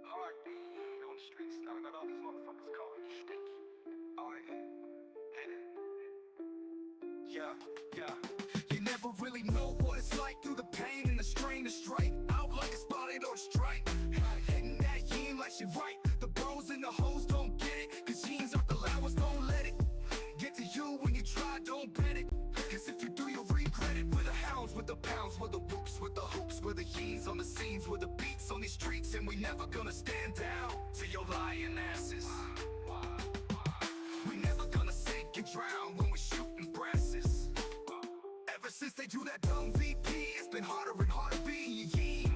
Heartbeat on the streets, none of those motherfuckers call me sticky. Alright, hit it. Yeah. You never really know what it's like through the pain and the strain to strike out like a spotted on strike. Hitting that yin like she right. The bros and the hoes don't get it, cause yins are the loudest, don't let it get to you when you try, don't bet it. Cause if you do, you'll regret it. We're the hounds with the pounds, we're the whoops, with the hoops, we're the yins on the scenes, we're the beats on these streets, and we never gonna stand down to your lying asses. We never gonna sink and drown when we're shooting brasses. Ever since they do that dumb VP, it's been harder and harder being ye.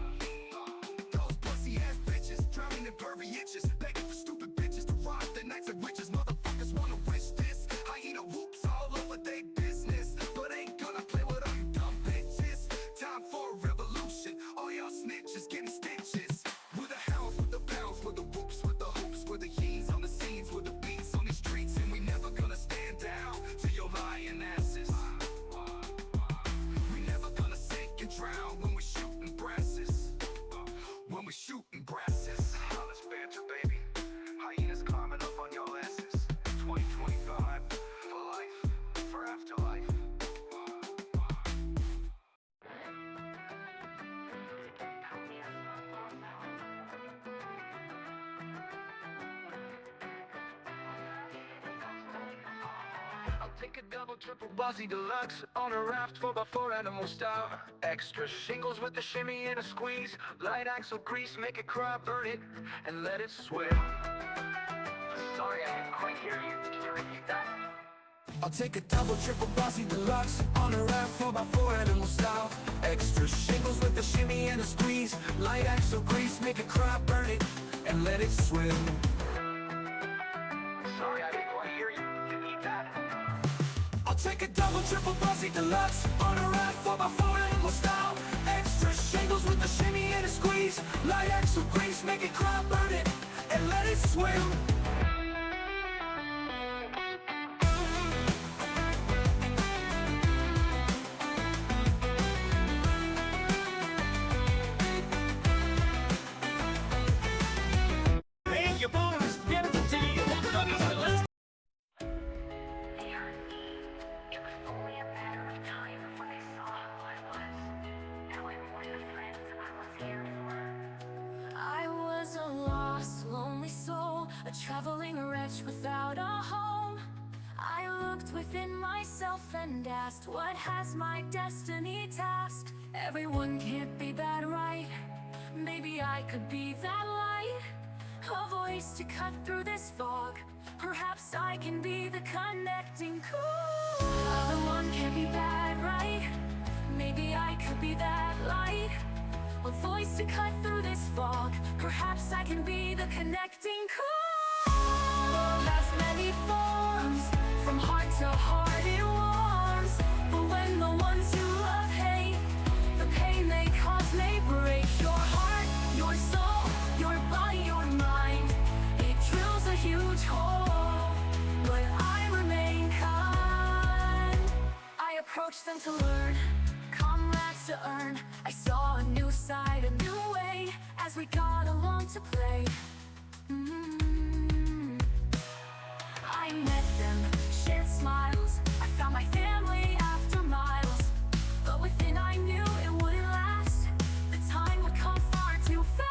Those pussy ass bitches drowning in pervy itches, begging for stupid bitches to rock the nights like witches. Motherfuckers wanna wish this hyena whoops all over they business, but ain't gonna play with all you dumb bitches. Time for a revolution, all y'all snitches getting stitches. We're the hounds with the pounds, we're the whoops, with the hoops, we're the yins on the scenes, we're the beats on these streets, and we never gonna stand down to your lying asses. We never gonna sink and drown when we're shooting brasses. When we're shooting brasses. Let's banter, baby. Hyenas climbing up on your asses. 2025, for life, for afterlife. I'll take a double, triple bossy deluxe on a raft 4x4 animal style. Extra shingles with the shimmy and a squeeze. Light axle grease, make it cry, burn it, and let it swim. Sorry, I didn't quite hear you. Can you repeat that? I'll take a double, triple bossy deluxe on a raft 4x4 animal style. Extra shingles with the shimmy and a squeeze. Light axle grease, make it cry, burn it, and let it swim. Sorry, I didn't quite hear you. Repeat that. I'll take a double, triple bossy deluxe on a raft 4x4 animal style. Extra shingles with the shimmy and a squeeze. Light axle grease, make it cry, burn it, and let it swim. Your boys, get it to you. Let's They hurt me. It was only a matter of time before they saw who I was. Now I'm one of the friends I was here for. I was a lost, lonely soul, a traveling wretch without a home. I looked within myself and asked, what has my destiny tasked? Everyone can't be that right. Maybe I could be that light. A voice to cut through this fog. Perhaps I can be the connecting cord. Everyone can't be bad, right? Maybe I could be that light. A voice to cut through this fog. Perhaps I can be the connecting cord. Love has many forms. From heart to heart it warms. But when the ones you love hate, the pain they cause may break your heart, your soul, your body, your mind. It drills a huge hole, but I remain kind. I approached them to learn, comrades to earn. I saw a new side, a new way, as we got along to play. I met them, shared smiles. I found my family after miles. But within I knew it wouldn't last. The time would come far too fast.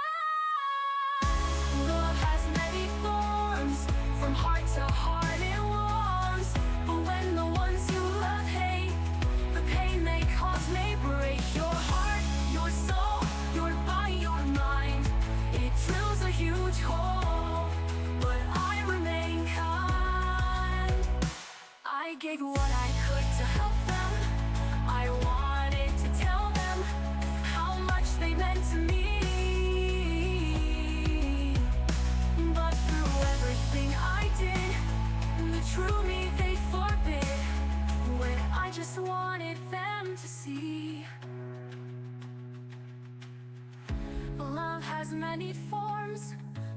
Love has many forms. From heart to heart it warms. But when the ones you love hate, the pain they cause may break your heart, your soul, your body, your mind. It drills a huge hole, but I remain kind. I gave what I could to help them. I wanted to tell them how much they meant to me. But through everything I did, the true me they forbid. When I just wanted them to see. Love has many forms.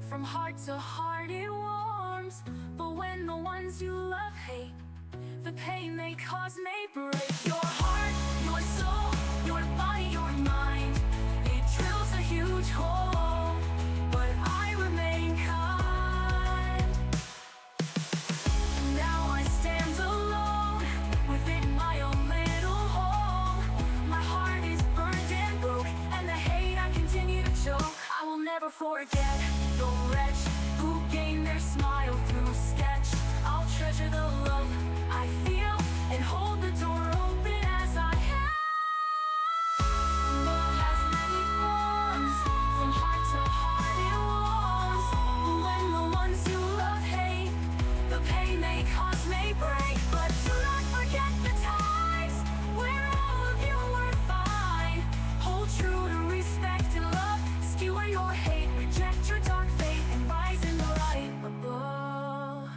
From heart to heart it warms. But when the ones you love hate, the pain they cause may break your heart, your soul, your body, your mind. It drills a huge hole, but I forget the wretch who gained their smile through sketch. I'll treasure the love I feel and hold the door open as I have. Love has many forms, from heart to heart it warms. When the ones you love hate, the pain they cause may break. But do not forget the times where all of you were fine. Hold true to respect and love, skewer your hate, reject your dark fate, and rise in the light above.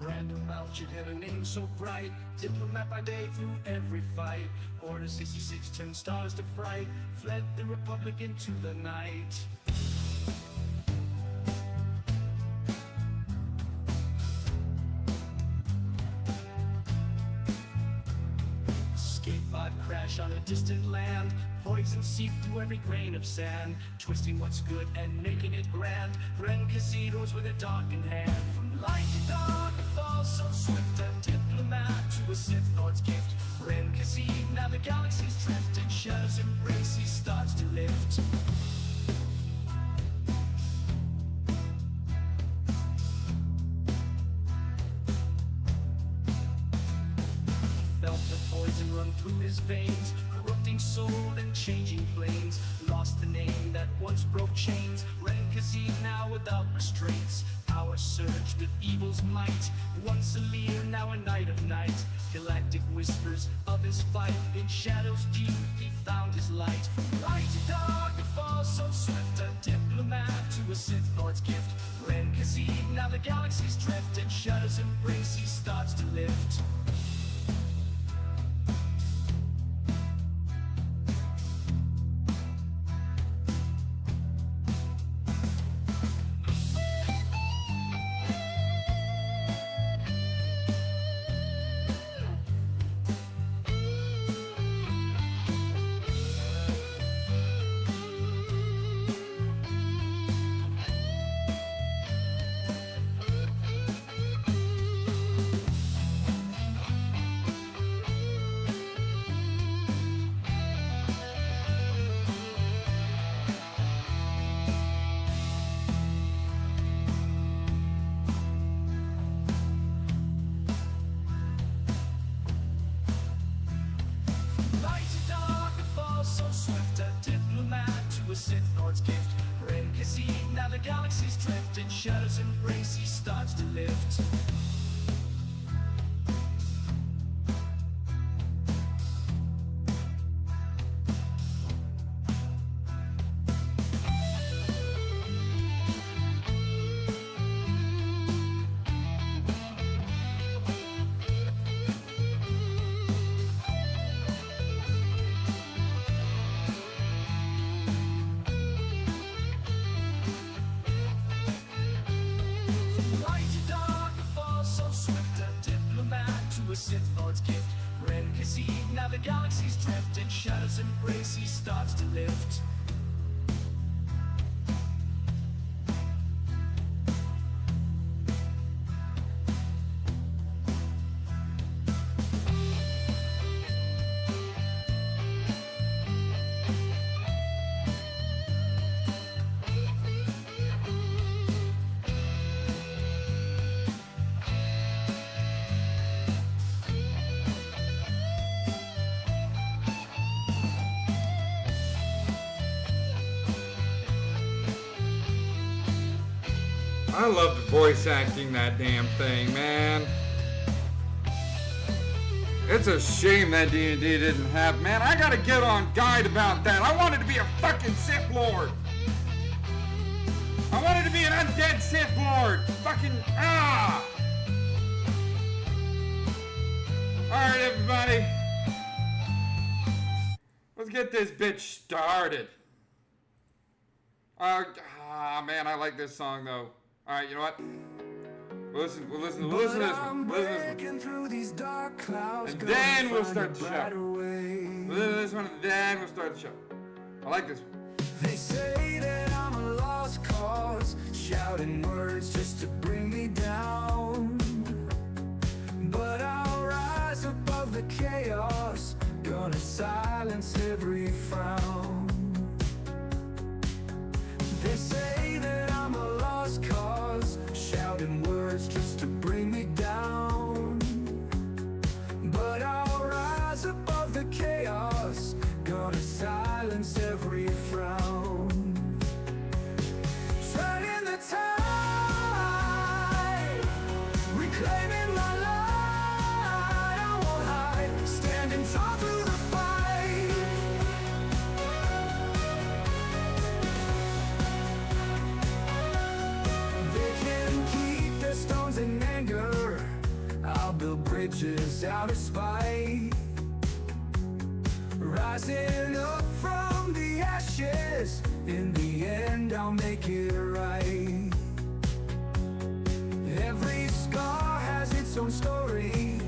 Random out, you get a name so bright. Diplomat by day through every fight. Order 66, 10 stars to fright. Fled the Republic into the night. Escape pod crash on a distant land. Poison seep through every grain of sand. Twisting what's good and making it grand. Ren casinos with a dog in hand. From light to dark, a fall so swift. A diplomat to a Sith Lord's gift. Ren Casino, now the galaxy's drift. And shadows embrace, he starts to lift. Felt the poison run through his veins, corrupting soul and changing planes. Lost the name that once broke chains. Ren Kazim now without restraints. Power surged with evil's might. Once a leader, now a knight of night. Galactic whispers of his fight. In shadows deep, he found his light. From light to dark, a fall so swift. A diplomat to a Sith Lord's gift. Ren Kazim, now the galaxy's drift. And shadows embrace, he starts to lift. So swift, a diplomat to a Sith Lord's gift. Ren Kazim, now the galaxy's drift. In shadows embrace, he starts to lift. A Sith Lord's gift. Ren Kazim, now the galaxy's drift. In shadows embrace, he starts to lift. I loved voice acting that damn thing, man. It's a shame that D&D didn't have, man. I gotta get on Guide about that. I wanted to be a fucking Sith Lord. I wanted to be an undead Sith Lord. Fucking, Alright, everybody. Let's get this bitch started. Man, I like this song, though. Alright, you know what? We'll listen to this one. We'll listen to this one. And then we'll start the show. We'll listen to this one and then we'll start the show. I like this one. They say that I'm a lost cause, shouting words just to bring me down. But I'll rise above the chaos, gonna silence every frown. They say that I'm a lost cause, shouting words just to bring me down. But I'll rise above the chaos, gonna silence every frown. Turning the tide, reclaiming my light. I won't hide, standing tall through the fight. They can keep their stones in anger, I'll build bridges out of spite. Rising up from the ashes, in the end I'll make it right. Every scar has its own story,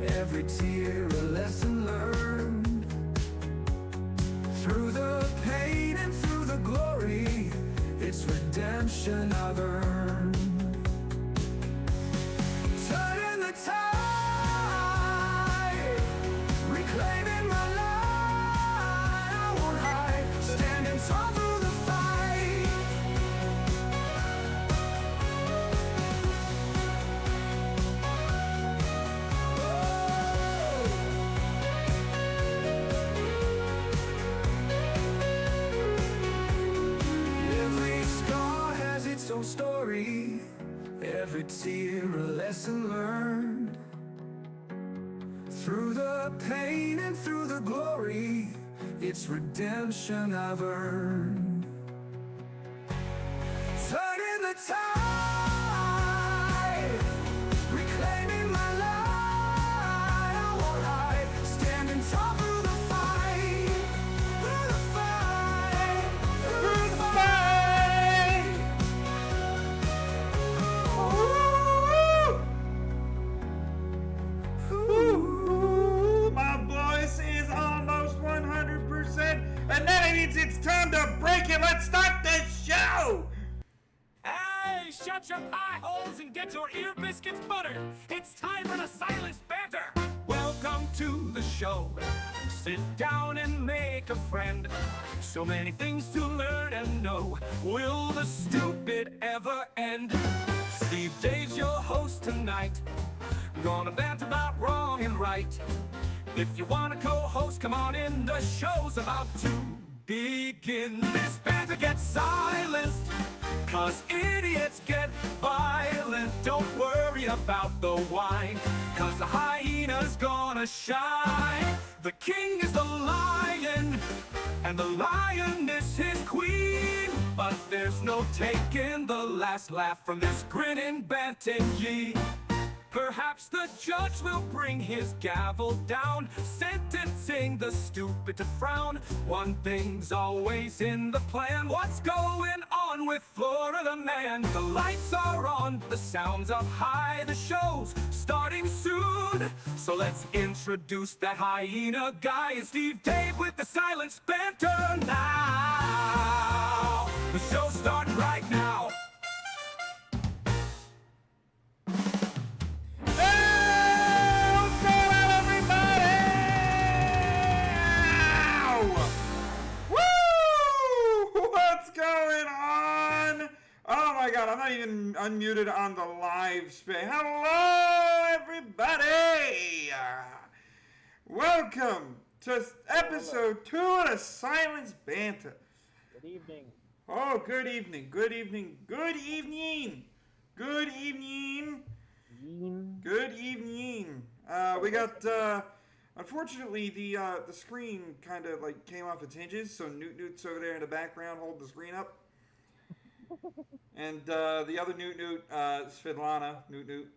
every tear a lesson learned. Through the pain and through the glory, it's redemption I've earned. Turning the tide, reclaiming my light. I won't hide, standing tall through the fight. Every scar has its own story, every tear a lesson learned. Through the pain and through the glory, it's redemption I've earned. Turning the tide, reclaiming my light. I won't hide, standing tall through the fight. Through the fight, through the fight. Ooh, my voice is almost 100%, and that means it's time to break it. Let's start the show. Hey, shut your pie holes and get your ear biscuits buttered. It's time for the Silenced Banter. Welcome to the show. Sit down and make a friend. So many things to learn and know. Will the stupid ever end? Steve Dave's your host tonight. Gonna banter about wrong and right. If you wanna co-host, come on in. The show's about to begin. This banter gets silenced, 'cause idiots get violent. Don't worry about the wine, 'cause the hyena's gonna shine. The king is the lion, and the lioness his queen. But there's no taking the last laugh from this grinning Bantangy. Perhaps the judge will bring his gavel down, sentencing the stupid to frown. One thing's always in the plan. What's going on with Florida Man? The lights are on, the sounds up high. The show's starting soon, so let's introduce that hyena guy. It's Steve Dave with the Silenced Banter now. The show's starting right now. Oh my god, I'm not even unmuted on the live space. Hello, everybody! Welcome to episode 2 of the Silenced Banter. Good evening. Oh, good evening, good evening, good evening, good evening, good evening. We got, unfortunately, the screen kind of like came off its hinges, so Newt's over there in the background holding the screen up. And the other Newt, Svetlana, Newt,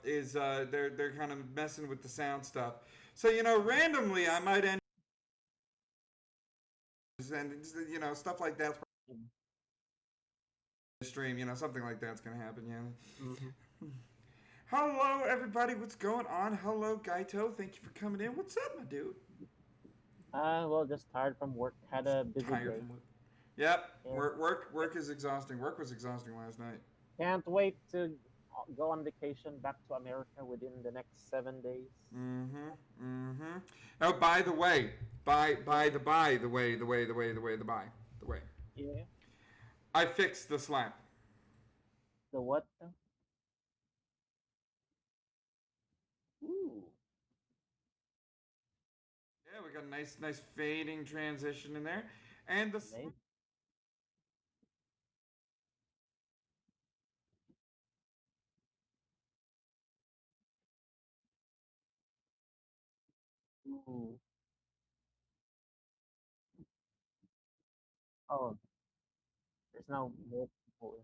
is they're kind of messing with the sound stuff. So randomly I might end and stuff like that's stream. Something like that's gonna happen. Mm-hmm. Hello everybody, what's going on? Hello Gaito, thank you for coming in. What's up, my dude? Well, just tired from work. Had a busy day. Tired from work. Yep. Yeah. Work is exhausting. Work was exhausting last night. Can't wait to go on vacation back to America within the next 7 days. Oh, by the way, the way. Yeah. I fixed the slap. The what? Ooh. Yeah, we got a nice fading transition in there, and the. Nice. Ooh. Oh, there's now more people in.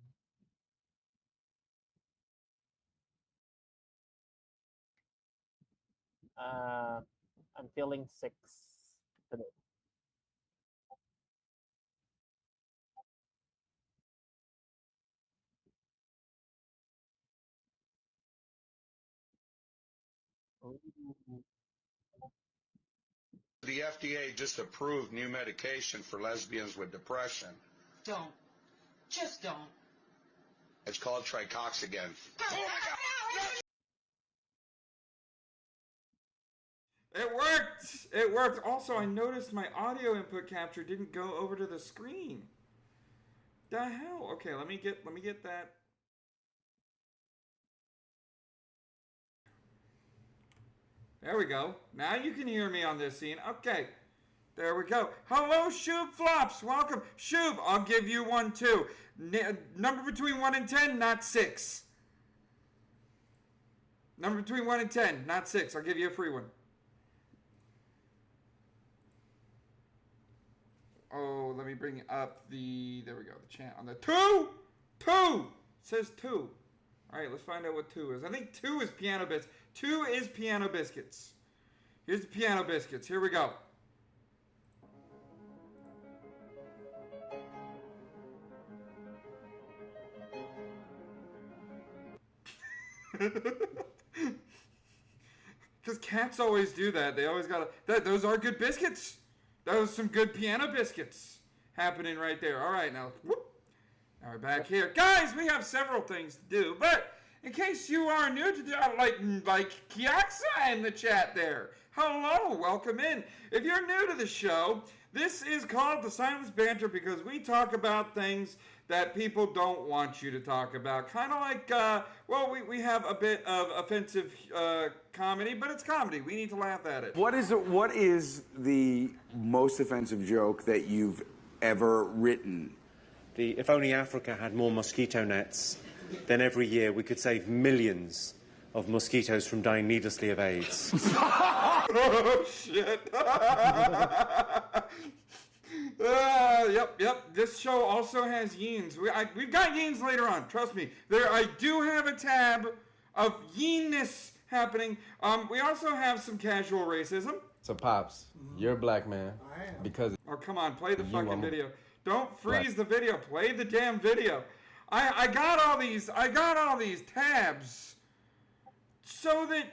I'm feeling 6 today. Ooh. The FDA just approved new medication for lesbians with depression. Don't. Just don't. It's called tricoxagen. It worked! It worked. Also, I noticed my audio input capture didn't go over to the screen. The hell? Okay, let me get that. There we go. Now you can hear me on this scene. Okay. There we go. Hello, Shoob Flops. Welcome. Shoob, I'll give you one too. Number between 1 and 10, not 6. Number between 1 and 10, not 6. I'll give you a free one. Oh, let me bring up there we go, the chant on the 2! 2! It says 2. All right, let's find out what 2 is. I think 2 is Piano Biscuits. 2 is Piano Biscuits. Here's the Piano Biscuits. Here we go. Because cats always do that. They always gotta. Those are good biscuits. Those are some good Piano Biscuits happening right there. All right, now. Whoop. Now we're back here. Guys, we have several things to do, but in case you are new to like Kiaxa in the chat there. Hello, welcome in. If you're new to the show, this is called The Silenced Banter because we talk about things that people don't want you to talk about. Kind of like, we have a bit of offensive comedy, but it's comedy. We need to laugh at it. What is the most offensive joke that you've ever written? If only Africa had more mosquito nets, then every year we could save millions of mosquitoes from dying needlessly of AIDS. Oh, shit. Yep. This show also has yeens. We've got yeens later on. Trust me. I do have a tab of yeenness happening. We also have some casual racism. So, Pops, you're a black man. Because... Oh, come on. Play the fucking video. Don't freeze the video. Play the damn video. I got all these tabs so that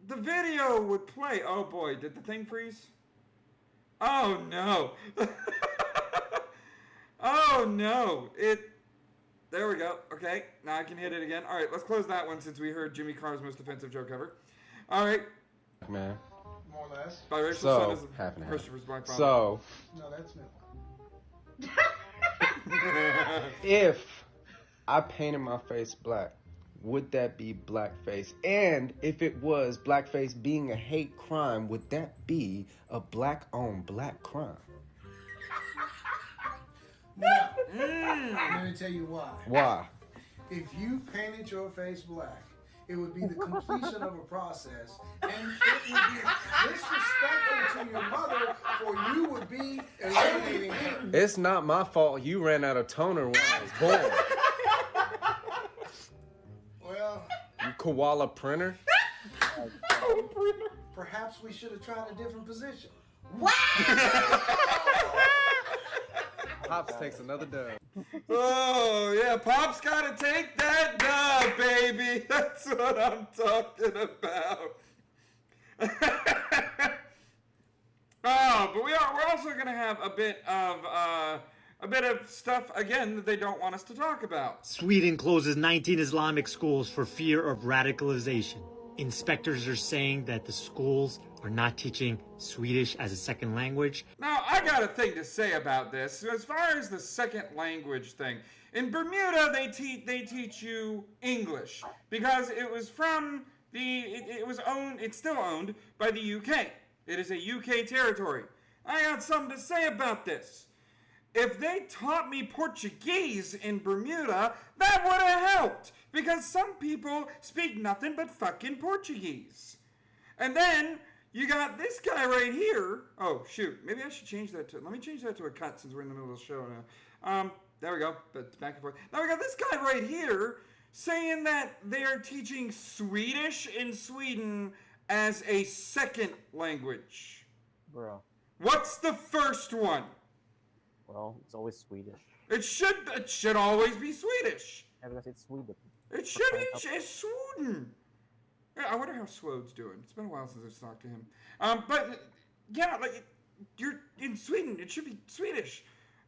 the video would play. Oh, boy. Did the thing freeze? Oh, no. Oh, no. There we go. Okay, now I can hit it again. All right, let's close that one since we heard Jimmy Carr's most offensive joke ever. All right. Man. More or less. Biracial son is Christopher's black father. So. No, that's me. If I painted my face black, would that be blackface? And if it was blackface being a hate crime, would that be a black-on-black crime? No. Let me tell you why. Why? If you painted your face black, it would be the completion of a process, and it would be disrespectful to your mother, for you would be eliminating her. It's not my fault you ran out of toner when I was born. Well, You koala printer? perhaps we should have tried a different position. Pops takes another dub. Oh, yeah, Pop's got to take that dub, baby. That's what I'm talking about. Oh, but we're also going to have a bit of a bit of stuff, again, that they don't want us to talk about. Sweden closes 19 Islamic schools for fear of radicalization. Inspectors are saying that the schools are not teaching Swedish as a second language. Now, I got a thing to say about this. As far as the second language thing, in Bermuda, they teach you English because it was from it's still owned by the UK. It is a UK territory. I got something to say about this. If they taught me Portuguese in Bermuda, that would have helped because some people speak nothing but fucking Portuguese. And then you got this guy right here. Oh, shoot. Maybe I should change that let me change that to a cut since we're in the middle of the show now. There we go. But back and forth. Now we got this guy right here saying that they are teaching Swedish in Sweden as a second language. Bro. What's the first one? Well, it's always Swedish. It should always be Swedish. Yeah, because it's Sweden. It should be it's Sweden. Yeah, I wonder how Swode's doing. It's been a while since I've talked to him. But yeah, like you're in Sweden. It should be Swedish.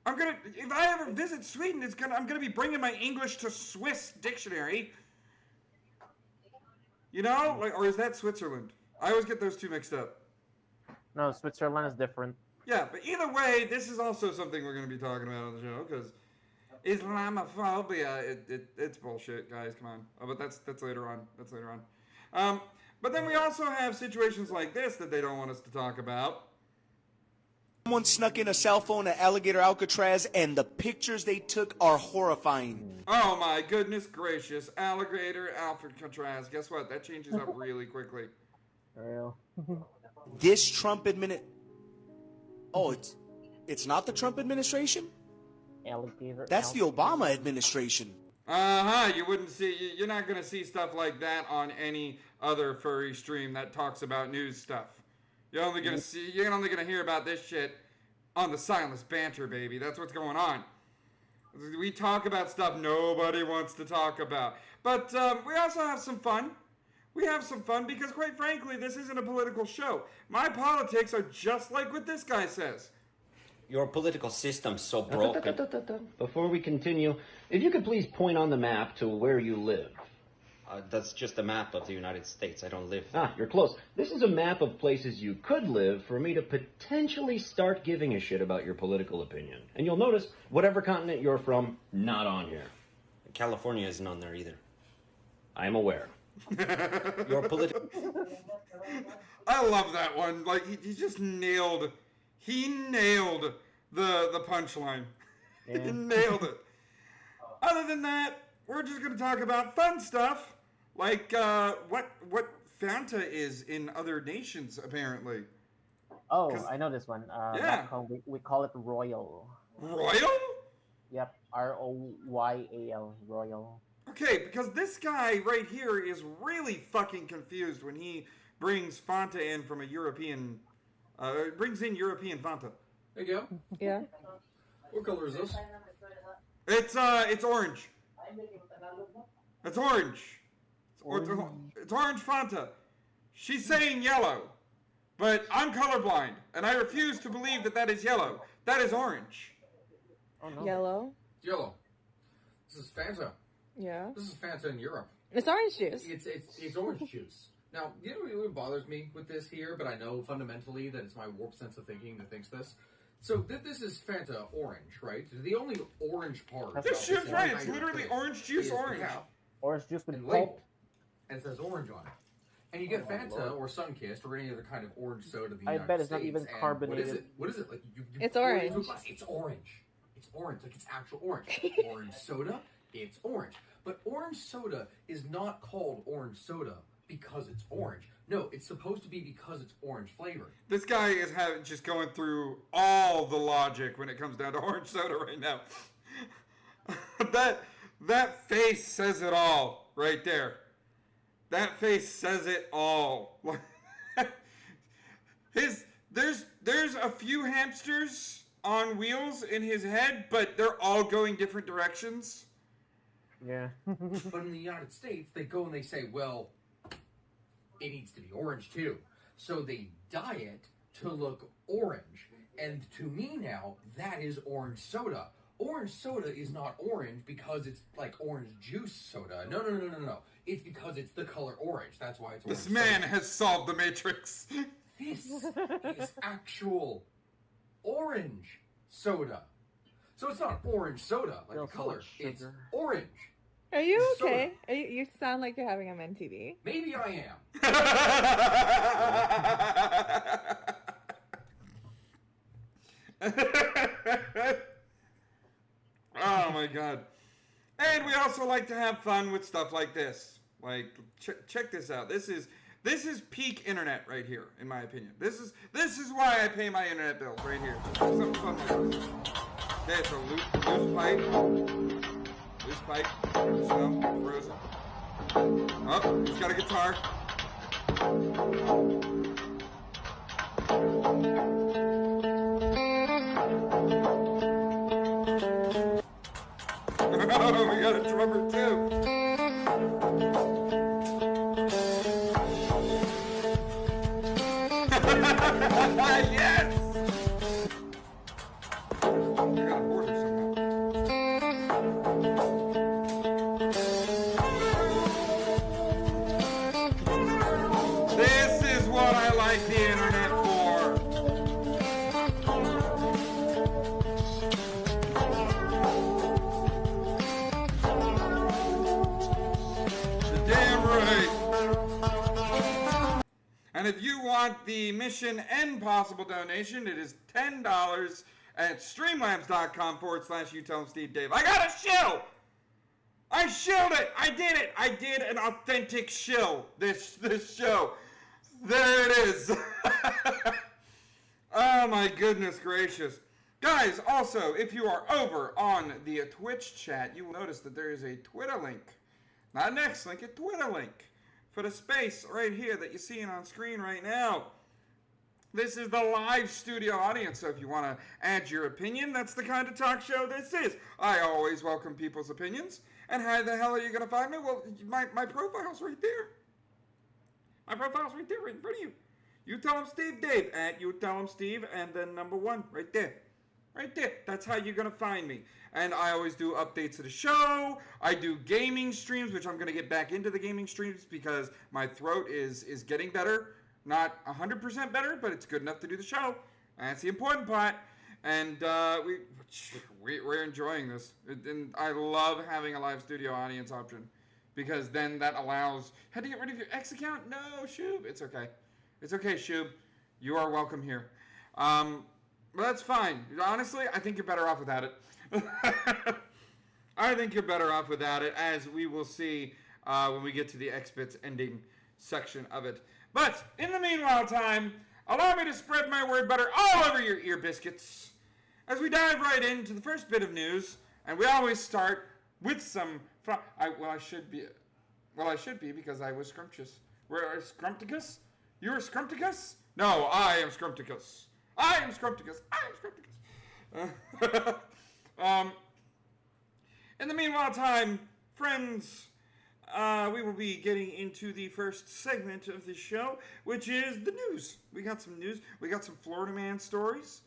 If I ever visit Sweden, I'm gonna be bringing my English to Swiss dictionary. You know, or is that Switzerland? I always get those two mixed up. No, Switzerland is different. Yeah, but either way, this is also something we're gonna be talking about on the show because Islamophobia, it's bullshit, guys. Come on. Oh, but that's later on. That's later on. But then we also have situations like this that they don't want us to talk about. Someone snuck in a cell phone at Alligator Alcatraz, and the pictures they took are horrifying. Oh my goodness gracious, Alligator Alcatraz. Guess what? That changes up really quickly. Real. This Trump Oh, it's not the Trump administration? Alligator. That's the Obama administration. You're not gonna see stuff like that on any other furry stream that talks about news stuff. You're only gonna hear about this shit on the Silenced Banter, baby. That's what's going on. We talk about stuff nobody wants to talk about. But we also have some fun. We have some fun because, quite frankly, this isn't a political show. My politics are just like what this guy says. Your political system's so broken. Before we continue, if you could please point on the map to where you live. That's just a map of the United States. I don't live. You're close. This is a map of places you could live for me to potentially start giving a shit about your political opinion. And you'll notice, whatever continent you're from, not on here. California isn't on there either. I am aware. Your political... I love that one. Like, he just nailed... He nailed the punchline. Yeah. He nailed it. Other than that, we're just going to talk about fun stuff, like what Fanta is in other nations, apparently. Oh, I know this one. Yeah. Back home, we call it Royal. Royal? Yep, Royal, Royal. Okay, because this guy right here is really fucking confused when he brings Fanta in from a European... brings in European Fanta. There you go. Yeah. What color is this? It's orange. It's orange. It's orange Fanta. She's saying yellow, but I'm colorblind, and I refuse to believe that is yellow. That is orange. Oh, no. Yellow. Yellow. This is Fanta. Yeah. This is Fanta in Europe. It's orange juice. It's orange juice. Now, you know what bothers me with this here, but I know fundamentally that it's my warped sense of thinking that thinks this. So this is Fanta orange, right? The only orange part. This shit's right. It's literally orange juice orange. Orange juice with pulp. And it says orange on it. And you get Fanta or Sunkist or any other kind of orange soda in the United States. I bet it's not even carbonated. What is it? Like you it's orange. It's orange. It's orange. Like it's actual orange. Orange soda, it's orange. But orange soda is not called orange soda because it's orange. No, it's supposed to be because it's orange flavored. This guy is just going through all the logic when it comes down to orange soda right now. That face says it all right there. That face says it all. There's a few hamsters on wheels in his head, but they're all going different directions. Yeah. But in the United States, they go and they say, well, it needs to be orange too. So they dye it to look orange. And to me now, that is orange soda. Orange soda is not orange because it's like orange juice soda. No. It's because it's the color orange. That's why it's orange This man soda. has solved the Matrix. This is actual orange soda. So it's not orange soda like the color. It's orange. Are you It's soda. okay? You sound like you're having a MTV. Maybe I am. Oh my god. And we also like to have fun with stuff like this. Like, check this out. This is peak internet right here, in my opinion. This is why I pay my internet bills right here. Something fun like this. Okay, it's a loose pipe. Loose pipe. Snow. Frozen. Oh, he's got a guitar. Oh, we got a drummer too. Yes! I got a border somehow. This is what I like the internet for. And if you want the Mission Impossible donation, it is $10 at streamlabs.com/YouTellHimSteveDave. I got a shill! I shilled it! I did it! I did an authentic shill this show. There it is. Oh my goodness gracious. Guys, also, if you are over on the Twitch chat, you will notice that there is a Twitter link. Not an X link, a Twitter link. For the space right here that you're seeing on screen right now. This is the live studio audience, so if you want to add your opinion, that's the kind of talk show this is. I always welcome people's opinions. And how the hell are you going to find me? Well, my profile's right there. My profile's right there, right in front of you. You tell him Steve Dave, at you tell him Steve, and then #1, right there. Right there. That's how you're going to find me. And I always do updates of the show. I do gaming streams, which I'm going to get back into the gaming streams because my throat is getting better. Not 100% better, but it's good enough to do the show. That's the important part. And we're enjoying this. And I love having a live studio audience option because then that allows... Had to get rid of your X account? No, Shoob. It's okay. It's okay, Shoob. You are welcome here. Well, that's fine. Honestly, I think you're better off without it. I think you're better off without it, as we will see when we get to the X-Bits ending section of it. But, in the meanwhile time, allow me to spread my word butter all over your ear biscuits as we dive right into the first bit of news, and we always start with some... I should be because I was scrumptious. Where Scrumpticus? You were Scrumpticus? No, I am Scrumpticus. I am Scrumpticus. In the meanwhile time, friends, we will be getting into the first segment of the show, which is the news. We got some news. We got some Florida man stories.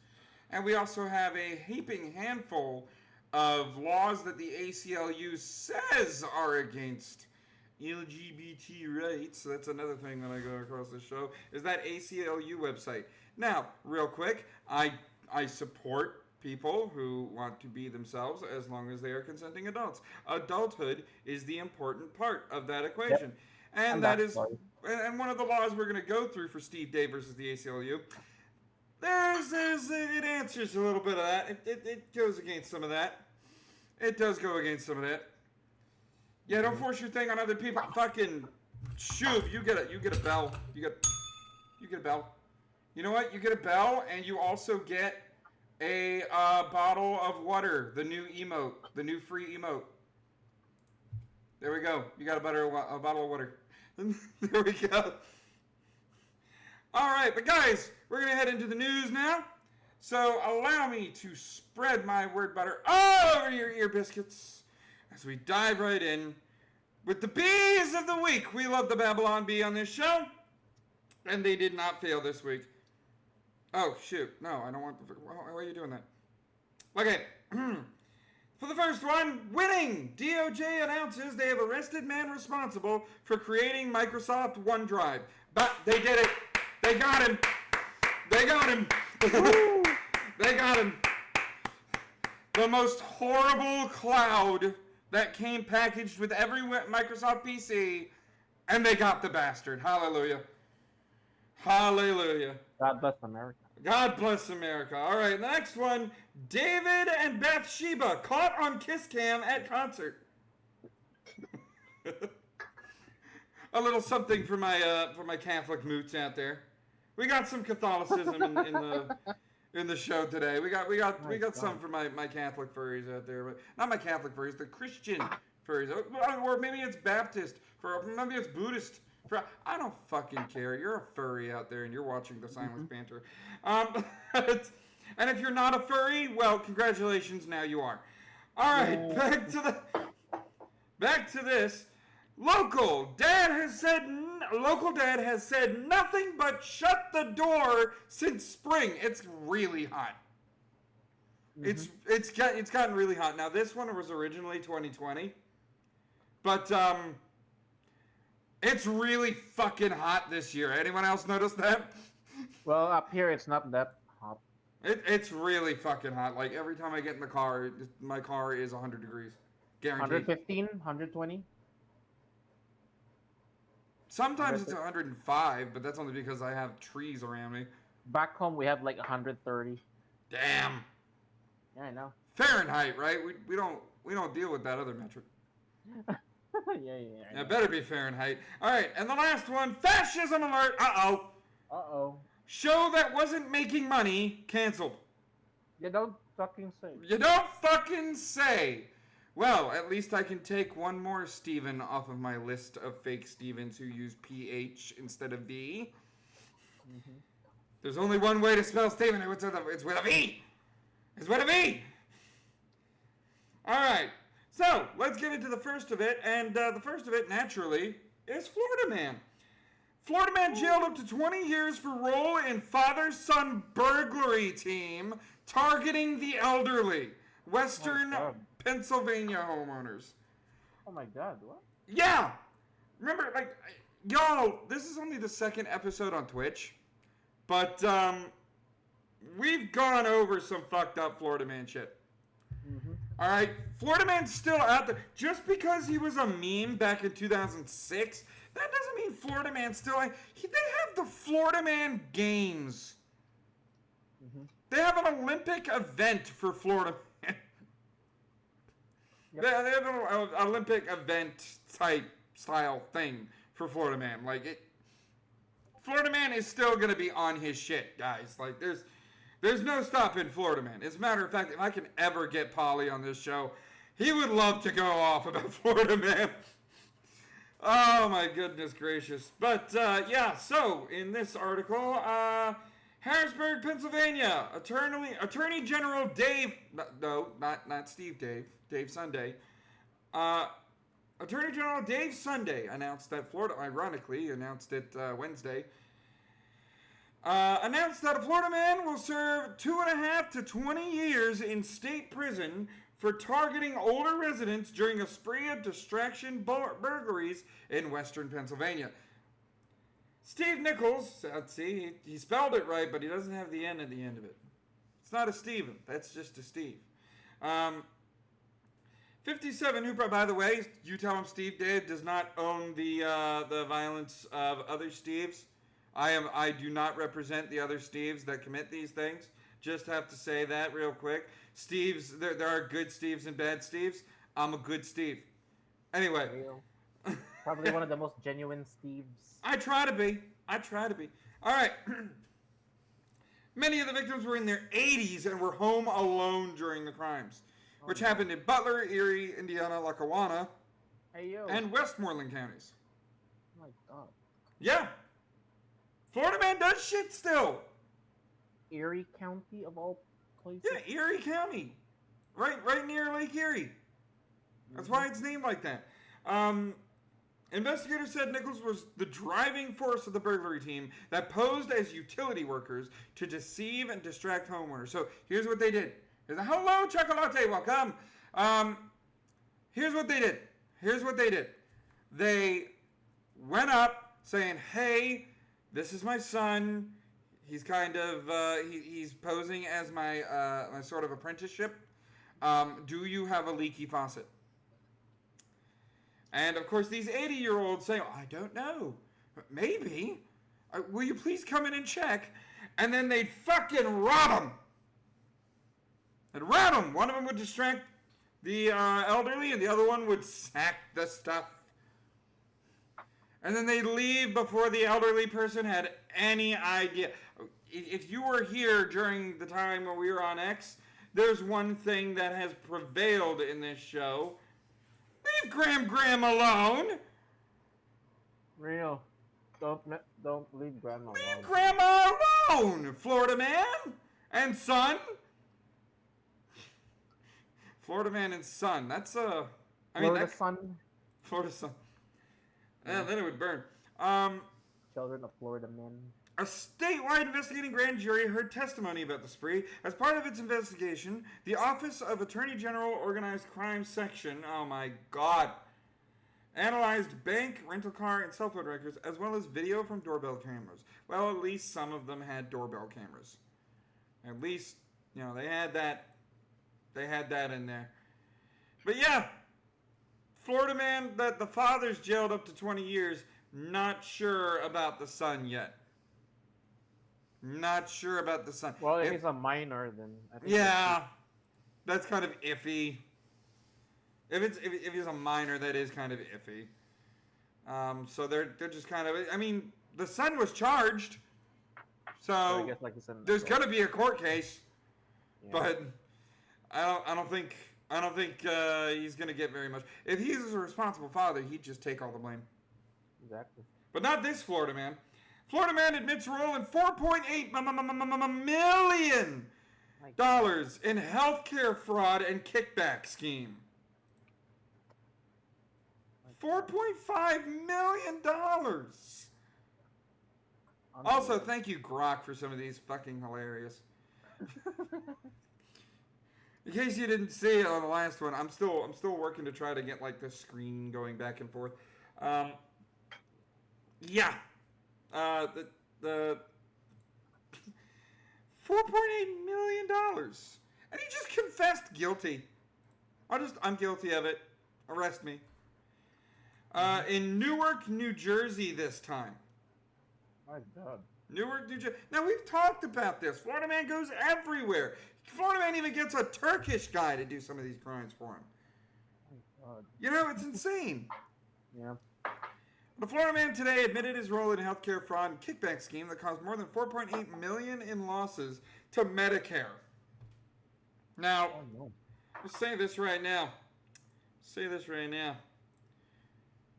And we also have a heaping handful of laws that the ACLU says are against LGBT rights. So that's another thing that I go across the show, is that ACLU website. Now, real quick, I support people who want to be themselves as long as they are consenting adults. Adulthood is the important part of that equation. Yep. And that is, and one of the laws we're going to go through for Steve Day versus the ACLU, it answers a little bit of that. It goes against some of that. It does go against some of that. Yeah, don't force your thing on other people. Fucking Shoob, you get a bell. You get a bell. You know what? You get a bell, and you also get a bottle of water. The new emote, the new free emote. There we go. You got a bottle of water. There we go. All right, but guys, we're gonna head into the news now. So allow me to spread my word butter all over your ear biscuits as we dive right in with the bees of the week. We love the Babylon bee on this show, and they did not fail this week. Oh, shoot. No, I don't want the... Why are you doing that? Okay. For the first one, winning! DOJ announces they have arrested man responsible for creating Microsoft OneDrive. But they did it. They got him. They got him. They got him. The most horrible cloud that came packaged with every Microsoft PC, and they got the bastard. Hallelujah. Hallelujah. God bless America. God bless America. All right, next one. David and Bathsheba caught on kiss cam at concert. A little something for my Catholic moots out there. We got some Catholicism in the show today. We got some for my Catholic furries out there, but not my Catholic furries, the Christian furries, or maybe it's Baptist, maybe it's Buddhist. I don't fucking care. You're a furry out there, and you're watching the Silenced Banter. And if you're not a furry, well, congratulations. Now you are. All right, back to this. Local dad has said nothing but shut the door since spring. It's really hot. It's gotten really hot. Now this one was originally 2020, but it's really fucking hot this year. Anyone else notice that? Well, up here it's not that hot. It's really fucking hot. Like every time I get in the car, my car is 100 degrees, guaranteed. 115, 120. Sometimes it's 105, but that's only because I have trees around me. Back home we have like 130. Damn. Yeah, I know. Fahrenheit, right? We don't deal with that other metric. yeah. It better be Fahrenheit. All right, and the last one, fascism alert. Uh-oh. Show that wasn't making money canceled. You don't fucking say. You don't fucking say. Well, at least I can take one more Steven off of my list of fake Stevens who use PH instead of V. There's only one way to spell Steven. It's with a V. It's with a V. All right. So, let's get into the first of it. And the first of it, naturally, is Florida Man. Florida Man jailed up to 20 years for role in father-son burglary team targeting the elderly. Western Pennsylvania homeowners. Oh my God, what? Yeah! Remember, like, y'all, this is only the second episode on Twitch, but we've gone over some fucked up Florida Man shit. All right, Florida Man's still out there. Just because he was a meme back in 2006, that doesn't mean Florida Man's still... they have the Florida Man Games. They have an Olympic event for Florida Man. They have an Olympic event type style thing for Florida Man. Like, Florida Man is still going to be on his shit, guys. Like, there's no stopping Florida Man. As a matter of fact, if I can ever get Polly on this show, he would love to go off about Florida Man. Oh, my goodness gracious. But, yeah, so, in this article, Harrisburg, Pennsylvania, Attorney General Dave... No, not Steve Dave. Dave Sunday. Attorney General Dave Sunday announced that Florida... Ironically, announced it Wednesday. Announced that a Florida man will serve 2.5 to 20 years in state prison for targeting older residents during a spree of distraction burglaries in western Pennsylvania. Steve Nichols, let's see, he spelled it right, but he doesn't have the N at the end of it. It's not a Steven, that's just a Steve. 57, who, by the way, you tell him Steve Dave does not own the violence of other Steves. I do not represent the other Steves that commit these things. Just have to say that real quick. Steves, there are good Steves and bad Steves. I'm a good Steve. Anyway. Probably one of the most genuine Steves. I try to be. All right. Many of the victims were in their 80s and were home alone during the crimes, which happened in Butler, Erie, Indiana, Lackawanna, and Westmoreland counties. Oh my God. Yeah. Florida Man does shit still. Erie County of all places? Yeah, Erie County. Right near Lake Erie. That's why it's named like that. Investigators said Nichols was the driving force of the burglary team that posed as utility workers to deceive and distract homeowners. So here's what they did. Hello, Chocolate, welcome. Here's what they did. They went up saying, hey, this is my son. He's kind of, he's posing as my sort of apprenticeship. Do you have a leaky faucet? And, of course, these 80-year-olds say, I don't know. Maybe. Will you please come in and check? And then they'd fucking rob them. They'd rob them. One of them would distract the elderly, and the other one would sack the stuff. And then they'd leave before the elderly person had any idea. If you were here during the time when we were on X, there's one thing that has prevailed in this show. Leave Graham alone. Real. Don't leave Grandma alone. Leave Grandma alone, Florida man and son. Florida man and son. That's Florida son. Florida son. Yeah, then it would burn. Children of Florida men. A statewide investigating grand jury heard testimony about the spree. As part of its investigation, the Office of Attorney General Organized Crime Section, oh my god, analyzed bank, rental car, and cell phone records, as well as video from doorbell cameras. Well, at least some of them had doorbell cameras. At least, you know, they had that in there. But yeah, Florida man, that the father's jailed up to 20 years, not sure about the son yet. Not sure about the son. Well, if he's a minor, then I think yeah, that's kind of iffy. If he's a minor, that is kind of iffy. So they're just kind of. I mean, the son was charged, so I guess like there's gonna be a court case, yeah. but I don't think he's gonna get very much. If he's a responsible father, he'd just take all the blame. Exactly. But not this Florida man. Florida man admits role in $4.8 million in healthcare fraud and kickback scheme. $4.5 million. Also, thank you, Grok, for some of these fucking hilarious. In case you didn't see it on the last one, I'm still working to try to get like the screen going back and forth. Yeah. The $4.8 million. And he just confessed guilty. I'm guilty of it. Arrest me. In Newark, New Jersey this time. My God. Newark, New Jersey. Now, we've talked about this. Florida man goes everywhere. Florida man even gets a Turkish guy to do some of these crimes for him. My God. You know, it's insane. Yeah. The Florida man today admitted his role in a healthcare fraud and kickback scheme that caused more than $4.8 million in losses to Medicare. Now, I'll say this right now.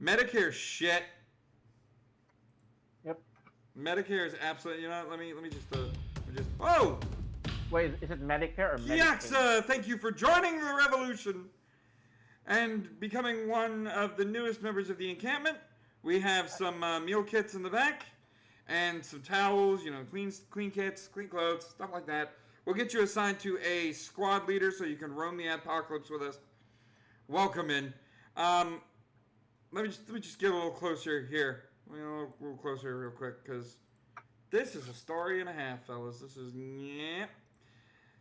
Medicare shit. Yep. Medicare is absolutely. You know, let me just. Oh. Wait, is it Medicare or Medicaid? Yaxa, thank you for joining the revolution and becoming one of the newest members of the encampment. We have some meal kits in the back and some towels, you know, clean kits, clean clothes, stuff like that. We'll get you assigned to a squad leader so you can roam the apocalypse with us. Welcome in. Let me just get a little closer here. A little closer real quick, because this is a story and a half, fellas. This is, yeah.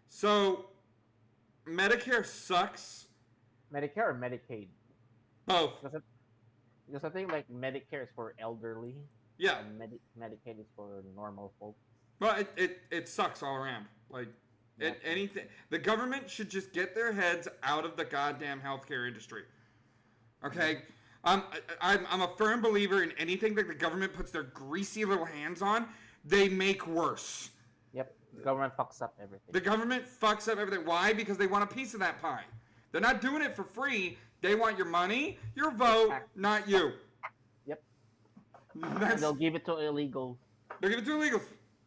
So, Medicare sucks. Medicare or Medicaid? Both. Because I think like Medicare is for elderly. Yeah. And Medicaid is for normal folks. Well, it sucks all around. Like, anything. The government should just get their heads out of the goddamn healthcare industry. Okay? I'm a firm believer in anything that the government puts their greasy little hands on, they make worse. Yep. The government fucks up everything. The government fucks up everything. Why? Because they want a piece of that pie. They're not doing it for free. They want your money, your vote, not you. Yep. And they'll give it to illegals. They'll give it to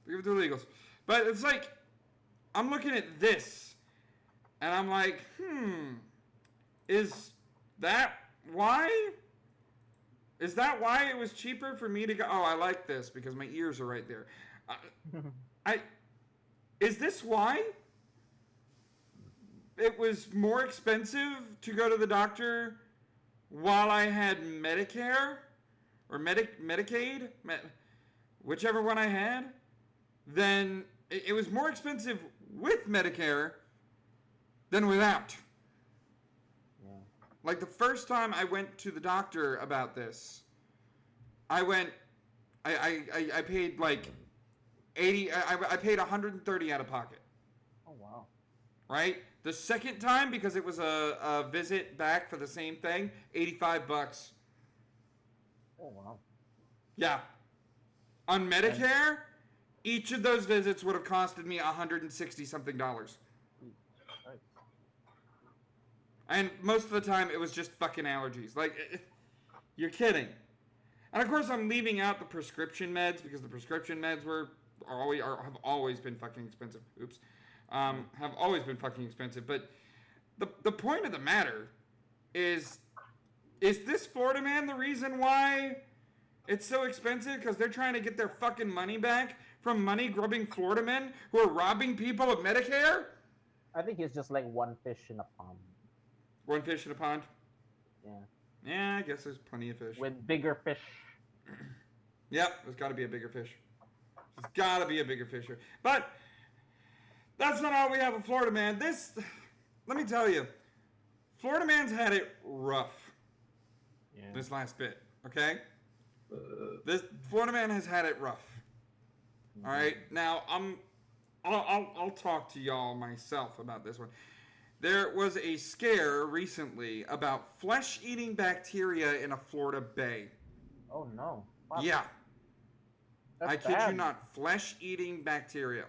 illegals. But it's like, I'm looking at this, and I'm like, is that why? Is that why it was cheaper for me to go? Oh, I like this because my ears are right there. Is this why it was more expensive to go to the doctor while I had Medicare or Medicaid, whichever one I had? Then it was more expensive with Medicare than without. Yeah. Like the first time I went to the doctor about this, I paid like 80. I paid 130 out of pocket. Oh wow. Right? The second time, because it was a visit back for the same thing, $85. Oh wow. Yeah. On Medicare, each of those visits would have costed me $160 something. Right. And most of the time, it was just fucking allergies. Like, you're kidding. And of course, I'm leaving out the prescription meds because the prescription meds have always been fucking expensive. Oops. Have always been fucking expensive. But the point of the matter is this Florida man the reason why it's so expensive? Because they're trying to get their fucking money back from money-grubbing Florida men who are robbing people of Medicare? I think he's just like one fish in a pond. One fish in a pond? Yeah. Yeah, I guess there's plenty of fish. With bigger fish. Yep, there's got to be a bigger fish. There's got to be a bigger fish here. But that's not all we have with Florida man. Let me tell you, Florida man's had it rough. Yeah. This last bit, okay? This Florida man has had it rough. All right, now I'll talk to y'all myself about this one. There was a scare recently about flesh-eating bacteria in a Florida bay. Oh no. Wow. Yeah. That's I kid bad. you not, flesh-eating bacteria.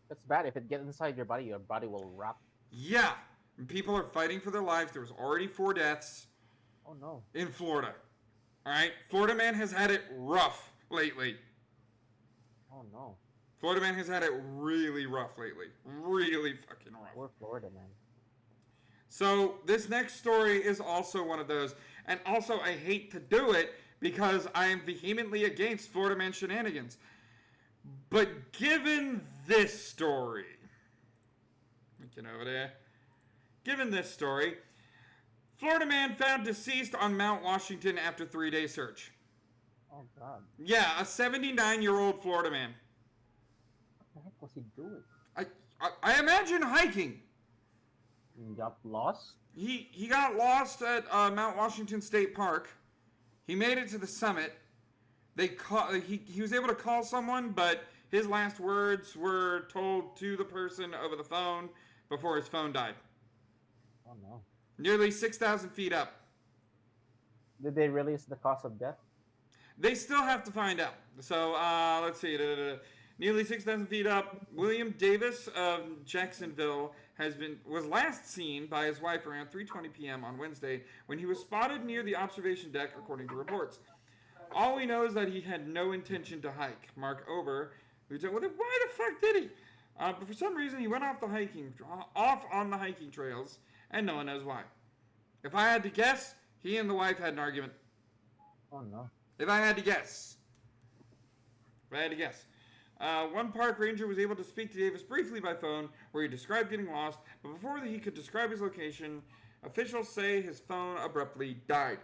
That's bad. If it gets inside your body will rot. Yeah. And people are fighting for their lives. There was already 4 deaths Oh no. in Florida. All right? Florida man has had it rough lately. Oh no. Florida man has had it really rough lately. Really fucking rough. We're Florida man. So this next story is also one of those. And also, I hate to do it because I am vehemently against Florida man shenanigans. But given this story, get over there. Given this story, Florida man found deceased on Mount Washington after 3-day search. Oh god. Yeah, a 79-year-old Florida man. What the heck was he doing? I imagine hiking. He got lost? He got lost at Mount Washington State Park. He made it to the summit. He was able to call someone, but his last words were told to the person over the phone before his phone died. Oh no. Nearly 6,000 feet up. Did they release the cause of death? They still have to find out. So, let's see. Nearly 6,000 feet up, William Davis of Jacksonville was last seen by his wife around 3:20 p.m. on Wednesday when he was spotted near the observation deck, according to reports. All we know is that he had no intention to hike. Mark Ober, Lieutenant, why the fuck did he? But for some reason, he went off on the hiking trails, and no one knows why. If I had to guess, he and the wife had an argument. Oh no. If I had to guess. One park ranger was able to speak to Davis briefly by phone, where he described getting lost, but before he could describe his location, officials say his phone abruptly died.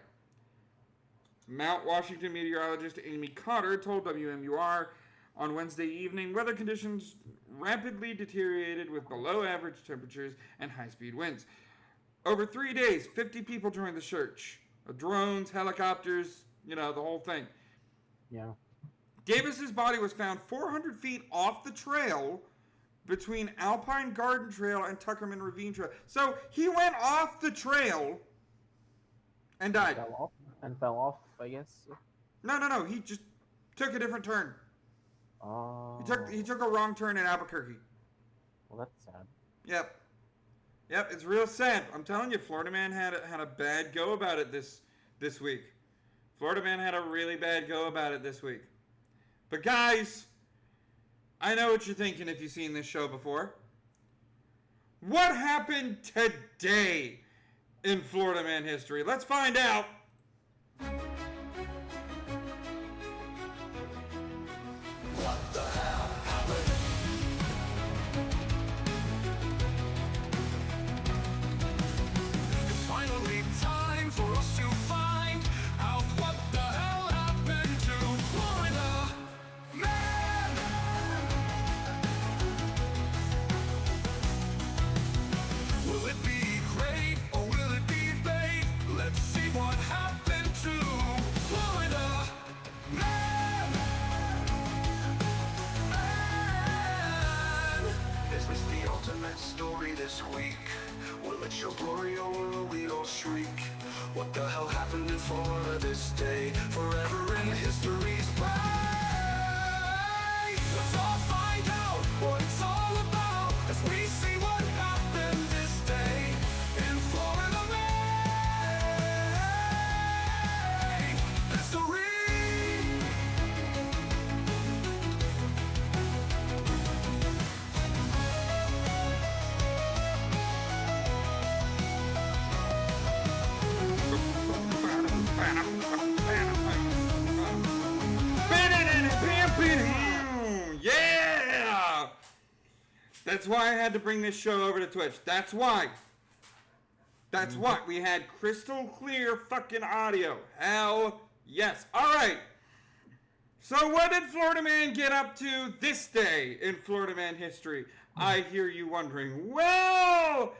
Mount Washington meteorologist Amy Cotter told WMUR on Wednesday evening weather conditions rapidly deteriorated with below average temperatures and high-speed winds. Over 3 days, 50 people joined the search. Drones, helicopters, the whole thing. Yeah. Davis's body was found 400 feet off the trail between Alpine Garden Trail and Tuckerman Ravine Trail. So he went off the trail and died. Fell off, I guess. No. He just took a different turn. Oh. He took a wrong turn in Albuquerque. Well, that's sad. Yep, it's real sad. I'm telling you, Florida man had a bad go about it this week. Florida man had a really bad go about it this week. But guys, I know what you're thinking if you've seen this show before. What happened today in Florida man history? Let's find out. story this week? Will it show glory or will we all shriek? What the hell happened in Florida this day? Forever in history's page. Let's all find out what it's all about as we see what happened this day in Florida. History. Yeah! That's why I had to bring this show over to Twitch. That's why. That's what. We had crystal clear fucking audio. Hell yes. Alright. So what did Florida Man get up to this day in Florida Man history? I hear you wondering. Well,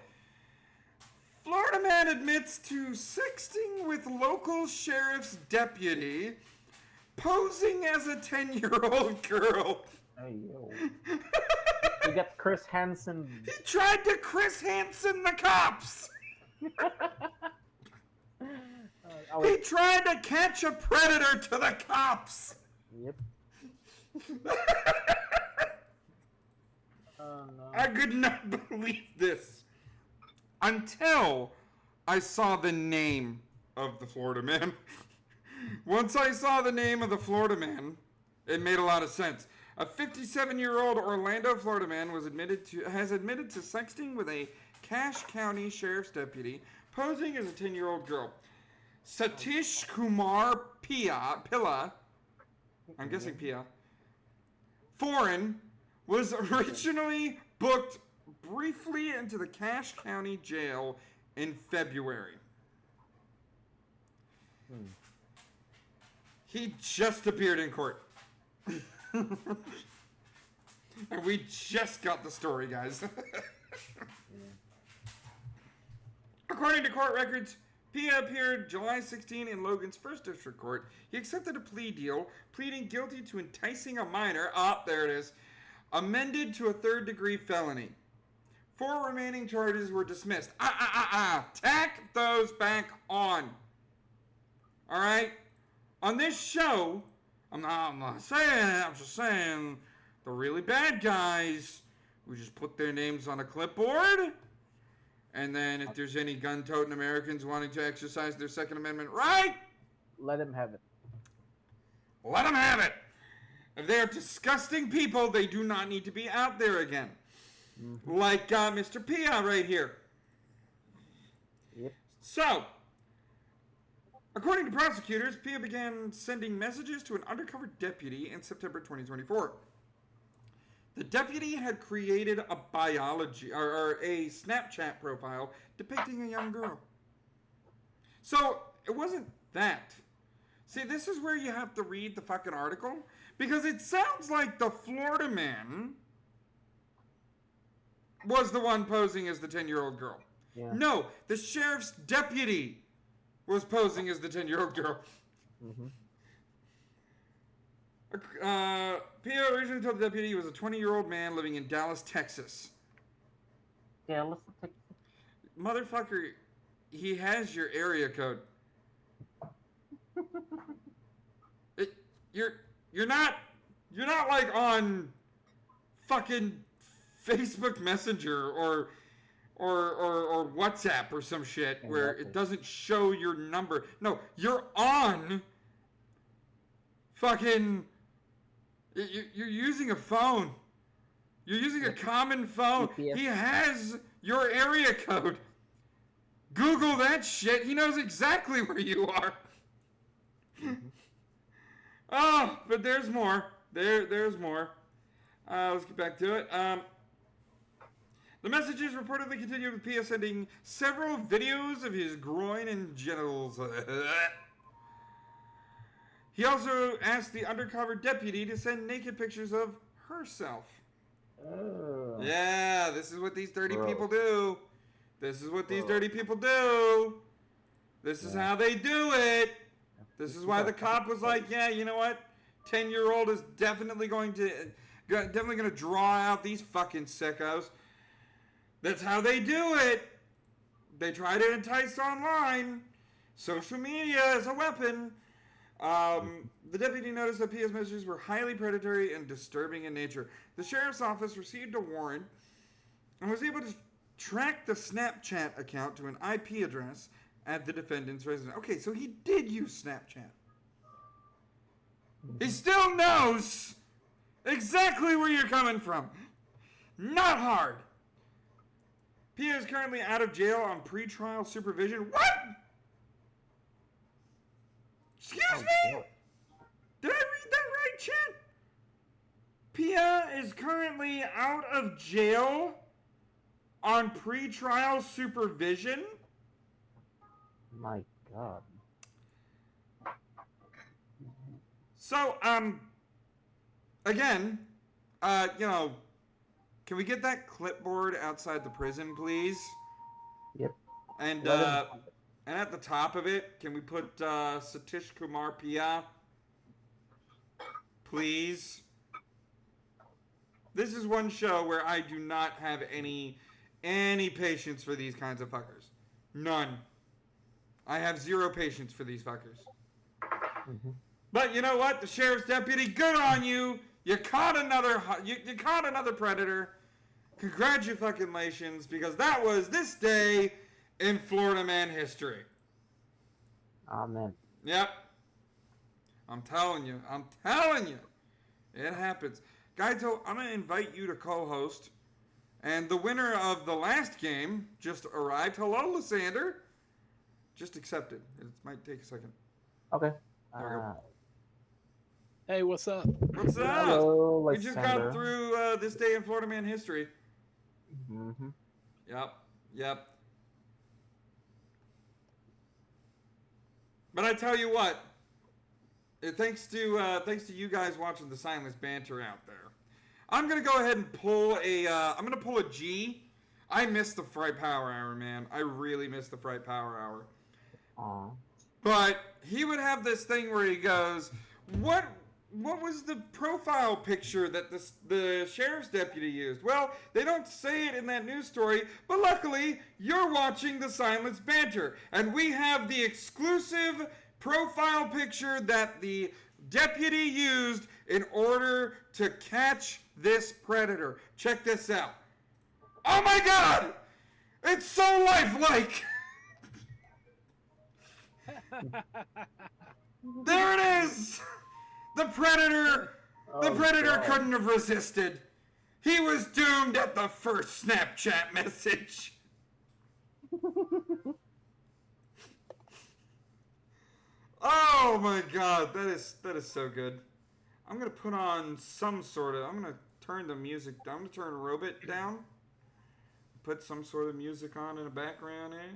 Florida Man admits to sexting with local sheriff's deputy, posing as a 10-year-old girl. Oh, yo. You got Chris Hansen. He tried to Chris Hansen the cops. He tried to catch a predator to the cops. Yep. Oh, no. I could not believe this until I saw the name of the Florida Man. Once I saw the name of the Florida Man, it made a lot of sense. A 57-year-old Orlando, Florida man has admitted to sexting with a Cache County Sheriff's deputy, posing as a 10-year-old girl. Satish Kumar Pilla, I'm guessing Pia, foreign, was originally booked briefly into the Cache County Jail in February. He just appeared in court. And we just got the story, guys. According to court records, Pia appeared July 16 in Logan's first district court. He accepted a plea deal, pleading guilty to enticing a minor. There it is. Amended to a third-degree felony. 4 remaining charges were dismissed. Tack those back on. All right? On this show, I'm not saying it, I'm just saying the really bad guys, we just put their names on a clipboard, and then if there's any gun-toting Americans wanting to exercise their Second Amendment right, let them have it. Let them have it. If they are disgusting people, they do not need to be out there again. Like Mr. Pia right here. Yep. So, according to prosecutors, Pia began sending messages to an undercover deputy in September 2024. The deputy had created a a Snapchat profile depicting a young girl. So, it wasn't that. See, this is where you have to read the fucking article, because it sounds like the Florida man was the one posing as the 10-year-old girl. Yeah. No, the sheriff's deputy was posing as the 10-year-old girl. Pia originally told the deputy he was a 20-year-old man living in Dallas, Texas. Dallas, Texas. Motherfucker, he has your area code. You're not like on fucking Facebook Messenger or WhatsApp or some shit where it doesn't show your number. No, you're on fucking. You're using a phone. You're using a common phone. GPS. He has your area code. Google that shit. He knows exactly where you are. Oh, but there's more. There's more. Let's get back to it. The messages reportedly continued with Pia sending several videos of his groin and genitals. He also asked the undercover deputy to send naked pictures of herself. Oh. Yeah, this is what these dirty people do. This is what these dirty people do. This is how they do it. This is why the cop was like, yeah, you know what? 10-year-old is definitely going to draw out these fucking sickos. That's how they do it. They try to entice online. Social media is a weapon. The deputy noticed that Pia's messages were highly predatory and disturbing in nature. The sheriff's office received a warrant and was able to track the Snapchat account to an IP address at the defendant's residence. Okay, so he did use Snapchat. He still knows exactly where you're coming from. Not hard. Pia is currently out of jail on pretrial supervision. What? Excuse me? Did I read that right, chat? Pia is currently out of jail on pretrial supervision? My God. So, again, can we get that clipboard outside the prison, please? Yep. And at the top of it, can we put Satish Kumar Pia? Please. This is one show where I do not have any patience for these kinds of fuckers. None. I have zero patience for these fuckers. Mm-hmm. But you know what? The sheriff's deputy, good on you. You caught another you caught another predator. Congratulations, because that was this day in Florida man history. Amen. Yep. I'm telling you. It happens. Gaito, I'm going to invite you to co-host. And the winner of the last game just arrived. Hello, Lysander. Just accepted. It might take a second. Okay. There we go. Hey, what's up? What's up? Hello, We just Lysander. got through this day in Florida man history. Mm-hmm. Yep. But I tell you what, thanks to you guys watching the Silenced Banter out there, I'm gonna go ahead and pull a G. I miss the Fright Power Hour, man. I really miss the Fright Power Hour. Aw. But he would have this thing where he goes, what was the profile picture that the sheriff's deputy used? Well, they don't say it in that news story, but luckily, you're watching the Silenced Banter, and we have the exclusive profile picture that the deputy used in order to catch this predator. Check this out. Oh my God! It's so lifelike! There it is! The predator God. couldn't have resisted. He was doomed at the first Snapchat message. Oh my God, that is so good. I'm gonna put on I'm gonna turn the music down. I'm gonna turn Robot down. Put some sort of music on in the background, eh?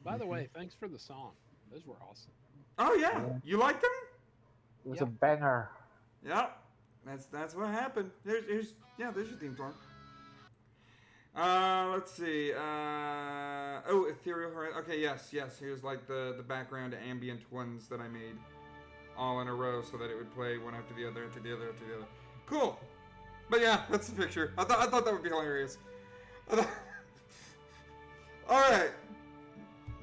By the way, thanks for the song. Those were awesome. Oh yeah, you like them? It was a banger. Yep, that's what happened. There's your theme song. Let's see. Ethereal Horizon. Okay, yes. Here's like the background ambient ones that I made, all in a row, so that it would play one after the other, after the other, after the other. Cool. But yeah, that's the picture. I thought that would be hilarious. All right.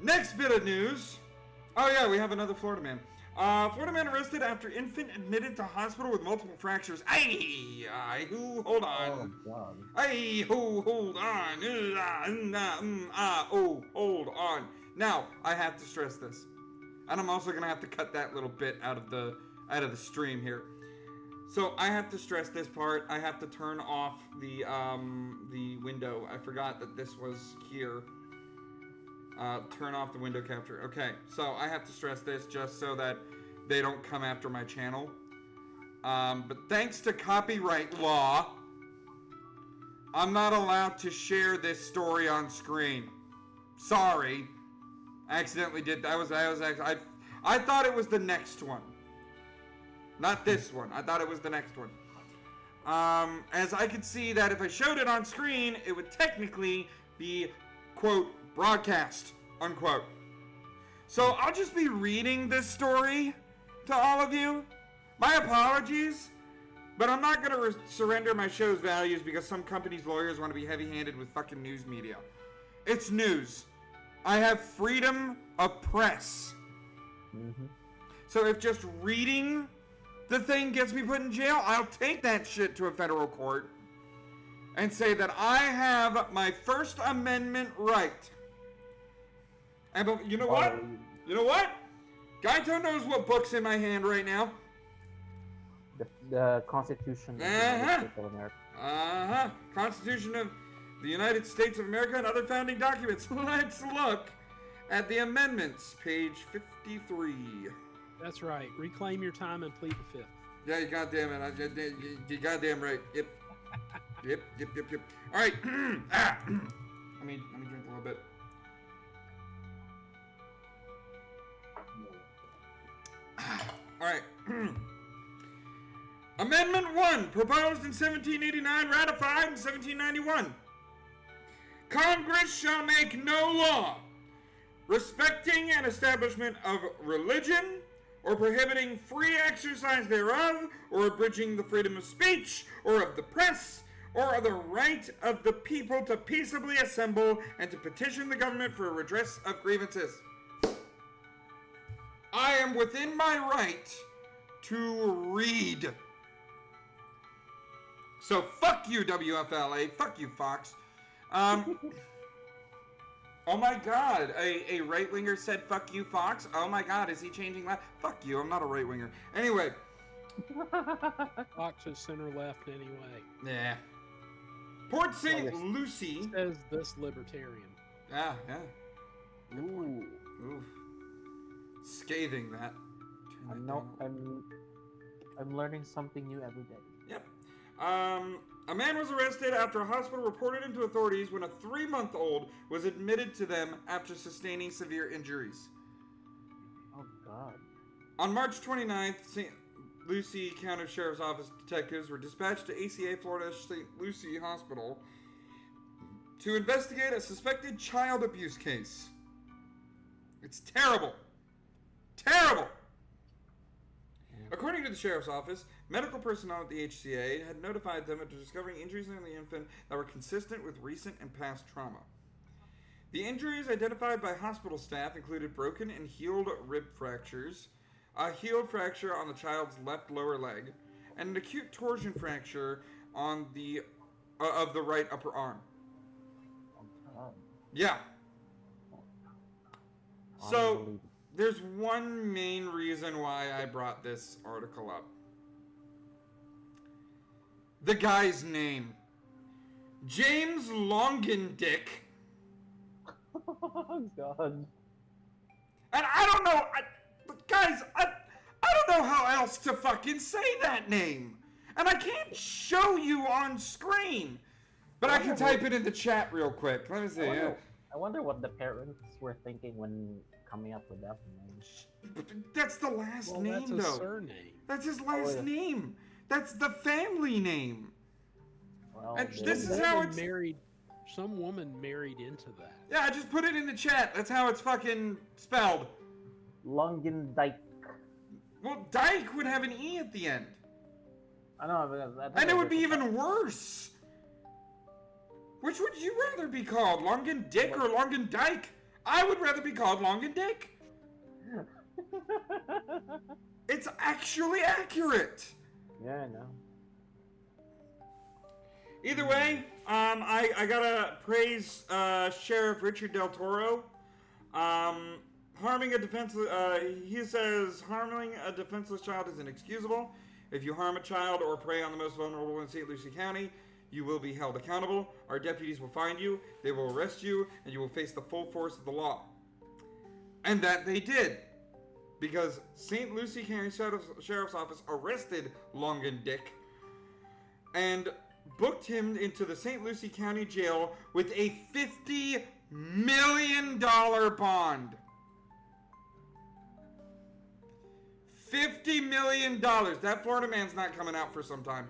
Next bit of news. Oh yeah, we have another Florida man. Florida man arrested after infant admitted to hospital with multiple fractures. Hold on. Oh, God. Hold on. Hold on. Now, I have to stress this. And I'm also gonna have to cut that little bit out of the stream here. So I have to stress this part. I have to turn off the window. I forgot that this was here. Turn off the window capture. Okay, so I have to stress this just so that they don't come after my channel. But thanks to copyright law, I'm not allowed to share this story on screen. Sorry. I accidentally did. I thought it was the next one. Not this one. I thought it was the next one. As I could see that if I showed it on screen, it would technically be, quote, broadcast, unquote. So I'll just be reading this story to all of you. My apologies, But I'm not going to surrender my show's values because some companies' lawyers want to be heavy-handed with fucking news media. It's news. I have freedom of press. Mm-hmm. So if just reading the thing gets me put in jail, I'll take that shit to a federal court and say that I have my First Amendment right. And you know what? You know what? Gaito knows what book's in my hand right now. The Constitution of the United States of America. Constitution of the United States of America and other founding documents. Let's look at the amendments, page 53. That's right. Reclaim your time and plead the fifth. Yeah, you goddamn it. You goddamn right. Yep. Yep. All right. Let me drink a little bit. All right. Amendment 1, proposed in 1789, ratified in 1791. Congress shall make no law respecting an establishment of religion, or prohibiting free exercise thereof, or abridging the freedom of speech, or of the press, or of the right of the people to peaceably assemble and to petition the government for a redress of grievances. I am within my right to read. So fuck you, WFLA. Fuck you, Fox. Oh my god, a right-winger said fuck you, Fox? Oh my god, is he changing that? Fuck you, I'm not a right-winger. Anyway. Fox is center-left anyway. Yeah. Port St. Lucie. Says this libertarian. Yeah. Ooh. Oof. Scathing that. I'm learning something new every day. Yep. A man was arrested after a hospital reported him to authorities when a 3-month-old was admitted to them after sustaining severe injuries. Oh, God. On March 29th, St. Lucie County Sheriff's Office detectives were dispatched to ACA Florida St. Lucie Hospital to investigate a suspected child abuse case. It's terrible. Terrible! According to the Sheriff's Office, medical personnel at the HCA had notified them of discovering injuries in the infant that were consistent with recent and past trauma. The injuries identified by hospital staff included broken and healed rib fractures, a healed fracture on the child's left lower leg, and an acute torsion fracture on the of the right upper arm. Yeah. So, there's one main reason why I brought this article up. The guy's name. James Longendick. Oh, God. And I don't know, guys, I don't know how else to fucking say that name. And I can't show you on screen. But I can type it in the chat real quick. Let me see. I wonder what the parents were thinking when coming up with that name. That's the last name, that's though. His surname. That's his last name. That's the family name. Well, and this is how it's married. Some woman married into that. Yeah, I just put it in the chat. That's how it's fucking spelled. Longendijk. Well, Dyke would have an E at the end. I know, because and it would be even worse. Which would you rather be called, Longendick or Longendijk? I would rather be called Longendick. It's actually accurate. Yeah, I know. Either way, I gotta praise Sheriff Richard Del Toro. Harming a defenseless, he says, harming a defenseless child is inexcusable. If you harm a child or prey on the most vulnerable in St. Lucie County, you will be held accountable. Our deputies will find you, they will arrest you, and you will face the full force of the law. And that they did. Because St. Lucie County Sheriff's Office arrested Longendick and booked him into the St. Lucie County Jail with a $50 million bond. $50 million. That Florida man's not coming out for some time.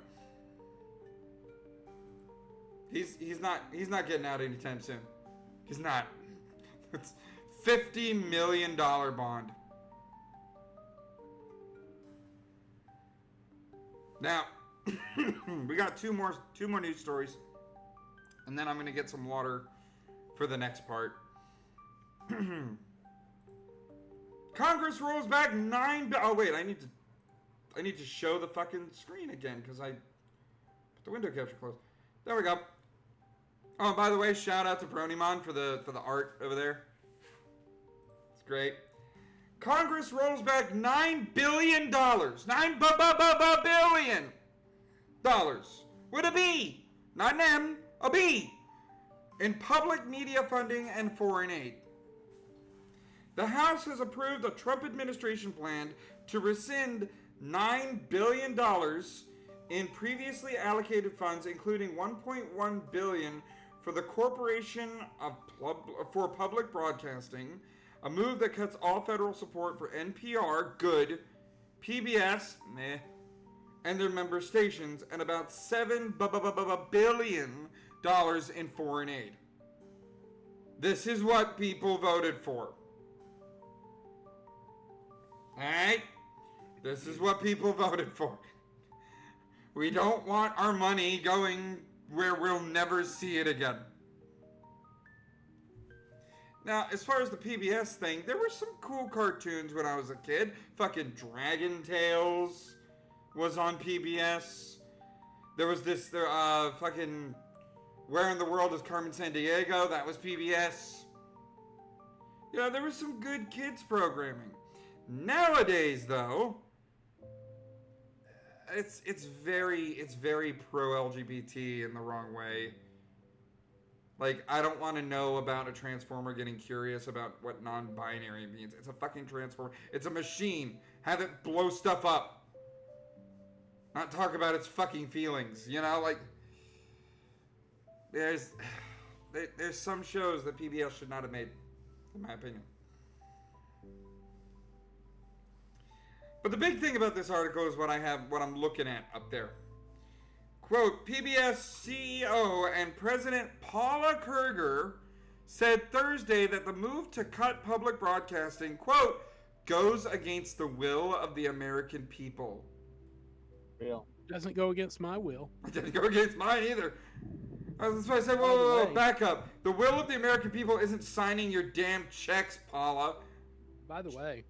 He's not getting out anytime soon. He's not. It's $50 million bond. Now, We got two more news stories, and then I'm gonna get some water for the next part. Congress rolls back oh wait, I need to show the fucking screen again because I put the window capture closed. There we go. Oh, by the way, shout out to Bronymon for the art over there. It's great. Congress rolls back $9 billion. $9 billion. With a B. Not an M, a B. In public media funding and foreign aid. The House has approved a Trump administration plan to rescind $9 billion in previously allocated funds, including $1.1 billion for the Corporation for Public Broadcasting, a move that cuts all federal support for NPR, good, PBS, meh, and their member stations, and about $7 billion in foreign aid. This is what people voted for. Alright? This is what people voted for. We don't want our money going where we'll never see it again. Now, as far as the PBS thing, there were some cool cartoons when I was a kid. Fucking Dragon Tales was on PBS. There was this, fucking Where in the World is Carmen Sandiego? That was PBS. Yeah, there was some good kids programming. Nowadays, though, it's very pro-LGBT in the wrong way. Like, I don't want to know about a transformer getting curious about what non-binary means. It's a fucking transformer. It's a machine. Have it blow stuff up. Not talk about its fucking feelings. You know, like, there's some shows that PBS should not have made, in my opinion. But the big thing about this article is what I'm looking at up there. Quote, PBS CEO and President Paula Kerger said Thursday that the move to cut public broadcasting, quote, goes against the will of the American people. Real. Doesn't go against my will. It didn't go against mine either. That's why I said, whoa, back up. The will of the American people isn't signing your damn checks, Paula. By the way,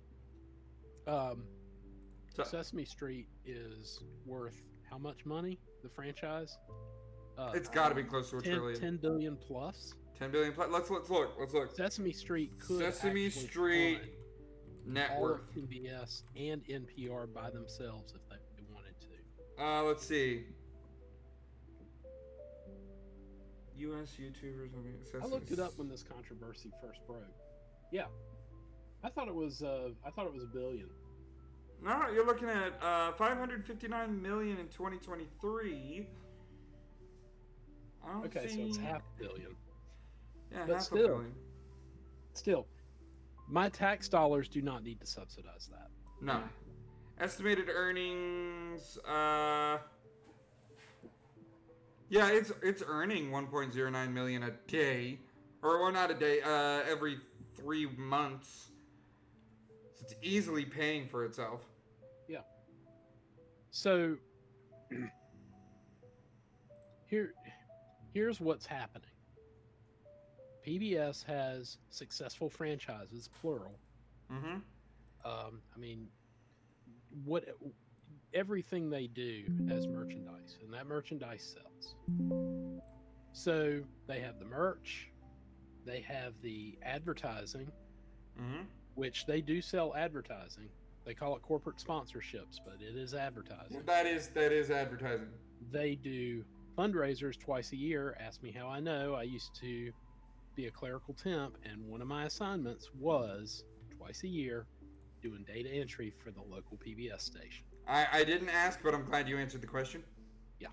Sesame Street is worth how much money? The franchise? It's got to be close to a trillion. 10 billion plus. 10 billion plus. Let's look. Sesame Street could Sesame Street net all worth. of PBS and NPR by themselves if they wanted to. Let's see. U.S. YouTubers. I looked it up when this controversy first broke. Yeah, I thought it was $1 billion. No, you're looking at 559 million in 2023. Okay, so it's $500 million. Yeah, but $500 million. Still, my tax dollars do not need to subsidize that. No. Estimated earnings. Yeah, it's earning 1.09 million a day, or not a day. Every 3 months. So it's easily paying for itself. Yeah. So here's what's happening. PBS has successful franchises, plural. Mm-hmm. I mean, everything they do has merchandise, and that merchandise sells. So they have the merch, they have the advertising, which they do sell advertising. They call it corporate sponsorships, but it is advertising. That is advertising. They do fundraisers twice a year. Ask me how I know. I used to be a clerical temp, and one of my assignments was twice a year doing data entry for the local PBS station. I didn't ask, but I'm glad you answered the question. Yeah.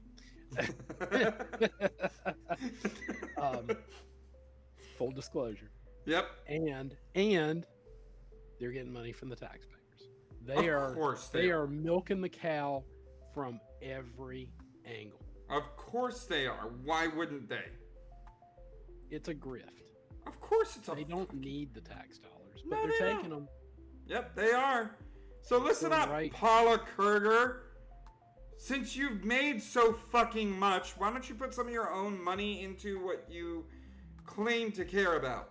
Full disclosure. Yep. And they're getting money from the taxpayers. They are milking the cow from every angle. Of course they are. Why wouldn't they? It's a grift. Of course it's a. They don't need the tax dollars, but they're taking them. Yep, they are. So listen up, right. Paula Kerger. since you've made so fucking much, why don't you put some of your own money into what you claim to care about?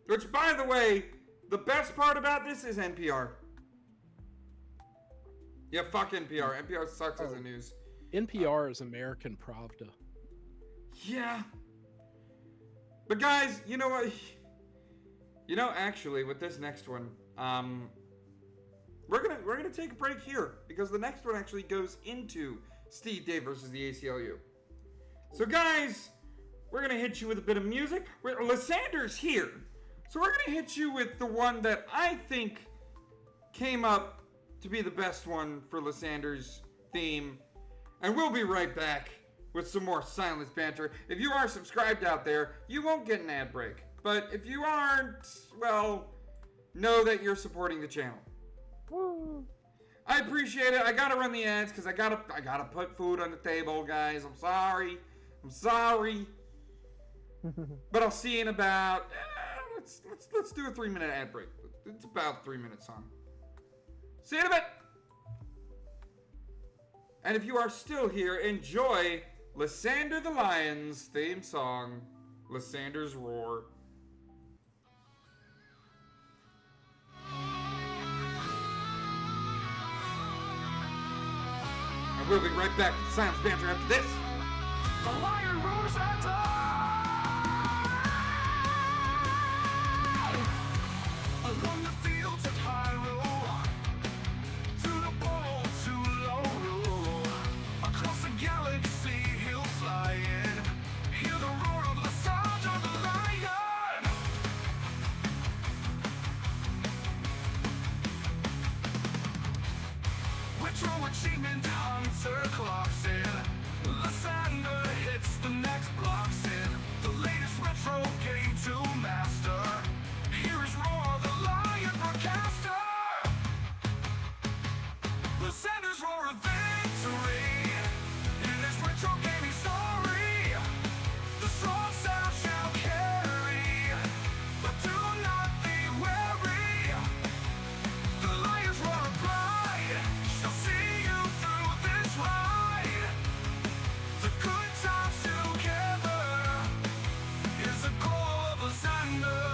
Which, by the way, the best part about this is NPR. Yeah, fuck NPR. NPR sucks as a news. NPR is American Pravda. Yeah. But guys, you know what? You know, actually, with this next one, we're gonna take a break here because the next one actually goes into Steve Dave versus the ACLU. So guys, we're gonna hit you with a bit of music. Lysander's here, so we're gonna hit you with the one that I think came up to be the best one for Lysander's theme, and we'll be right back with some more Silenced Banter. If you are subscribed out there, you won't get an ad break. But if you aren't, well, know that you're supporting the channel. Woo. I appreciate it. I gotta run the ads because I gotta put food on the table, guys. I'm sorry. But I'll see you in about let's do a 3-minute ad break. It's about 3 minutes on. See you in a bit. And if you are still here, enjoy Lysander the Lion's theme song, Lysander's Roar. And we'll be right back with Silenced Banter after this. The lion roars at dawn. Along the fields of Hyrule, through the bold to low, across the galaxy he'll fly in. Hear the roar of the sound of the lion. Retro achievement hunter clocks in. Lysander hits the next blocks in. The latest retro game to master. Here is Roar, the lion broadcaster. Lysander's roar of victory in his retro gaming story. The strong sound shall carry, but do not be wary. The lion's roar of pride shall see you through this ride. The good times together is the goal of Lysander.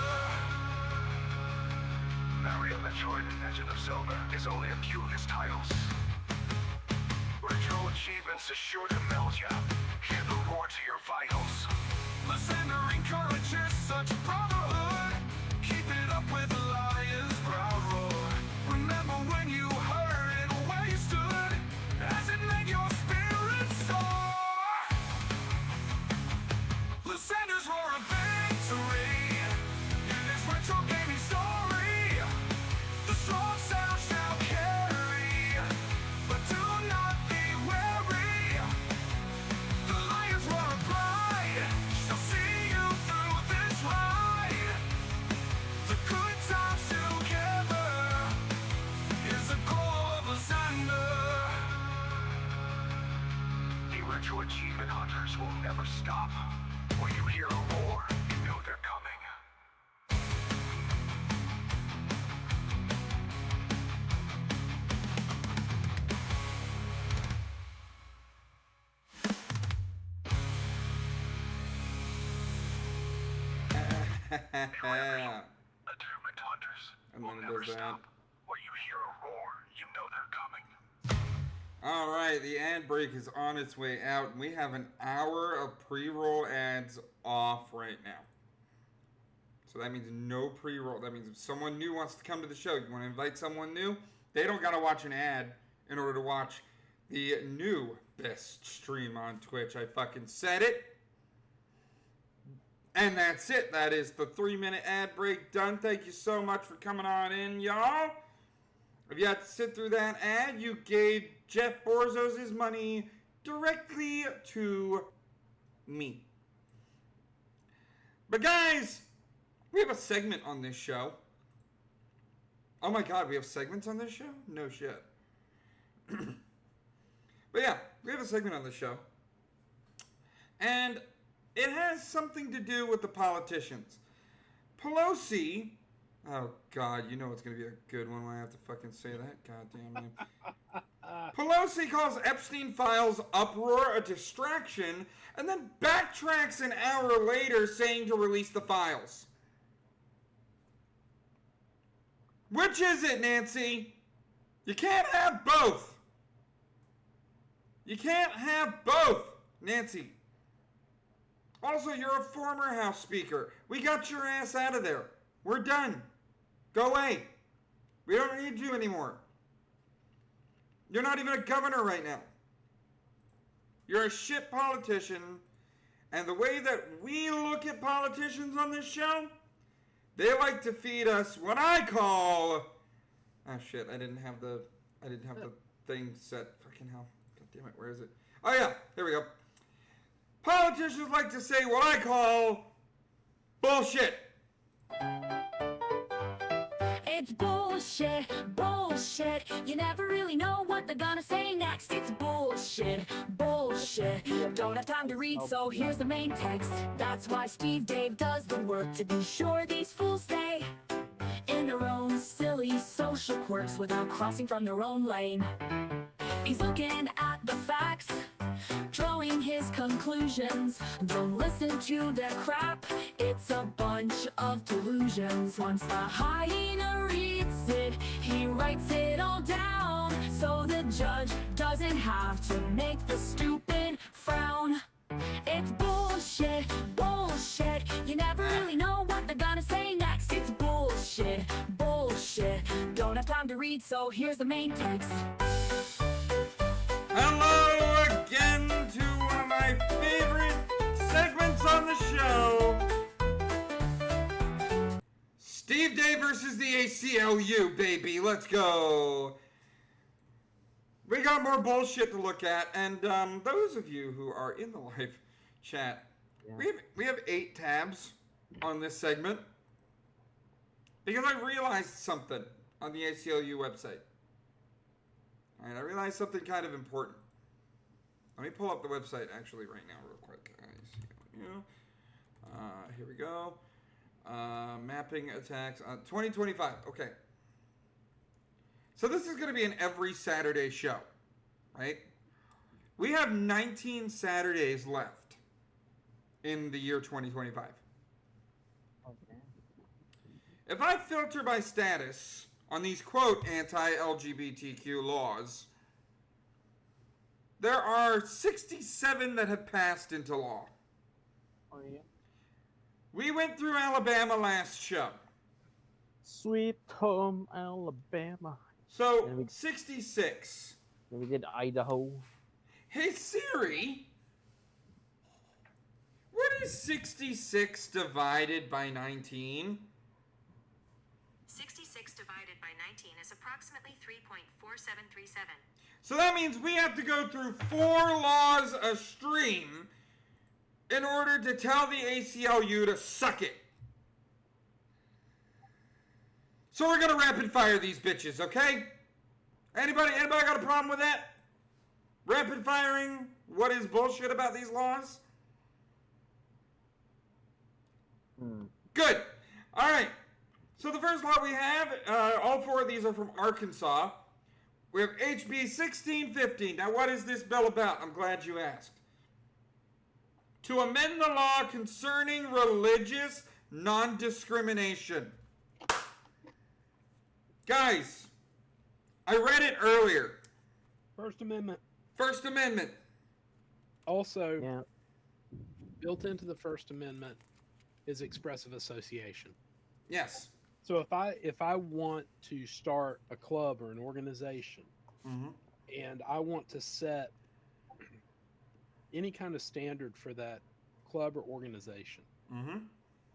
Mario, Metroid, and Legend of Zelda is only a few of his titles. Retro achievements are sure to melt ya. Hear the roar to your vitals. Lysander encourages such brotherhood. Keep it up with the lion's proud roar. Remember when you heard it, where you stood, as it made your spirit soar. Lysander's roar of victory in his retro gaming story. The strong sound shall carry, but do not be wary. The lion's roar of pride shall see you through this ride. The good times together is the goal of Lysander. The retro achievement hunters will never stop. When you hear a roar, you know they're coming. Achievement hunters will never stop. When you hear a roar, you know they're coming. All right, the ad break is on its way out, and we have an hour of pre-roll ads off right now. So that means no pre-roll. That means if someone new wants to come to the show, you want to invite someone new, they don't got to watch an ad in order to watch the new best stream on Twitch. I fucking said it. And that's it. That is the 3-minute ad break done. Thank you so much for coming on in, y'all. If you had to sit through that ad, you gave Jeff Bezos his money directly to me. But guys, we have a segment on this show. Oh my god, we have segments on this show? No shit. But yeah, we have a segment on this show. And it has something to do with the politicians. Pelosi... Oh, God, you know it's going to be a good one when I have to fucking say that. God damn it. Pelosi calls Epstein files uproar a distraction and then backtracks an hour later saying to release the files. Which is it, Nancy? You can't have both. You can't have both, Nancy. Also, you're a former House Speaker. We got your ass out of there. We're done. Go away. We don't need you anymore. You're not even a governor right now. You're a shit politician. And the way that we look at politicians on this show, they like to feed us what I call... Oh shit, I didn't have the thing set. Fucking hell. God damn it, where is it? Oh yeah, here we go. Politicians like to say what I call bullshit. It's bullshit, bullshit. You never really know what they're gonna say next. It's bullshit, bullshit. Don't have time to read, so here's the main text. That's why Steve Dave does the work to be sure these fools stay in their own silly social quirks without crossing from their own lane. He's looking at the facts, drawing his conclusions. Don't listen to their crap, it's a bunch of delusions. Once the hyena reads it, he writes it all down, so the judge doesn't have to make the stupid frown. It's bullshit, bullshit. You never really know what they're gonna say next. It's bullshit, bullshit. Don't have time to read, so here's the main text. Hello again to one of my favorite segments on the show. Steve Day versus the ACLU, baby. Let's go. We got more bullshit to look at, and those of you who are in the live chat, we have 8 tabs on this segment because I realized something on the ACLU website. All right, I realized something kind of important. Let me pull up the website actually right now real quick. Here we go. Mapping attacks 2025. Okay. So this is going to be an every Saturday show, right? We have 19 Saturdays left in the year 2025. Okay. If I filter by status on these, quote, anti-LGBTQ laws, there are 67 that have passed into law. Oh, yeah. We went through Alabama last show. Sweet home Alabama. So, 66. Then we did Idaho. Hey Siri, what is 66 divided by 19? 66 divided by 19 is approximately 3.4737. So that means we have to go through 4 laws a stream in order to tell the ACLU to suck it. So we're gonna rapid fire these bitches, okay? Anybody got a problem with that? Rapid firing what is bullshit about these laws? Good. All right. So the first law we have, all 4 of these are from Arkansas. We have HB 1615. Now, what is this bill about? I'm glad you asked. To amend the law concerning religious non-discrimination. Guys, I read it earlier. First Amendment. First Amendment. Also, built into the First Amendment is expressive association. Yes. So if I want to start a club or an organization, and I want to set any kind of standard for that club or organization,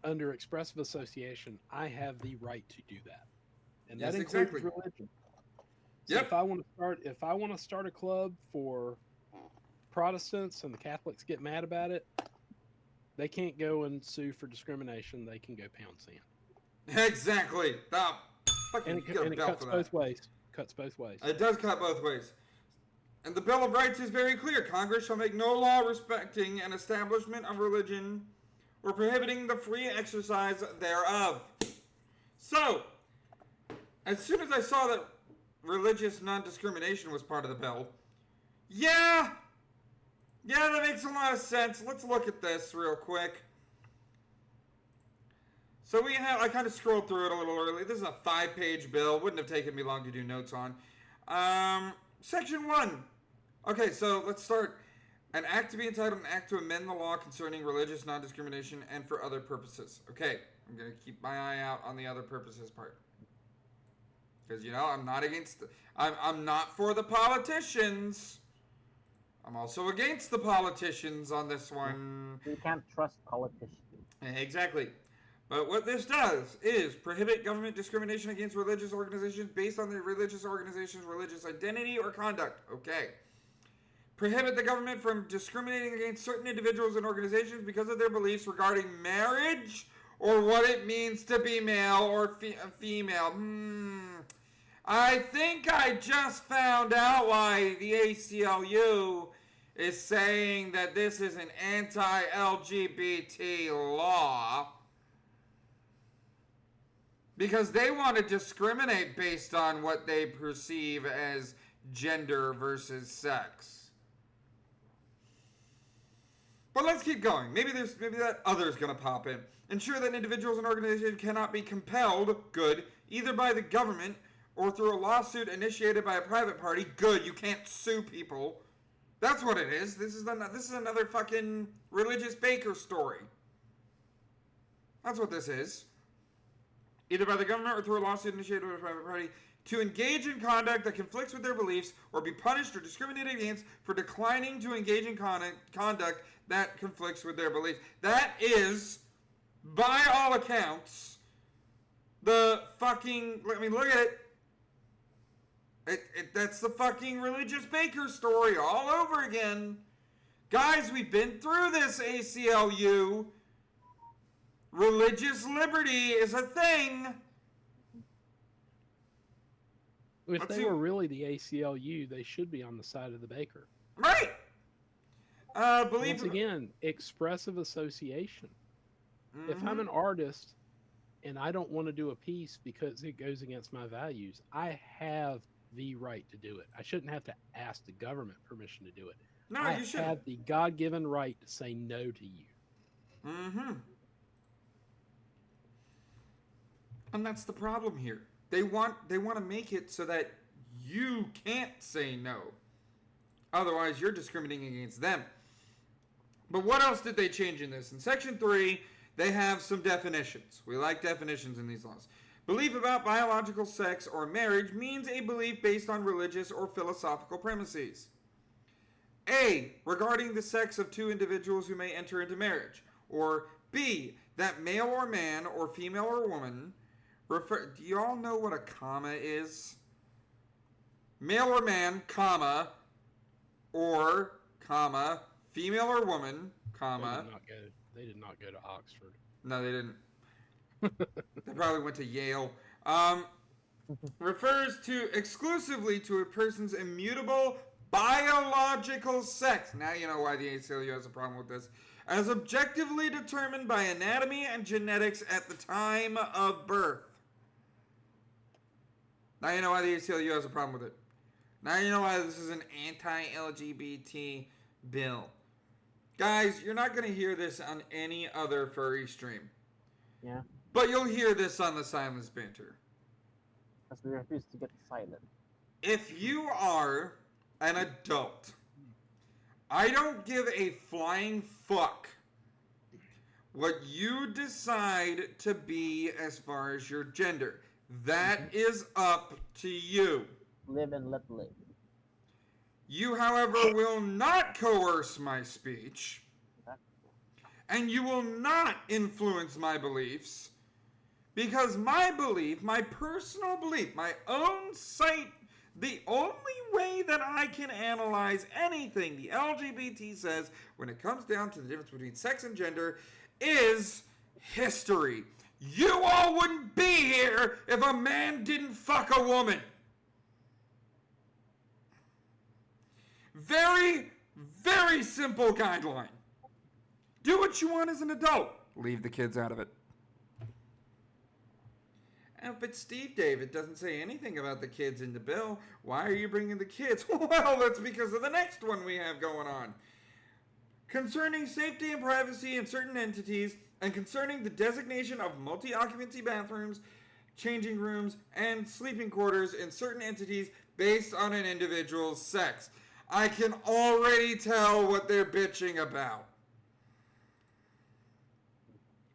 under expressive association, I have the right to do that, and that includes religion. So if I want to start a club for Protestants and the Catholics get mad about it, they can't go and sue for discrimination. They can go pound sand. Exactly. And it cuts both ways. Cuts both ways. It does cut both ways. And the Bill of Rights is very clear. Congress shall make no law respecting an establishment of religion or prohibiting the free exercise thereof. So, as soon as I saw that religious non-discrimination was part of the bill. Yeah, that makes a lot of sense. Let's look at this real quick. So I kind of scrolled through it a little early. This is a 5-page bill. Wouldn't have taken me long to do notes on. Section 1. Okay, so let's start. An act to be entitled, an act to amend the law concerning religious non-discrimination and for other purposes. Okay, I'm going to keep my eye out on the other purposes part. Because, I'm not against... I'm not for the politicians. I'm also against the politicians on this one. We can't trust politicians. Exactly. But what this does is prohibit government discrimination against religious organizations based on the religious organization's religious identity or conduct. Okay. Prohibit the government from discriminating against certain individuals and organizations because of their beliefs regarding marriage or what it means to be male or female. I think I just found out why the ACLU is saying that this is an anti-LGBT law. Because they want to discriminate based on what they perceive as gender versus sex. But let's keep going. Maybe that other's going to pop in. Ensure that individuals and organizations cannot be compelled, good, either by the government or through a lawsuit initiated by a private party. Good, you can't sue people. That's what it is. This is another fucking religious baker story. That's what this is. Either by the government or through a lawsuit initiated by a private party, to engage in conduct that conflicts with their beliefs or be punished or discriminated against for declining to engage in conduct that conflicts with their beliefs. That is, by all accounts, the fucking... I mean, look at it. That's the fucking religious baker story all over again. Guys, we've been through this, ACLU. Religious liberty is a thing. If they were really the ACLU, they should be on the side of the baker. Right. Once again, expressive association. Mm-hmm. If I'm an artist and I don't want to do a piece because it goes against my values, I have the right to do it. I shouldn't have to ask the government permission to do it. No, you shouldn't. I have the God-given right to say no to you. Mm-hmm. And that's the problem here. They want to make it so that you can't say no. Otherwise, you're discriminating against them. But what else did they change in this? In Section 3, they have some definitions. We like definitions in these laws. Belief about biological sex or marriage means a belief based on religious or philosophical premises. A, regarding the sex of two individuals who may enter into marriage. Or B, that male or man or female or woman... do you all know what a comma is? Male or man, comma, or, comma, female or woman, comma. They did not go to Oxford. No, they didn't. They probably went to Yale. Refers to exclusively to a person's immutable biological sex. Now you know why the ACLU has a problem with this. As objectively determined by anatomy and genetics at the time of birth. Now you know why the ACLU has a problem with it. Now you know why this is an anti-LGBT bill. Guys, you're not going to hear this on any other furry stream. Yeah. But you'll hear this on the Silenced Banter. Because we refuse to get silent. If you are an adult, I don't give a flying fuck what you decide to be as far as your gender. That is up to you. Live and let live. You, however, will not coerce my speech, and you will not influence my beliefs, because my belief, my personal belief, my own sight, the only way that I can analyze anything the LGBT says when it comes down to the difference between sex and gender is history. You all wouldn't be here if a man didn't fuck a woman. Very, very simple guideline. Do what you want as an adult. Leave the kids out of it. But Steve David doesn't say anything about the kids in the bill. Why are you bringing the kids? Well, that's because of the next one we have going on. Concerning safety and privacy in certain entities, and concerning the designation of multi-occupancy bathrooms, changing rooms, and sleeping quarters in certain entities based on an individual's sex. I can already tell what they're bitching about.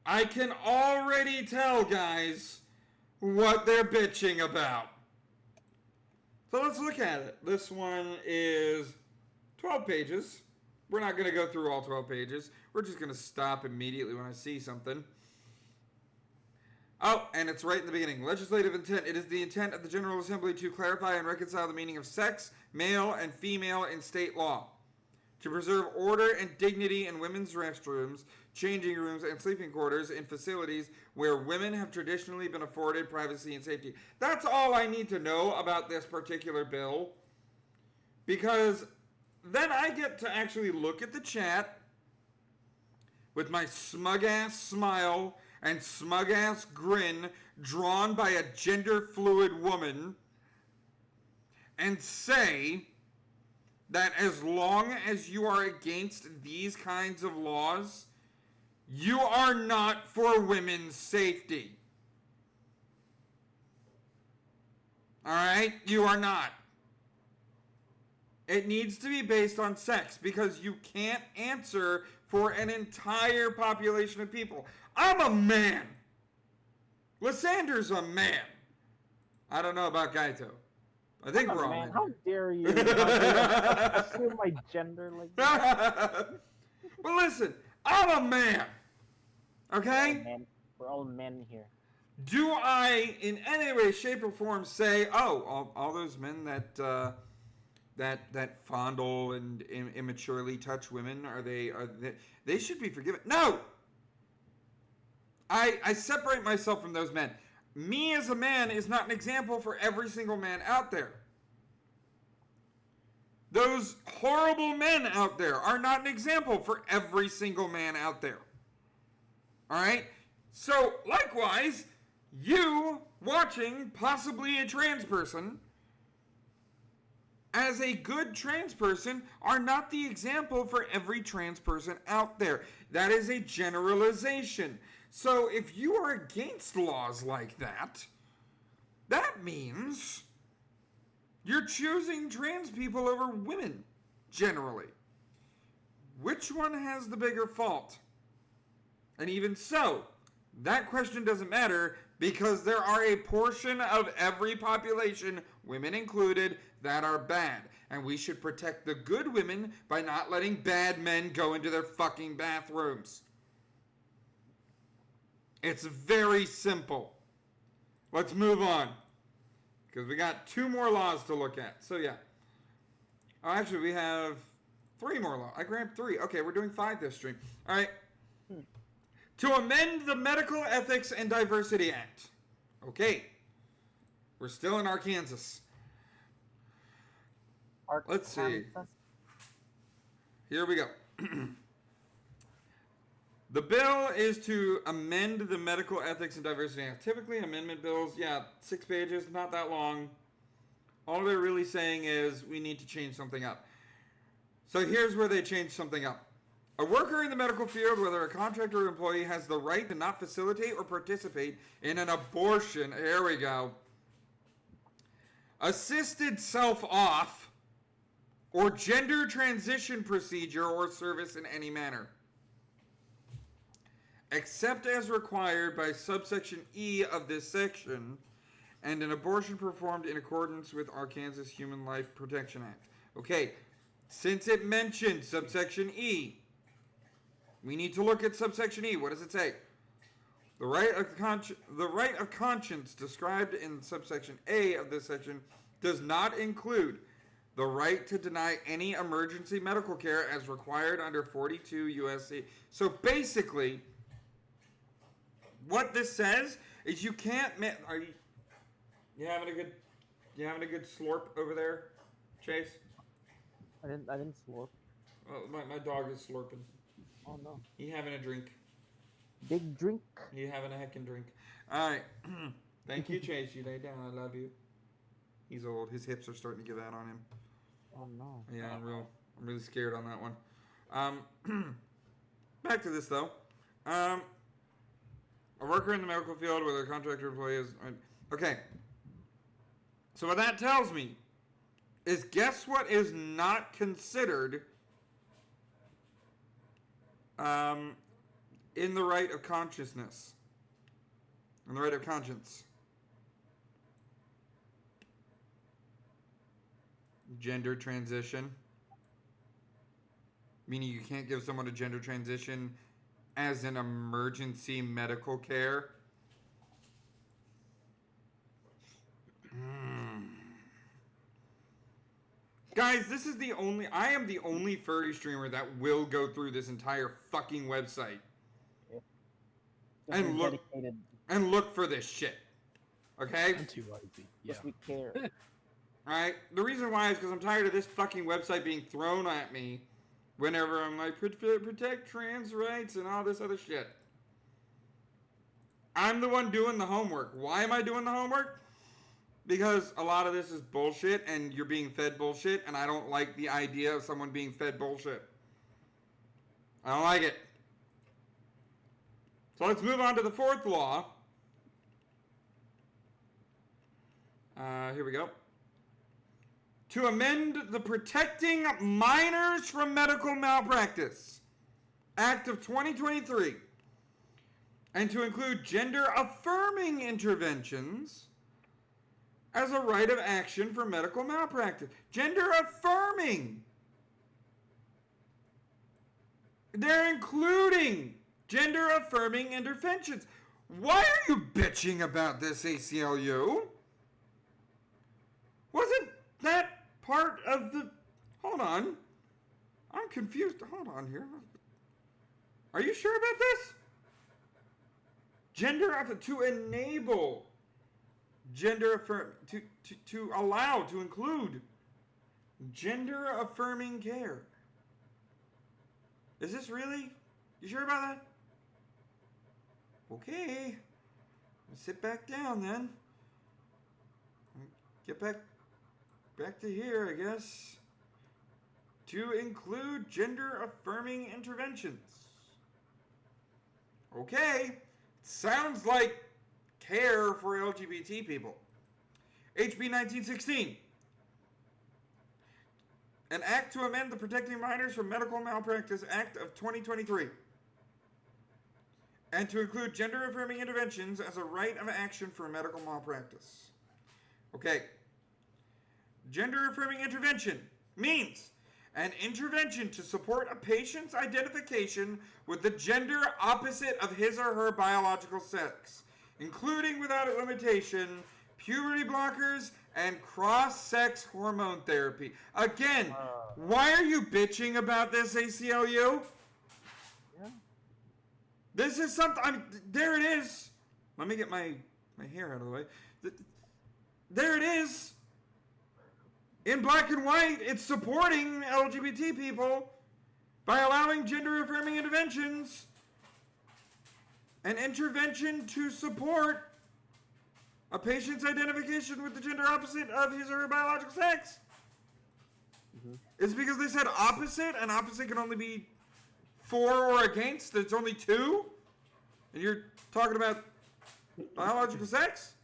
I can already tell, guys, what they're bitching about. So let's look at it. This one is 12 pages. We're not going to go through all 12 pages. We're just going to stop immediately when I see something. Oh, and it's right in the beginning. Legislative intent. It is the intent of the General Assembly to clarify and reconcile the meaning of sex, male, and female in state law. To preserve order and dignity in women's restrooms, changing rooms, and sleeping quarters in facilities where women have traditionally been afforded privacy and safety. That's all I need to know about this particular bill. Because then I get to actually look at the chat with my smug-ass smile and smug-ass grin drawn by a gender-fluid woman and say that as long as you are against these kinds of laws, you are not for women's safety. Alright? You are not. It needs to be based on sex because you can't answer for an entire population of people. I'm a man. Lysander's a man. I don't know about Gaito. I think we're all man. men. How dare you? Assume my gender like that. But listen, I'm a man. Okay? We're all men here. Do I, in any way, shape, or form, say, oh, all those men that fondle and immaturely touch women, they should be forgiven? No! I separate myself from those men. Me as a man is not an example for every single man out there. Those horrible men out there are not an example for every single man out there. Alright? So, likewise, you watching possibly a trans person, as a good trans person, are not the example for every trans person out there. That is a generalization. So if you are against laws like that, that means you're choosing trans people over women, generally. Which one has the bigger fault? And even so, that question doesn't matter because there are a portion of every population, women included, that are bad. And we should protect the good women by not letting bad men go into their fucking bathrooms. It's very simple. Let's move on. Because we got 2 more laws to look at. So yeah. Oh, actually, we have 3 more laws. I grabbed 3. Okay, we're doing 5 this stream. All right. To amend the Medical Ethics and Diversity Act. Okay. We're still in Arkansas. Let's see. Here we go. The bill is to amend the Medical Ethics and Diversity Act. Typically, amendment bills, 6 pages, not that long. All they're really saying is we need to change something up. So here's where they change something up. A worker in the medical field, whether a contractor or employee, has the right to not facilitate or participate in an abortion. Here we go. Assisted self-off or gender transition procedure or service in any manner, except as required by subsection E of this section, and an abortion performed in accordance with Arkansas Human Life Protection Act. Okay, since it mentioned subsection E, we need to look at subsection E. What does it say? The right of conscience described in subsection A of this section does not include the right to deny any emergency medical care as required under 42 U.S.C. So basically, what this says is you can't. Are you having a good slurp over there, Chase? I didn't slurp. Oh, my dog is slurping. Oh no. He having a drink. Big drink. He having a heckin' drink. All right. Thank you, Chase. You lay down. I love you. He's old. His hips are starting to give out on him. Oh no. Yeah, I'm really scared on that one. Back to this though. A worker in the medical field with a contractor employee is okay. So what that tells me is, guess what is not considered in the right of consciousness, in the right of conscience? Gender transition. Meaning you can't give someone a gender transition as an emergency medical care. Guys, this is I am the only furry streamer that will go through this entire fucking website. Yeah. And look for this shit. Okay? I'm too lazy. Yeah. Yes, we care. Alright? The reason why is because I'm tired of this fucking website being thrown at me whenever I'm like, protect trans rights and all this other shit. I'm the one doing the homework. Why am I doing the homework? Because a lot of this is bullshit and you're being fed bullshit, and I don't like the idea of someone being fed bullshit. I don't like it. So let's move on to the fourth law. Here we go. To amend the Protecting Minors from Medical Malpractice Act of 2023 and to include gender-affirming interventions as a right of action for medical malpractice. Gender-affirming. They're including gender-affirming interventions. Why are you bitching about this, ACLU? Wasn't that part of the... Hold on. I'm confused. Hold on here. Are you sure about this? To enable gender affirm... To allow, to include gender-affirming care. Is this really? You sure about that? Okay. Sit back down then. Get back to here, I guess. To include gender-affirming interventions. Okay. Sounds like care for LGBT people. HB 1916. An act to amend the Protecting Minors from Medical Malpractice Act of 2023. And to include gender-affirming interventions as a right of action for medical malpractice. Okay. Gender-affirming intervention means an intervention to support a patient's identification with the gender opposite of his or her biological sex, including without limitation, puberty blockers, and cross-sex hormone therapy. Again, why are you bitching about this, ACLU? Yeah. This is something, there it is. Let me get my hair out of the way. There it is. In black and white, it's supporting LGBT people by allowing gender-affirming interventions. An intervention to support a patient's identification with the gender opposite of his or her biological sex. It's because they said opposite, and opposite can only be for or against. There's only two. And you're talking about biological sex?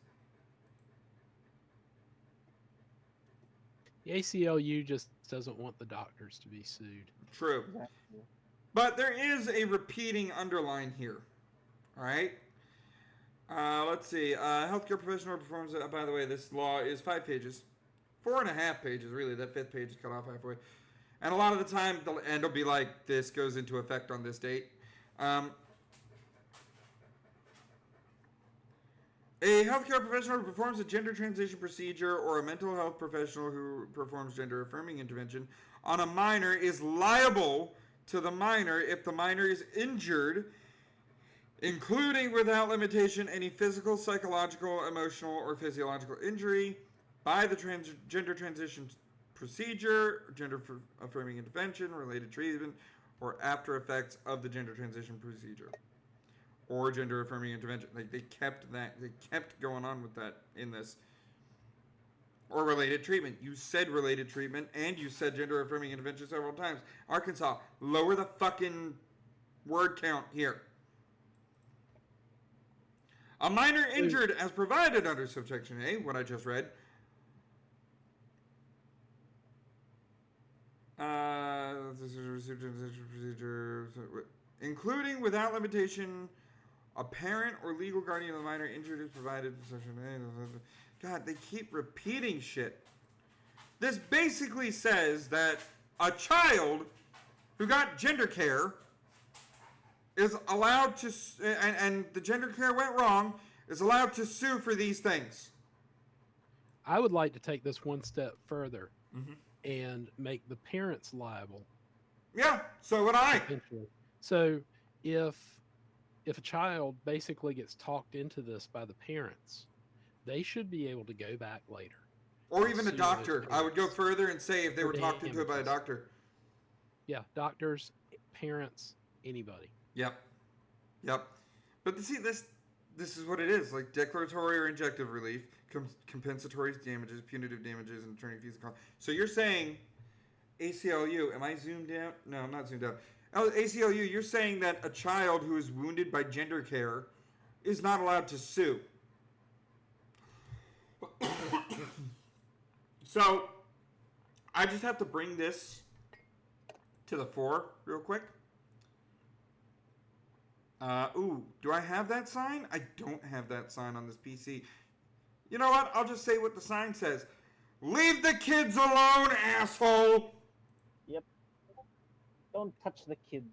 The ACLU just doesn't want the doctors to be sued. True. But there is a repeating underline here. All right? Let's see. Healthcare professional performs... by the way, this law is 5 pages. 4.5 pages, really. That 5th page is cut off halfway. And a lot of the time, the end will be like, this goes into effect on this date. A healthcare professional who performs a gender transition procedure or a mental health professional who performs gender-affirming intervention on a minor is liable to the minor if the minor is injured, including without limitation any physical, psychological, emotional, or physiological injury by the gender transition procedure, gender-affirming intervention, related treatment, or after effects of the gender transition procedure. or gender affirming intervention. Like they kept going on with that in this. Or related treatment. You said related treatment, and you said gender affirming intervention several times. Arkansas, lower the fucking word count here. A minor injured as provided under subsection A, what I just read, including without limitation, a parent or legal guardian of the minor injured is provided for section A. God, they keep repeating shit. This basically says that a child who got gender care is allowed to, and the gender care went wrong, is allowed to sue for these things. I would like to take this one step further and make the parents liable. Yeah, so would I. So if a child basically gets talked into this by the parents, they should be able to go back later. Or even a doctor. I would go further and say if they were talked into it by a doctor. Yeah, doctors, parents, anybody. Yep. But see, this is what it is. Like declaratory or injunctive relief, compensatory damages, punitive damages, and attorney fees. So you're saying ACLU, am I zoomed out? No, I'm not zoomed out. Oh, ACLU, you're saying that a child who is wounded by gender care is not allowed to sue. So, I just have to bring this to the fore real quick. Do I have that sign? I don't have that sign on this PC. You know what? I'll just say what the sign says. Leave the kids alone, asshole! Yep. Don't touch the kids.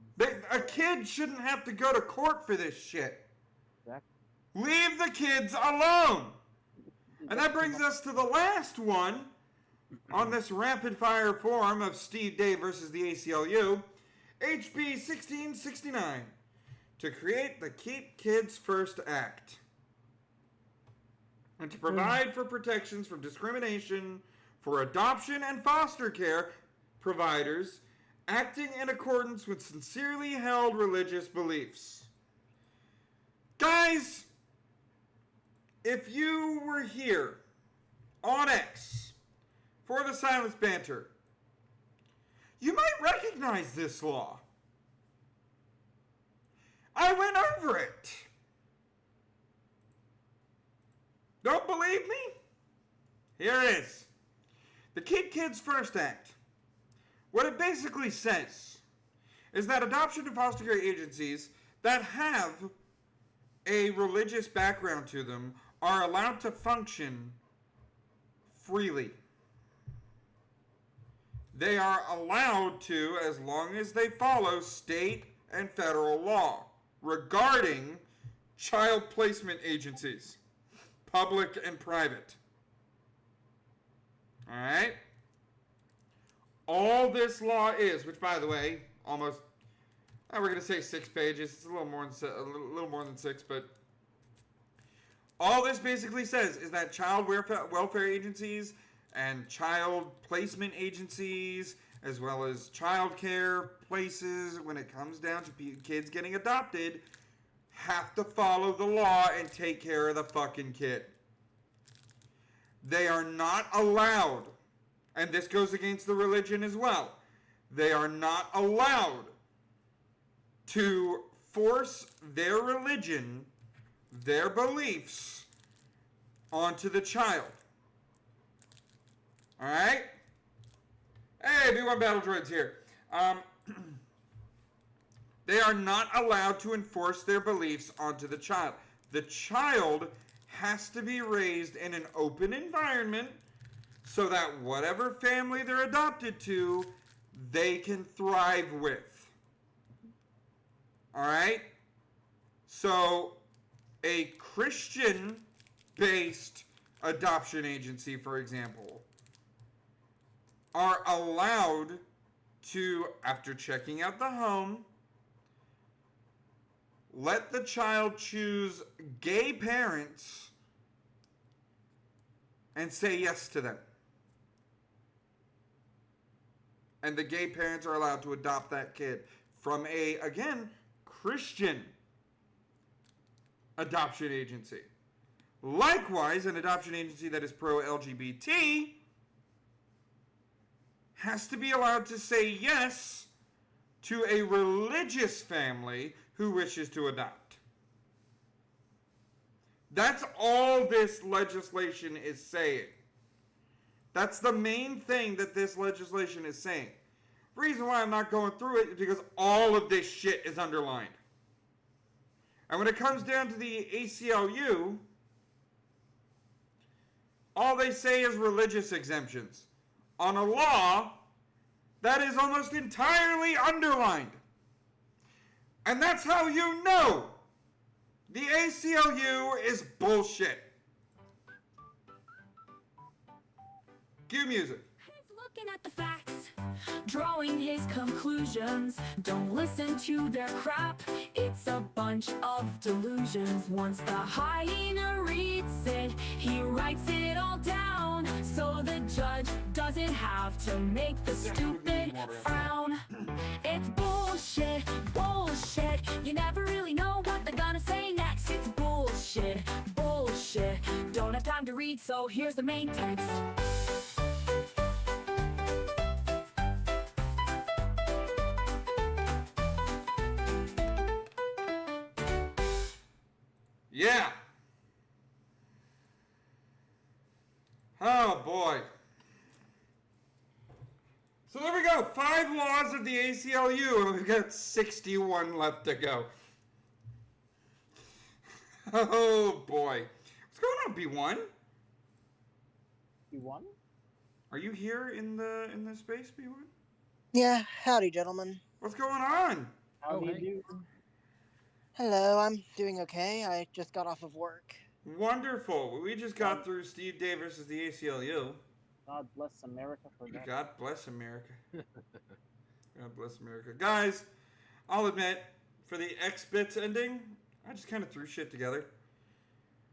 A kid shouldn't have to go to court for this shit. Exactly. Leave the kids alone! And that brings us to the last one on this rapid-fire form of Steve Day versus the ACLU, HB 1669, to create the Keep Kids First Act, and to provide for protections from discrimination for adoption and foster care providers acting in accordance with sincerely held religious beliefs. Guys, if you were here on X for the Silenced Banter, you might recognize this law. I went over it. Don't believe me? Here it is. The Keep Kids First Act. What it basically says is that adoption and foster care agencies that have a religious background to them are allowed to function freely. They are allowed to, as long as they follow state and federal law regarding child placement agencies, public and private. All right? All this law is, which by the way, almost, we're going to say 6 pages. It's a little more than 6, but all this basically says is that child welfare agencies and child placement agencies, as well as child care places, when it comes down to kids getting adopted, have to follow the law and take care of the fucking kid. They are not allowed, and this goes against the religion as well, they are not allowed to force their religion, their beliefs, onto the child. Alright? Hey, B1 Battle Droids here. They are not allowed to enforce their beliefs onto the child. The child has to be raised in an open environment so that whatever family they're adopted to, they can thrive with. Alright? So, a Christian-based adoption agency, for example, are allowed to, after checking out the home, let the child choose gay parents and say yes to them. And the gay parents are allowed to adopt that kid from a, again, Christian adoption agency. Likewise, an adoption agency that is pro-LGBT has to be allowed to say yes to a religious family who wishes to adopt. That's all this legislation is saying. That's the main thing that this legislation is saying. The reason why I'm not going through it is because all of this shit is underlined. And when it comes down to the ACLU, all they say is religious exemptions on a law that is almost entirely underlined. And that's how you know the ACLU is bullshit. Cue music. Looking at the facts, drawing his conclusions. Don't listen to their crap, it's a bunch of delusions. Once the hyena reads it, he writes it all down, so the judge doesn't have to make the stupid frown. It's bullshit, bullshit. You never really know what they're gonna say next. It's bullshit, bullshit. Don't have time to read, so here's the main text. Yeah. Oh boy. So there we go. 5 laws of the ACLU, and we've got 61 left to go. Oh boy. What's going on, B1? B1? Are you here in the space, B1? Yeah, howdy, gentlemen. What's going on? How do you do? Hello, I'm doing okay. I just got off of work. Wonderful. We just got through Steve Day versus the ACLU. God bless America for that. God bless America. God bless America. Guys, I'll admit, for the X bits ending, I just kind of threw shit together.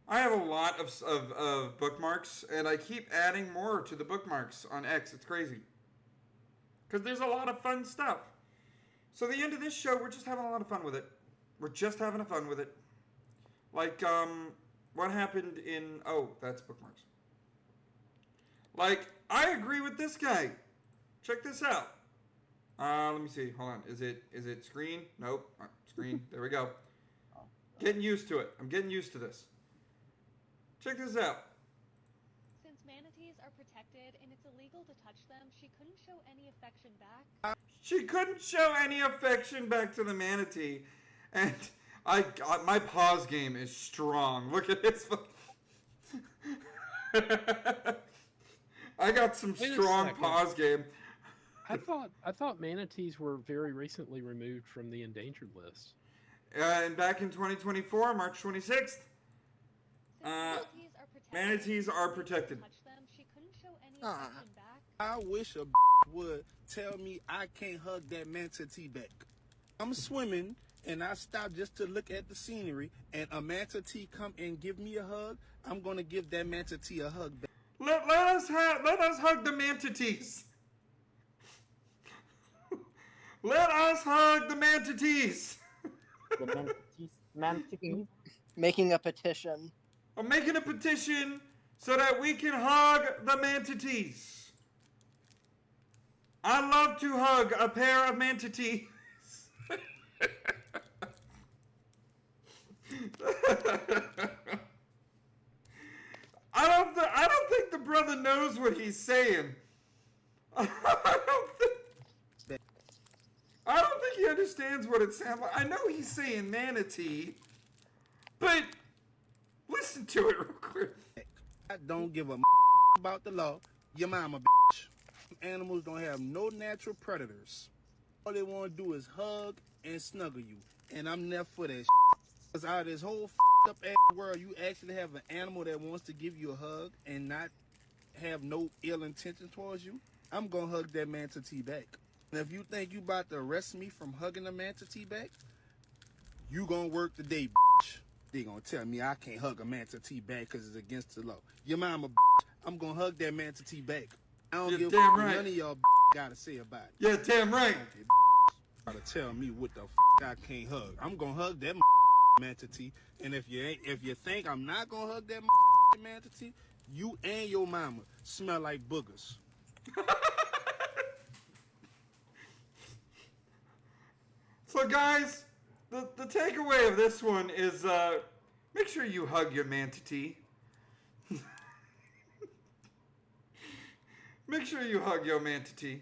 I have a lot of bookmarks, and I keep adding more to the bookmarks on X. It's crazy. Because there's a lot of fun stuff. So the end of this show, we're just having a lot of fun with it. We're just having fun with it. Like, what happened in... Oh, that's bookmarks. Like, I agree with this guy. Check this out. Let me see. Hold on. Is it screen? Nope. Screen. There we go. Getting used to it. I'm getting used to this. Check this out. Since manatees are protected and it's illegal to touch them, she couldn't show any affection back. She couldn't show any affection back to the manatee. And my pause game is strong. Look at this. I got some strong pause game. I thought manatees were very recently removed from the endangered list. And back in 2024, March 26th, manatees are protected. I wish a would tell me I can't hug that manatee back. I'm swimming and I stop just to look at the scenery, and a manatee come and give me a hug. I'm gonna give that manatee a hug back. Let us hug the manatees. Let us hug the manatees. The manatees. Making a petition. I'm making a petition so that we can hug the manatees. I love to hug a pair of manatees. I don't think the brother knows what he's saying. I don't think he understands what it sounds like. I know he's saying manatee, but listen to it real quick. I don't give a about the law. Your mama, Animals don't have no natural predators. All they want to do is hug and snuggle you. And I'm there for that. Because out of this whole up ass world, you actually have an animal that wants to give you a hug and not have no ill intention towards you. I'm going to hug that manatee back. And if you think you about to arrest me from hugging a manatee back, you going to work today, bitch. They going to tell me I can't hug a manatee back because it's against the law. Your mama, bitch. I'm going to hug that manatee back. I don't give a fuck what none of y'all got to say about it. Yeah, damn right. Try to tell me what the I can't hug. I'm going to hug that manatee. And if you think I'm not gonna hug that manatee, you and your mama smell like boogers. So guys, the takeaway of this one is make sure you hug your manatee. Make sure you hug your manatee.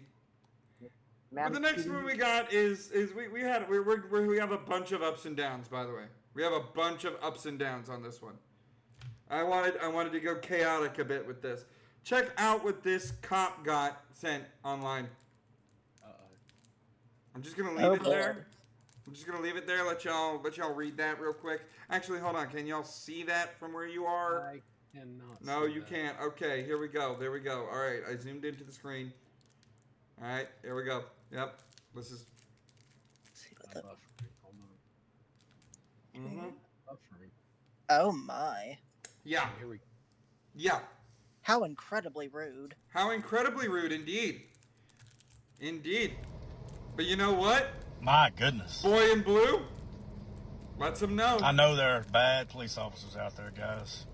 But the next one we got is we have a bunch of ups and downs, by the way. We have a bunch of ups and downs on this one. I wanted to go chaotic a bit with this. Check out what this cop got sent online. I'm just gonna leave it there. I'm just gonna leave it there. Let y'all read that real quick. Actually, hold on. Can y'all see that from where you are? I cannot. No, you can't. Okay, here we go. There we go. All right, I zoomed into the screen. All right, here we go. Yep, this is. Mm-hmm. Oh my. Yeah. Here we go. Yeah. How incredibly rude. How incredibly rude, indeed. Indeed. But you know what? My goodness. Boy in blue lets them know. I know there are bad police officers out there, guys.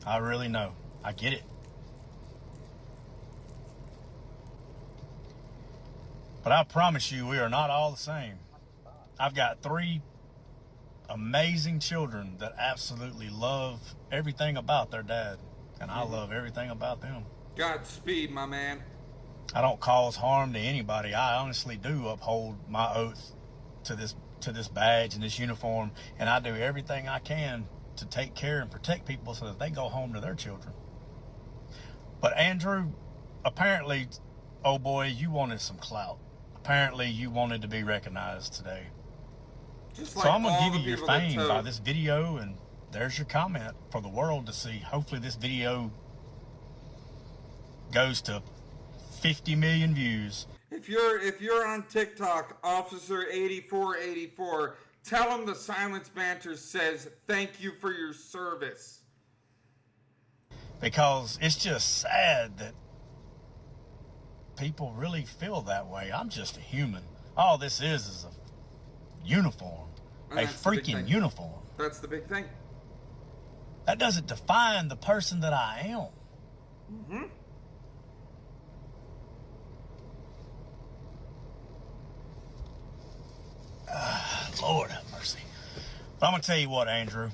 I really know. I get it. But I promise you, we are not all the same. I've got 3 amazing children that absolutely love everything about their dad. And I love everything about them. Godspeed, my man. I don't cause harm to anybody. I honestly do uphold my oath to this badge and this uniform, and I do everything I can to take care and protect people so that they go home to their children. But Andrew, apparently, oh boy, you wanted some clout. Apparently, you wanted to be recognized today. Just So like I'm going to all give the you your people that fame told. by this video, and there's your comment for the world to see. Hopefully this video goes to 50 million views. If you're on TikTok, Officer 8484, tell him the Silence Banter says thank you for your service. Because it's just sad that people really feel that way. I'm just a human. All this is a uniform. And A that's the big freaking thing. uniform. That's the big thing. That doesn't define the person that I am. Mm-hmm. Lord have mercy. But I'm going to tell you what, Andrew.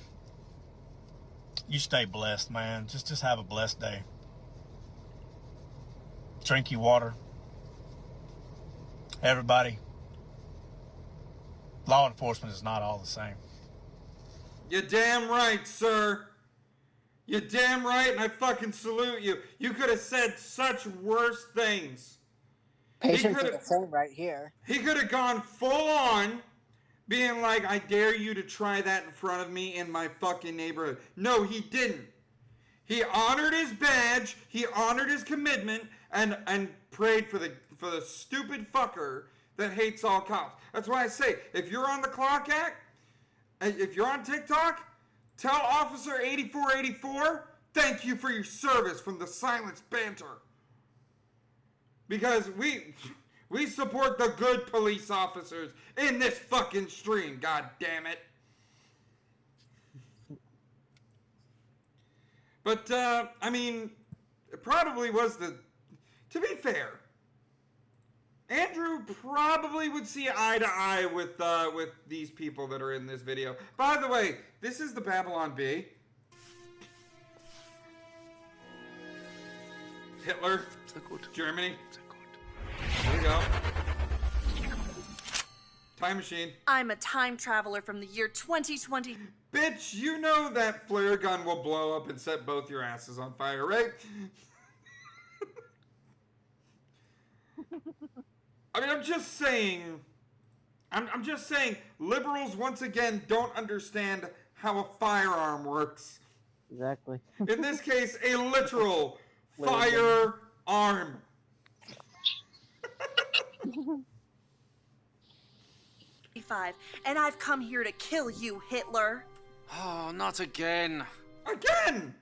You stay blessed, man. Just have a blessed day. Drink your water. Everybody, law enforcement is not all the same. You're damn right, sir. You're damn right, and I fucking salute you. You could have said such worse things. Patients are the same right here. He could have gone full on, being like, I dare you to try that in front of me in my fucking neighborhood. No, he didn't. He honored his badge, he honored his commitment, and prayed for the stupid fucker that hates all cops. That's why I say, if you're on the Clock Act, if you're on TikTok, tell Officer 8484, thank you for your service from the Silenced Banter. Because we support the good police officers in this fucking stream, god damn it. But, I mean, it probably was to be fair, Andrew probably would see eye to eye with these people that are in this video. By the way, this is the Babylon Bee. Hitler, Germany. Here we go. Time machine. I'm a time traveler from the year 2020. Bitch, you know that flare gun will blow up and set both your asses on fire, right? I mean, I'm just saying, liberals once again don't understand how a firearm works. Exactly. In this case, a literal firearm. And I've come here to kill you, Hitler. Oh, not again. Again!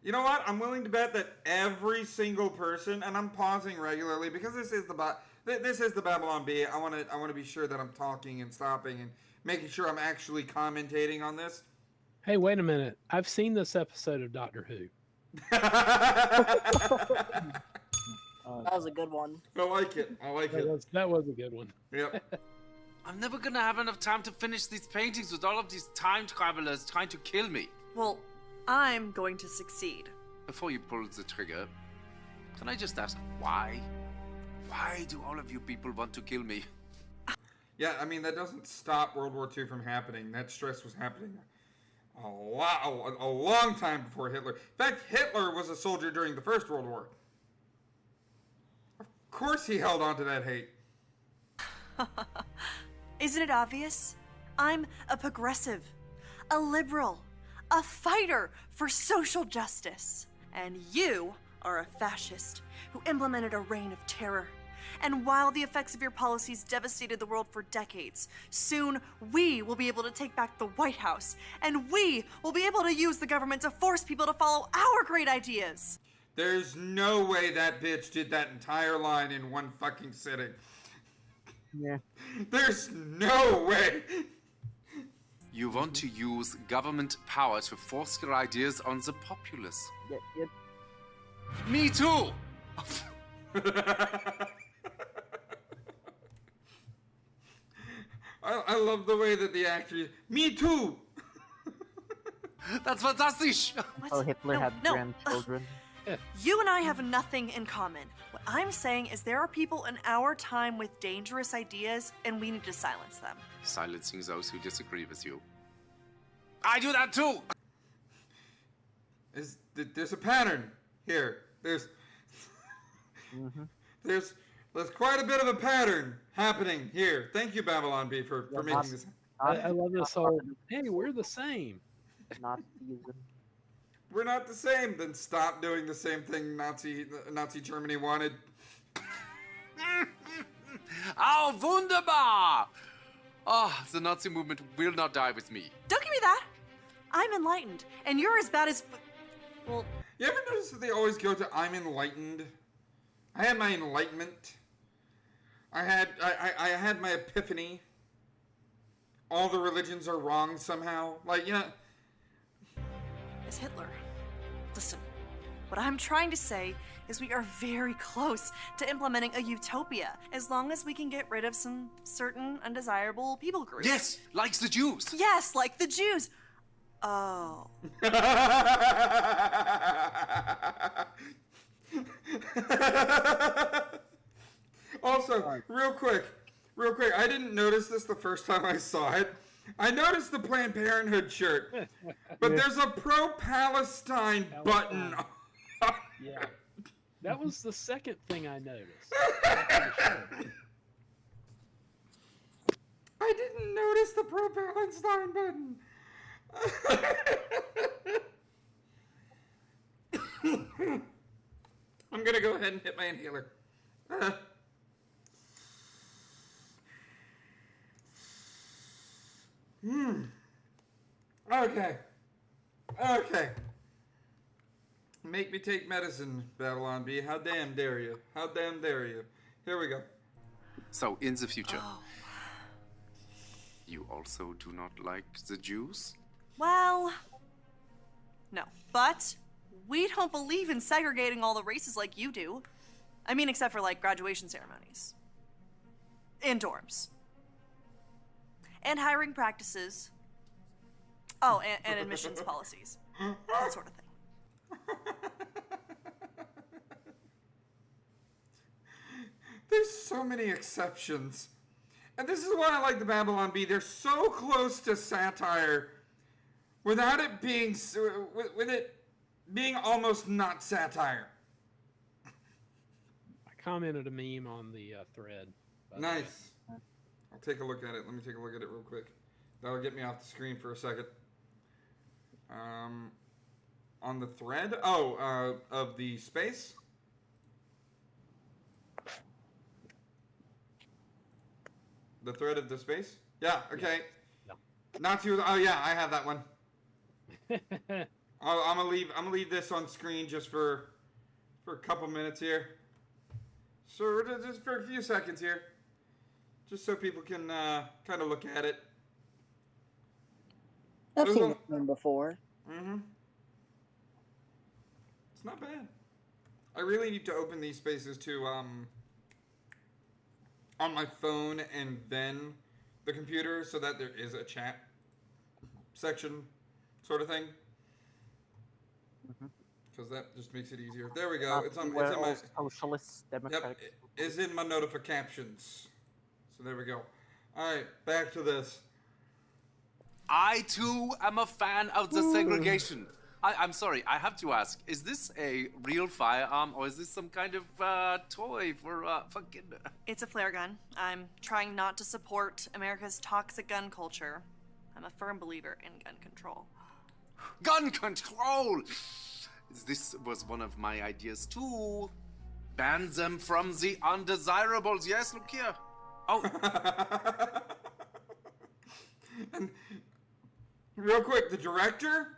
You know what? I'm willing to bet that every single person, and I'm pausing regularly because this is This is the Babylon Bee. I want to be sure that I'm talking and stopping and making sure I'm actually commentating on this. Hey, wait a minute. I've seen this episode of Doctor Who. That was a good one. I like it. That was a good one. Yep. I'm never gonna have enough time to finish these paintings with all of these time travelers trying to kill me. Well, I'm going to succeed. Before you pull the trigger, can I just ask why? Why do all of you people want to kill me? Yeah, I mean, that doesn't stop World War II from happening. That stress was happening a long time before Hitler. In fact, Hitler was a soldier during the First World War. Of course he held on to that hate. Isn't it obvious? I'm a progressive, a liberal, a fighter for social justice. And you are a fascist who implemented a reign of terror. And while the effects of your policies devastated the world for decades, soon we will be able to take back the White House, and we will be able to use the government to force people to follow our great ideas. There's no way that bitch did that entire line in one fucking sitting. Yeah. There's no way. You want to use government power to force your ideas on the populace. Yeah. Me too! I love the way that the actor. Me too. That's fantastic. Oh, Hitler had grandchildren. You and I have nothing in common. What I'm saying is there are people in our time with dangerous ideas, and we need to silence them. Silencing those who disagree with you. I do that too! There's a pattern here. There's quite a bit of a pattern happening here. Thank you, Babylon Bee, for making this. I love this whole, hey, we're the same. Not season. We're not the same. Then stop doing the same thing Nazi Germany wanted. Oh, wunderbar! Oh, the Nazi movement will not die with me. Don't give me that. I'm enlightened, and you're as bad as... Well... You ever notice that they always go to I'm enlightened? I had my enlightenment. I had my epiphany. All the religions are wrong somehow. Like, you know... As Hitler. Listen, what I'm trying to say is we are very close to implementing a utopia, as long as we can get rid of some certain undesirable people groups. Yes, like the Jews. Yes, like the Jews. Oh. Also, real quick, I didn't notice this the first time I saw it. I noticed the Planned Parenthood shirt, but there's a pro-Palestine button. Yeah. That was the second thing I noticed. I didn't notice the pro-Palestine button. I'm gonna go ahead and hit my inhaler. Okay. Make me take medicine, Babylon Bee. How damn dare you? How damn dare you? Here we go. So, in the future, you also do not like the Jews? Well, no. But we don't believe in segregating all the races like you do. I mean, except for, like, graduation ceremonies. In dorms. And hiring practices. Oh, and admissions policies. That sort of thing. There's so many exceptions. And this is why I like the Babylon Bee. They're so close to satire without it being, with it being almost not satire. I commented a meme on the thread. Nice. I'll take a look at it. Let me take a look at it real quick. That'll get me off the screen for a second. On the thread? Oh, of the space? The thread of the space? Yeah, okay. No. Not too. Oh yeah, I have that one. I'm gonna leave this on screen just for a couple minutes here. So we're just for a few seconds here, just so people can kind of look at it. I've seen this one before. Mm-hmm. It's not bad. I really need to open these spaces to on my phone and then the computer so that there is a chat section sort of thing. Because that just makes it easier. There we go. It's on my socialist democratic. Yep, it's in my notifications. So there we go. All right, back to this. I too am a fan of the segregation. I'm sorry, I have to ask, is this a real firearm or is this some kind of toy for kinder? It's a flare gun. I'm trying not to support America's toxic gun culture. I'm a firm believer in gun control. Gun control! This was one of my ideas too. Ban them from the undesirables. Yes, look here. Oh. And real quick, the director,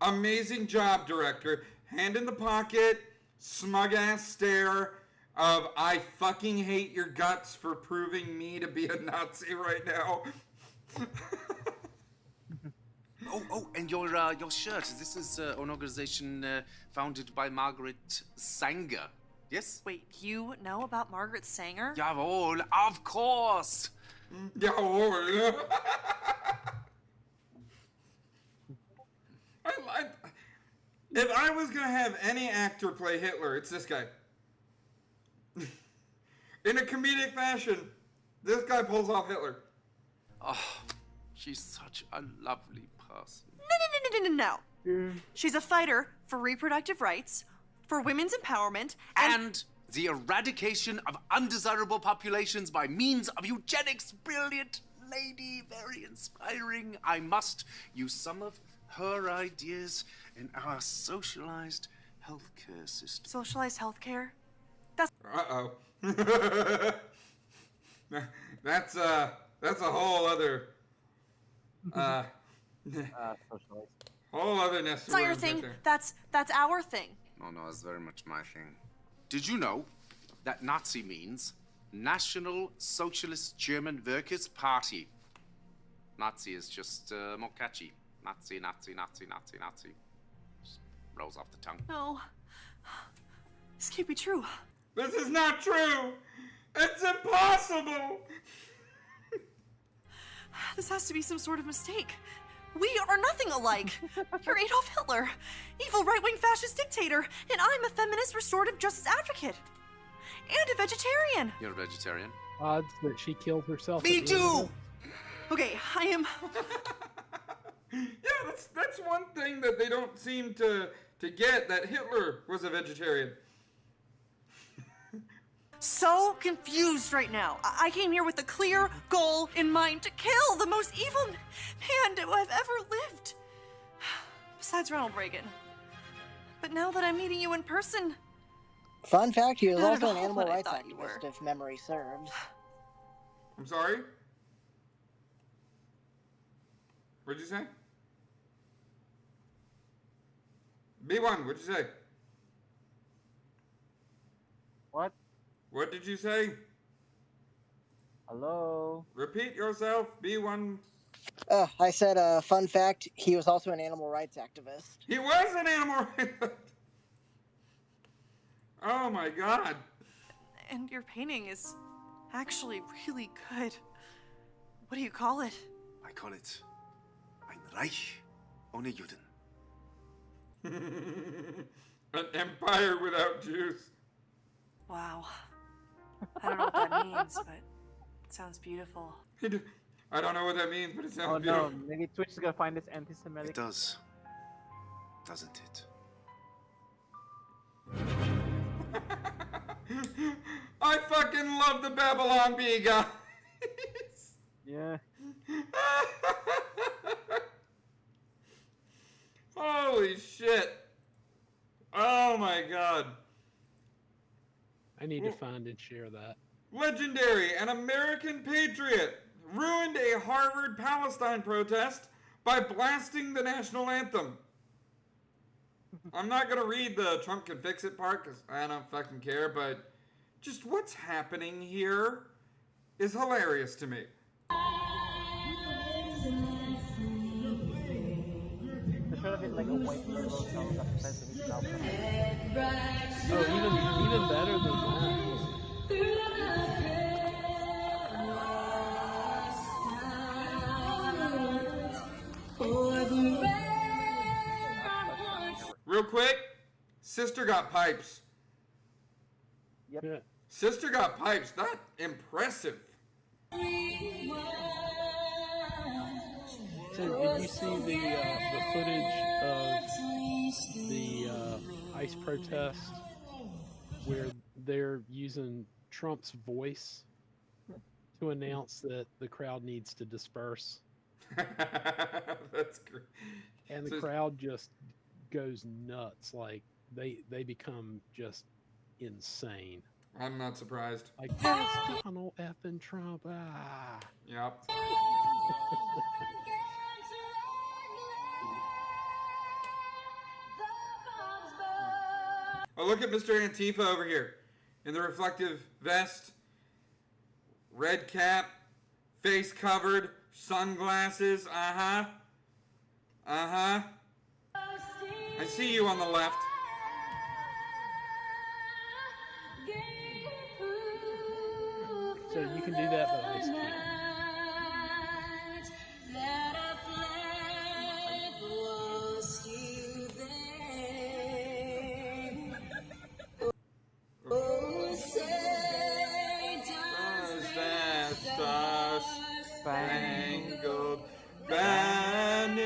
amazing job, director. Hand in the pocket, smug ass stare of I fucking hate your guts for proving me to be a Nazi right now. Oh, and your shirt. This is an organization founded by Margaret Sanger. Yes? Wait, you know about Margaret Sanger? Jawohl, of course. Jawohl. If I was gonna have any actor play Hitler, it's this guy. In a comedic fashion, this guy pulls off Hitler. Oh, she's such a lovely person. No. She's a fighter for reproductive rights, for women's empowerment, and the eradication of undesirable populations by means of eugenics. Brilliant lady, very inspiring. I must use some of her ideas in our socialized healthcare system. Socialized healthcare? That's... Uh-oh. That's a whole other... Socialized. Whole other nest of not your worms right thing. there. That's our thing. Oh, no, it's very much my thing. Did you know that Nazi means National Socialist German Workers' Party? Nazi is just more catchy. Nazi, Nazi, Nazi, Nazi, Nazi. Just rolls off the tongue. No. This can't be true. This is not true! It's impossible! This has to be some sort of mistake. We are nothing alike. You're Adolf Hitler, evil right-wing fascist dictator, and I'm a feminist restorative justice advocate. And a vegetarian. You're a vegetarian? Odds that she killed herself. Me too! Okay, I am... Yeah, that's one thing that they don't seem to get, that Hitler was a vegetarian. So confused right now. I came here with a clear goal in mind to kill the most evil man who I've ever lived. Besides Ronald Reagan. But now that I'm meeting you in person... Fun fact, he was Not at also an all animal what I rights thought you activist, were. if memory serves. I'm sorry? What'd you say? B1, what'd you say? What? What did you say? Hello? Repeat yourself, B1. I said, fun fact, he was also an animal rights activist. He was an animal rights. Oh my god. And your painting is actually really good. What do you call it? I call it Ein Reich ohne Juden. An empire without Jews. Wow. I don't know what that means, but it sounds beautiful. I don't know what that means, but it sounds Oh beautiful. no, maybe Twitch is gonna find this anti-Semitic. It does. Doesn't it? I fucking love the Babylon Bee, guys. Yeah. Holy shit. Oh my god. I need to find and share that. Legendary, an American patriot, ruined a Harvard Palestine protest by blasting the national anthem. I'm not going to read the Trump can fix it part because I don't fucking care, but just what's happening here is hilarious to me. There should have been like a white turtle shell that says to his mouth. Oh, even better than that. Real quick, Sister got pipes. Yep. Yeah. Sister got pipes. That impressive. So did you see the footage of the ICE protest where they're using Trump's voice to announce that the crowd needs to disperse? That's great. And the So- crowd just goes nuts. Like they become just insane. I'm not surprised. Like, that's Donald effing Trump. Ah. Yep. Oh, look at Mr. Antifa over here in the reflective vest, red cap, face covered, sunglasses. Uh-huh. Uh-huh. I see you on the left. So you can do that, but ICE can't. Star-spangled banner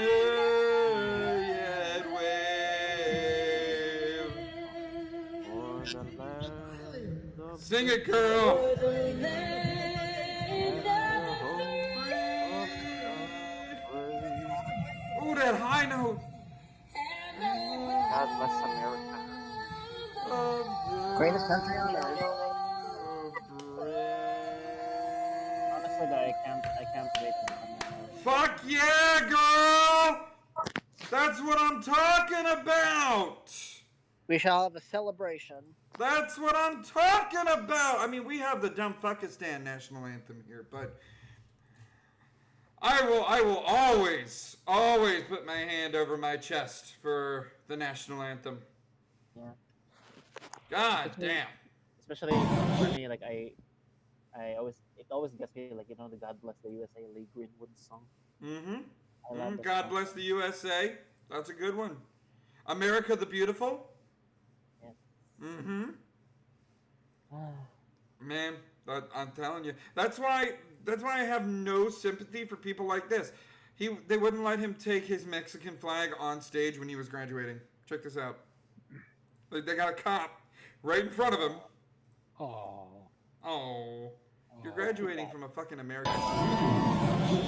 yet wave. Sing it, girl. Ooh, that high note. God bless America. Greatest country on earth. Honestly, I can't wait to become American. Fuck yeah, girl! That's what I'm talking about! We shall have a celebration. That's what I'm talking about! I mean, we have the Dumbfuckistan national anthem here, but I will always put my hand over my chest for the national anthem. Yeah. God damn. Especially for me, like it always gets me, like, you know, the God Bless the USA Lee Greenwood song. Mm-hmm. I love that God song. bless the USA. That's a good one. America the Beautiful. Yes. Mm-hmm. Man, I'm telling you. That's why I have no sympathy for people like this. They wouldn't let him take his Mexican flag on stage when he was graduating. Check this out. Like, they got a cop right in front of him. Oh. You're graduating from a fucking American school.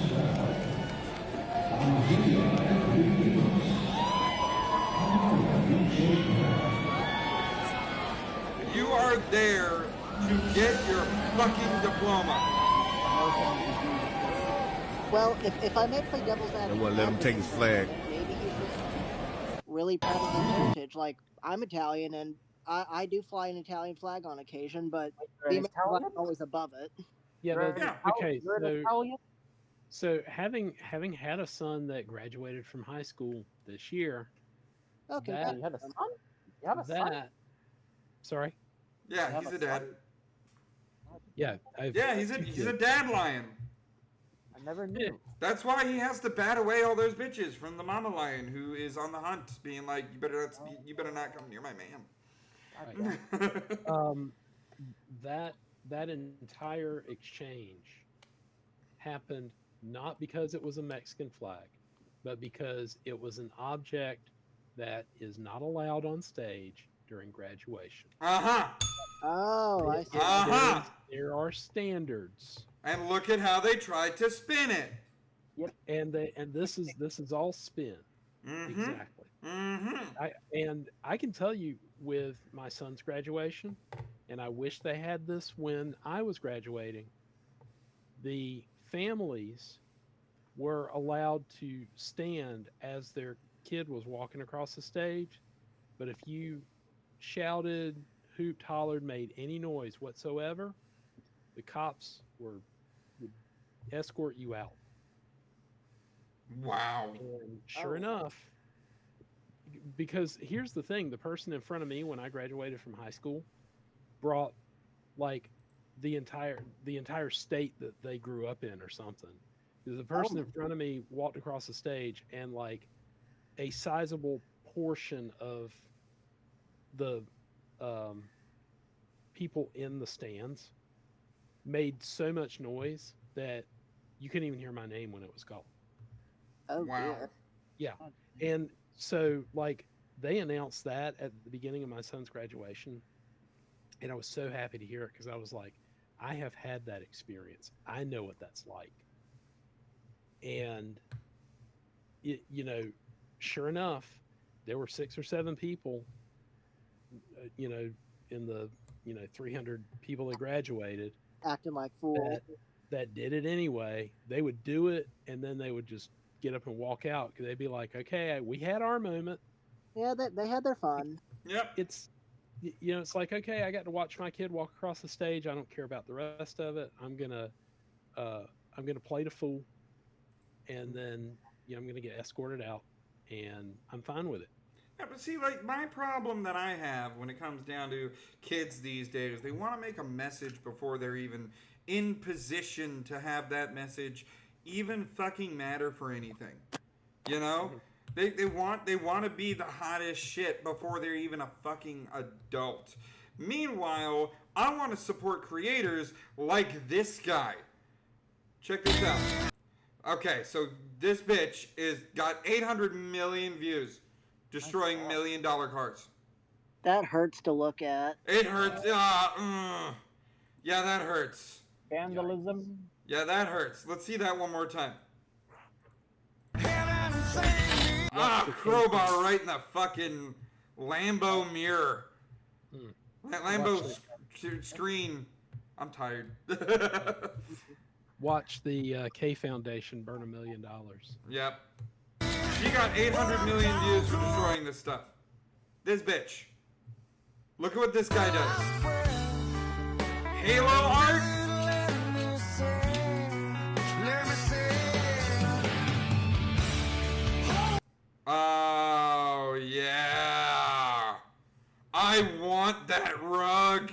You are there to get your fucking diploma. Well, if I may play devil's advocate, They won't let him take his flag. maybe he's just really proud of his heritage. Like, I'm Italian, and I do fly an Italian flag on occasion, but the American flag is always above it. Yeah, but okay, You're an Italian? so having had a son that graduated from high school this year, Okay, that, You had a son? You have a son? that sorry, Yeah, he's a dad. yeah, Yeah, he's a dad lion. I never knew. That's why he has to bat away all those bitches from the mama lion who is on the hunt, being like, you better not come near my man. That entire exchange happened not because it was a Mexican flag, but because it was an object that is not allowed on stage during graduation. Oh, I see. There are standards. And look at how they tried to spin it. Yep. And this is all spin. Mm-hmm. Exactly. Mm-hmm. I can tell you with my son's graduation, and I wish they had this when I was graduating, the families were allowed to stand as their kid was walking across the stage, but if you shouted hooped, hollered, made any noise whatsoever, the cops would escort you out. Wow. And sure enough, because here's the thing, the person in front of me when I graduated from high school brought like the entire state that they grew up in or something. Because the person in front of me walked across the stage and like a sizable portion of the people in the stands made so much noise that you couldn't even hear my name when it was called. Oh, wow. dear. Yeah. And so like they announced that at the beginning of my son's graduation, and I was so happy to hear it because I was like, I have had that experience. I know what that's like. And you know, sure enough, there were 6 or 7 people, you know, in the 300 people that graduated Acting like fools. that did it anyway. They would do it, and then they would just get up and walk out because they'd be like, "Okay, we had our moment." Yeah, they had their fun. Yep. It's it's like, okay, I got to watch my kid walk across the stage. I don't care about the rest of it. I'm gonna play the fool, and then I'm gonna get escorted out, and I'm fine with it. Yeah, but see, like, my problem that I have when it comes down to kids these days, they want to make a message before they're even in position to have that message even fucking matter for anything. You know? They want to be the hottest shit before they're even a fucking adult. Meanwhile, I want to support creators like this guy. Check this out. Okay, so this bitch got 800 million views. Destroying $1 million cars. That hurts to look at. It hurts. Yeah, that hurts. Vandalism. Yeah, that hurts. Let's see that one more time. Crowbar right in the fucking Lambo mirror. That Lambo screen. I'm tired. Watch the K Foundation burn $1 million. Yep. She got 800 million views for destroying this stuff. This bitch. Look at what this guy does. Halo art? Oh, yeah. I want that rug.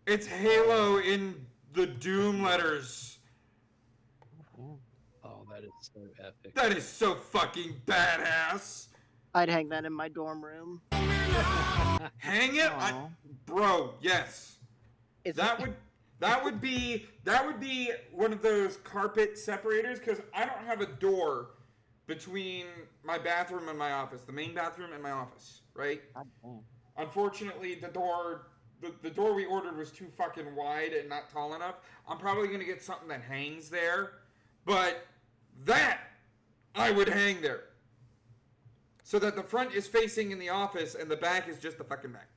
It's Halo in the Doom letters. Oh, that is so epic. That is so fucking badass. I'd hang that in my dorm room. Hang it? Bro, yes. That would be one of those carpet separators, because I don't have a door between my bathroom and my office, the main bathroom and my office, right? Unfortunately, the door we ordered was too fucking wide and not tall enough. I'm probably going to get something that hangs there, but that I would hang there. So that the front is facing in the office and the back is just the fucking back.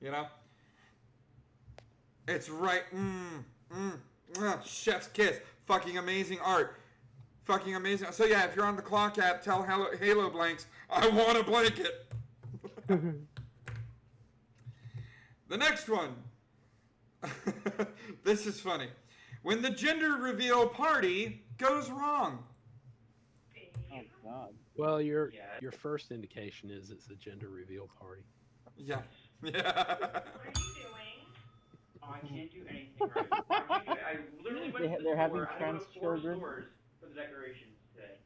You know? It's right. Chef's kiss. Fucking amazing art. Fucking amazing. So yeah, if you're on the Clock app, tell Halo Blanks, I want a blanket. The next one. This is funny. When the gender reveal party goes wrong. Oh, God. Well, your first indication is it's a gender reveal party. Yeah. What are you doing? Oh, I can't do anything right. I literally went to the They're having store. trans I went to 4 children. stores for the decorations today.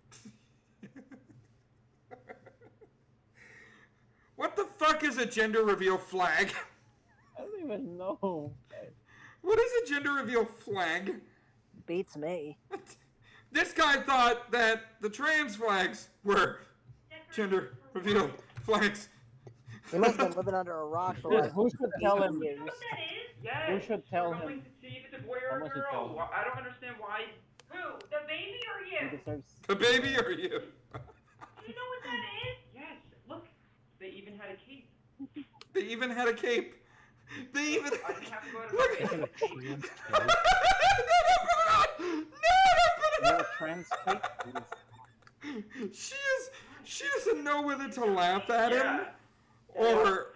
What the fuck is a gender reveal flag? I don't even know. What is a gender reveal flag? Beats me. This guy thought that the trans flags were gender reveal flags. He must have been living under a rock for like Who should tell him? years. Yes. Who should tell We're him? going to see if it's a boy or Someone a should tell girl. him. I don't understand why. Who? The baby or you? He deserves. The baby or you? Do you know what that is? Yes. Look, they even had a cape. They even had a cape. They even. I didn't have to go to Look the at Trans You're a trans kid? She doesn't know whether to laugh at him Yeah. or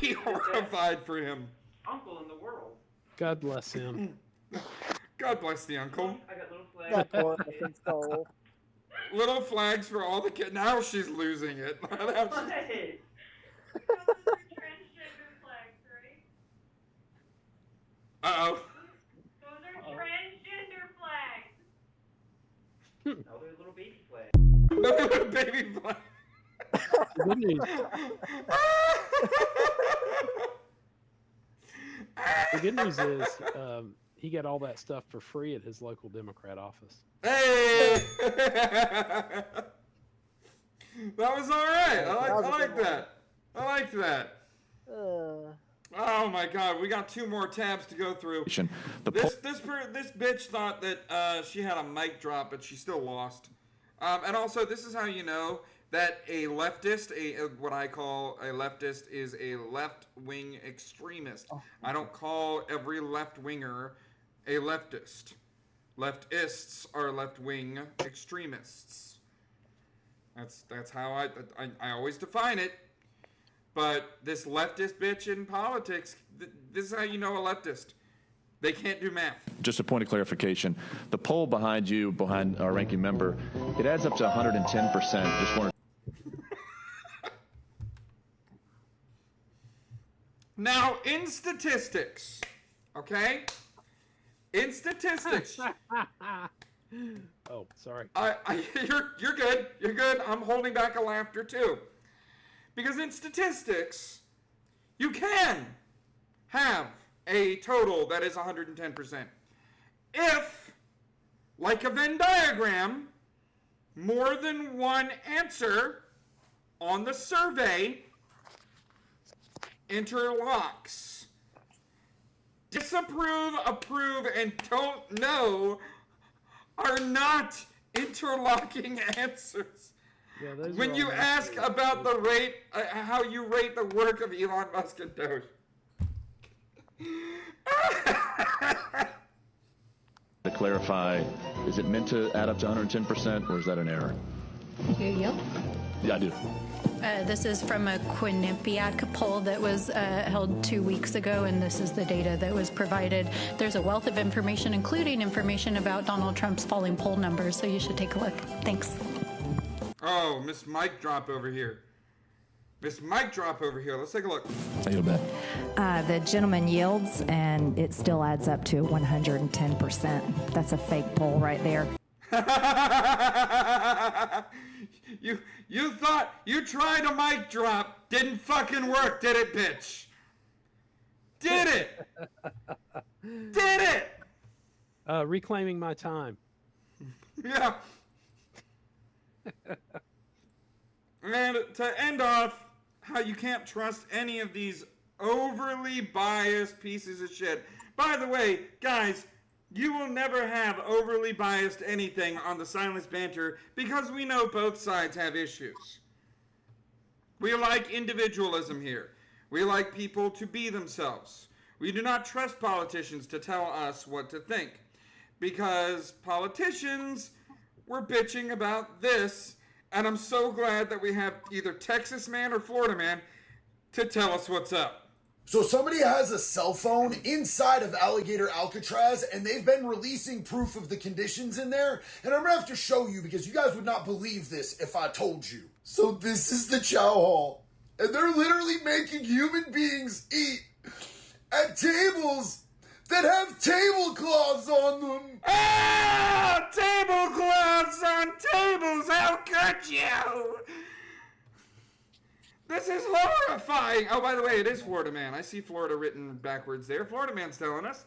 be horrified for him. Uncle in the world. God bless him. God bless the uncle. I got little flags. That poor innocent soul. Little flags for all the kids. Now she's losing it. Now she's- Hey. Uh-oh. Those are transgender flags. No, they're little baby flags. Little baby flags. Good news. The good news is he got all that stuff for free at his local Democrat office. Hey! That was all right. I like that. I liked that. Oh my God, we got 2 more tabs to go through. This bitch thought that she had a mic drop, but she still lost. And also, this is how you know that a leftist, what I call a leftist, is a left-wing extremist. I don't call every left-winger a leftist. Leftists are left-wing extremists. That's how I always define it. But this leftist bitch in politics, this is how you know a leftist. They can't do math. Just a point of clarification. The poll behind you, behind our ranking member, it adds up to 110%. Just wanted. Now, in statistics, okay? In statistics. Oh, sorry. You're good. You're good. I'm holding back a laughter too. Because in statistics, you can have a total that is 110%. If, like a Venn diagram, more than one answer on the survey interlocks. Disapprove, approve, and don't know are not interlocking answers. Yeah, those when are you all ask about the rate, how you rate the work of Elon Musk and Doge. To clarify, is it meant to add up to 110%, or is that an error? Do you yield? Yeah, I do. This is from a Quinnipiac poll that was held 2 weeks ago, and this is the data that was provided. There's a wealth of information, including information about Donald Trump's falling poll numbers, so you should take a look. Thanks. Oh, Miss Mic Drop over here. Miss Mic Drop over here. Let's take a look. I yield back. The gentleman yields, and it still adds up to 110%. That's a fake poll right there. You thought you tried a mic drop, didn't fucking work, did it, bitch? Did it? Did it? Reclaiming my time. Yeah. And to end off, how you can't trust any of these overly biased pieces of shit. By the way, guys, you will never have overly biased anything on the Silenced Banter because we know both sides have issues. We like individualism here. We like people to be themselves. We do not trust politicians to tell us what to think because politicians were bitching about this, and I'm so glad that we have either Texas man or Florida man to tell us what's up. So somebody has a cell phone inside of Alligator Alcatraz, and they've been releasing proof of the conditions in there. And I'm going to have to show you because you guys would not believe this if I told you. So this is the chow hall. And they're literally making human beings eat at tables that have tablecloths on them. Ah! Tablecloths on tables! How could you? This is horrifying. Oh, by the way, it is Florida Man. I see Florida written backwards there. Florida Man's telling us.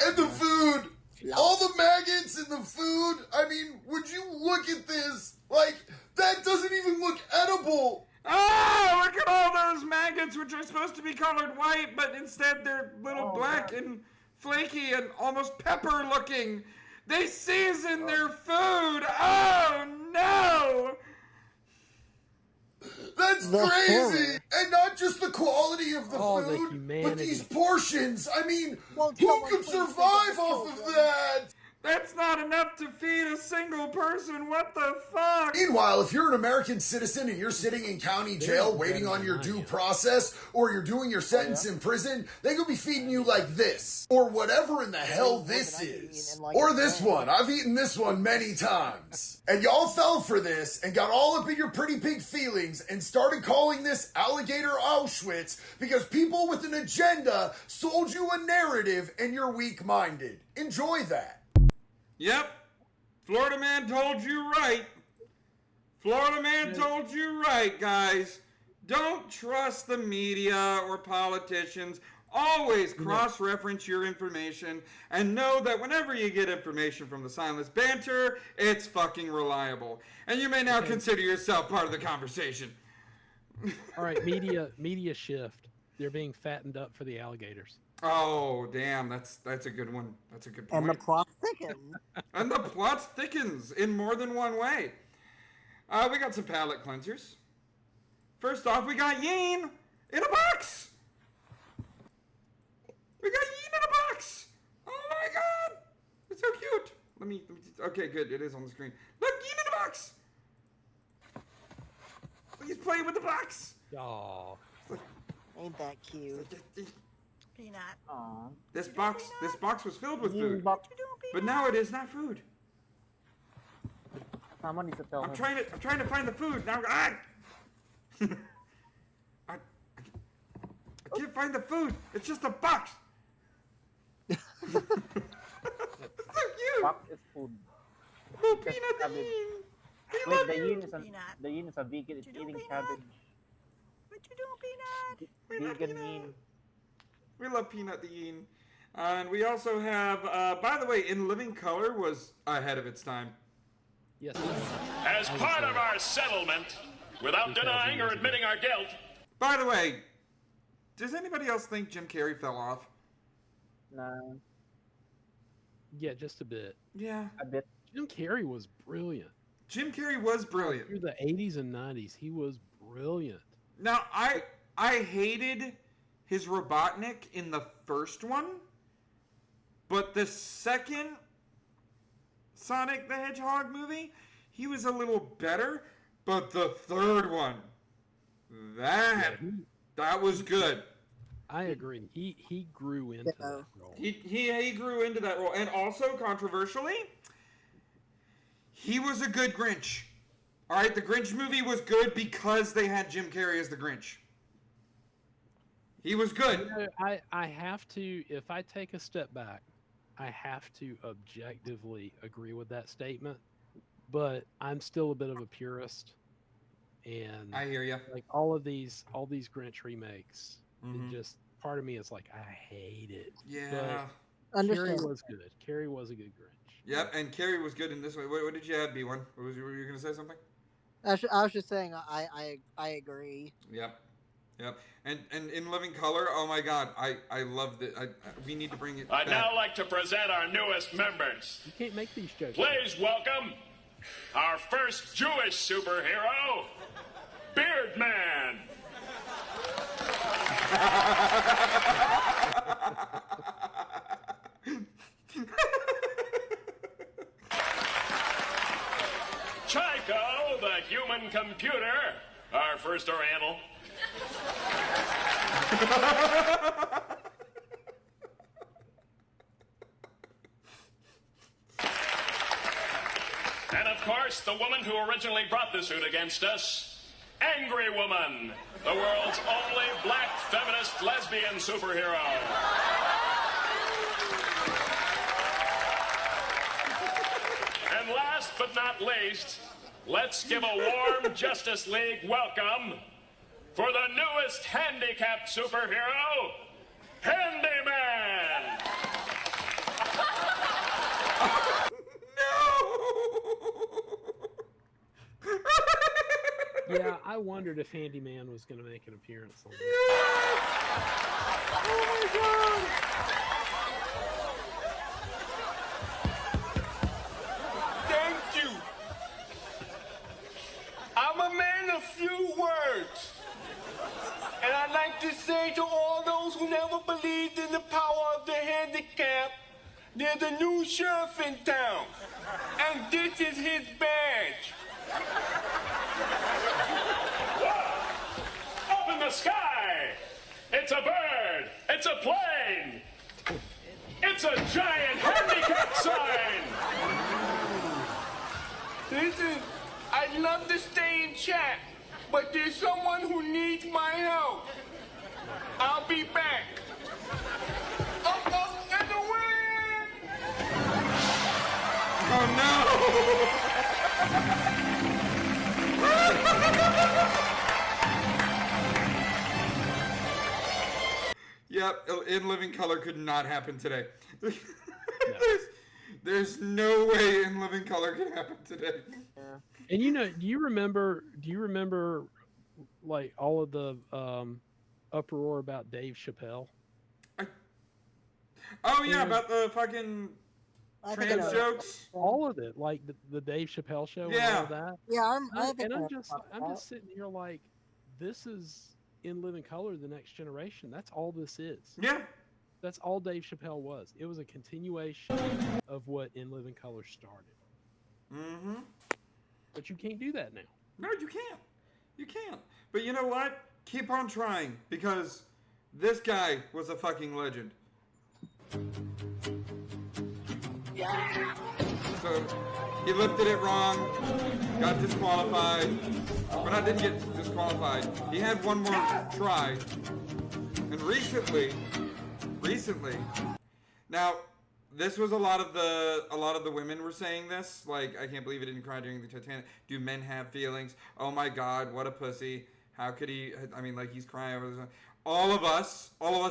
And the food. All the maggots in the food. I mean, would you look at this? Like, that doesn't even look edible. Oh, look at all those maggots, which are supposed to be colored white, but instead they're little black and flaky and almost pepper looking. They season their food. Oh, no. That's crazy! And not just the quality of the Oh, food, the but these portions. I mean, who could survive off of that? That's not enough to feed a single person. What the fuck? Meanwhile, if you're an American citizen and you're sitting in county jail waiting on your due process, or you're doing your sentence in prison, they could be feeding you like this, or whatever in the hell this is. Or this one. I've eaten this one many times. And y'all fell for this and got all up in your pretty pig feelings and started calling this alligator Auschwitz because people with an agenda sold you a narrative and you're weak-minded. Enjoy that. Yep. Florida man told you right. Florida man told you right, guys. Don't trust the media or politicians. Always cross-reference your information and know that whenever you get information from the Silenced Banter, it's fucking reliable. And you may now consider yourself part of the conversation. All right, media shift. They're being fattened up for the alligators. Oh, damn, that's a good one. That's a good point. And the plot thickens. And the plot thickens in more than one way. We got some palate cleansers. First off, we got Yeen in a box. We got Yeen in a box. Oh my god, it's so cute. Let me. Okay, good. It is on the screen. Look, Yeen in a box. He's playing with the box. Oh. Ain't that cute? Peanut. Aww. This box was filled with food, but now it is not food. Someone needs to tell I'm him. trying to find the food now. I can't find the food. It's just a box. It's so cute. Box is food. Oh, Peanut the Yeen. We love you. The Yeen is a vegan. It's eating cabbage. What you doing, Peanut? Vegan Yeen. We love Peanut the Yeen. And we also have, by the way, In Living Color was ahead of its time. Yes. As part of our settlement, without denying or admitting our guilt. By the way, does anybody else think Jim Carrey fell off? No. Yeah, just a bit. Yeah. A bit. Jim Carrey was brilliant. Jim Carrey was brilliant. Through the 80s and 90s, he was brilliant. Now, I hated his Robotnik in the first one, but the second Sonic the Hedgehog movie, he was a little better, but the third one, that was good. I agree. He grew into that role. He grew into that role. And also, controversially, he was a good Grinch. All right, the Grinch movie was good because they had Jim Carrey as the Grinch. He was good. You know, I have to, if I take a step back, I have to objectively agree with that statement. But I'm still a bit of a purist, and I hear you. Like all these Grinch remakes, it just part of me is like I hate it. Yeah. But Understand. Carrey was good. Carrey was a good Grinch. Yep, and Carrey was good in this one. What did you add, B1? Were you going to say something? I was just saying I agree. Yep. And In Living Color, oh my God, I love it. We need to bring it I'd back. now like to present our newest members. You can't make these jokes. Please welcome our first Jewish superhero, Beard Man. Chico, the human computer, our first Oriental. And of course, the woman who originally brought the suit against us, Angry Woman, the world's only black feminist lesbian superhero. And last but not least, let's give a warm Justice League welcome for the newest handicapped superhero, Handyman! Yeah, I wondered if Handyman was going to make an appearance on this. Oh my God! Thank you. I'm a man of few words. And I'd like to say to all those who never believed in the power of the handicap, there's a new sheriff in town, and this is his badge. Up in the sky! It's a bird! It's a plane! It's a giant handicap sign! Listen, I'd love to stay and chat, but there's someone who needs my help. I'll be back. Up, up, and away! Oh no! Yep, In Living Color could not happen today. There's no way In Living Color can happen today. And you know, do you remember like all of the uproar about Dave Chappelle? Oh yeah, about the fucking trans jokes. All of it, like the Dave Chappelle show and all of that. Yeah, I'm just sitting here like, this is In Living Color, the next generation. That's all this is. Yeah. That's all Dave Chappelle was. It was a continuation of what In Living Color started. Mm-hmm. But you can't do that now. No, you can't. You can't. But you know what? Keep on trying, because this guy was a fucking legend. So he lifted it wrong, got disqualified. But I didn't get disqualified. He had one more try. And recently, now this was a lot of the women were saying this, like, I can't believe he didn't cry during the Titanic. Do men have feelings? Oh my God, what a pussy. How could he? I mean, like, he's crying over this. All of us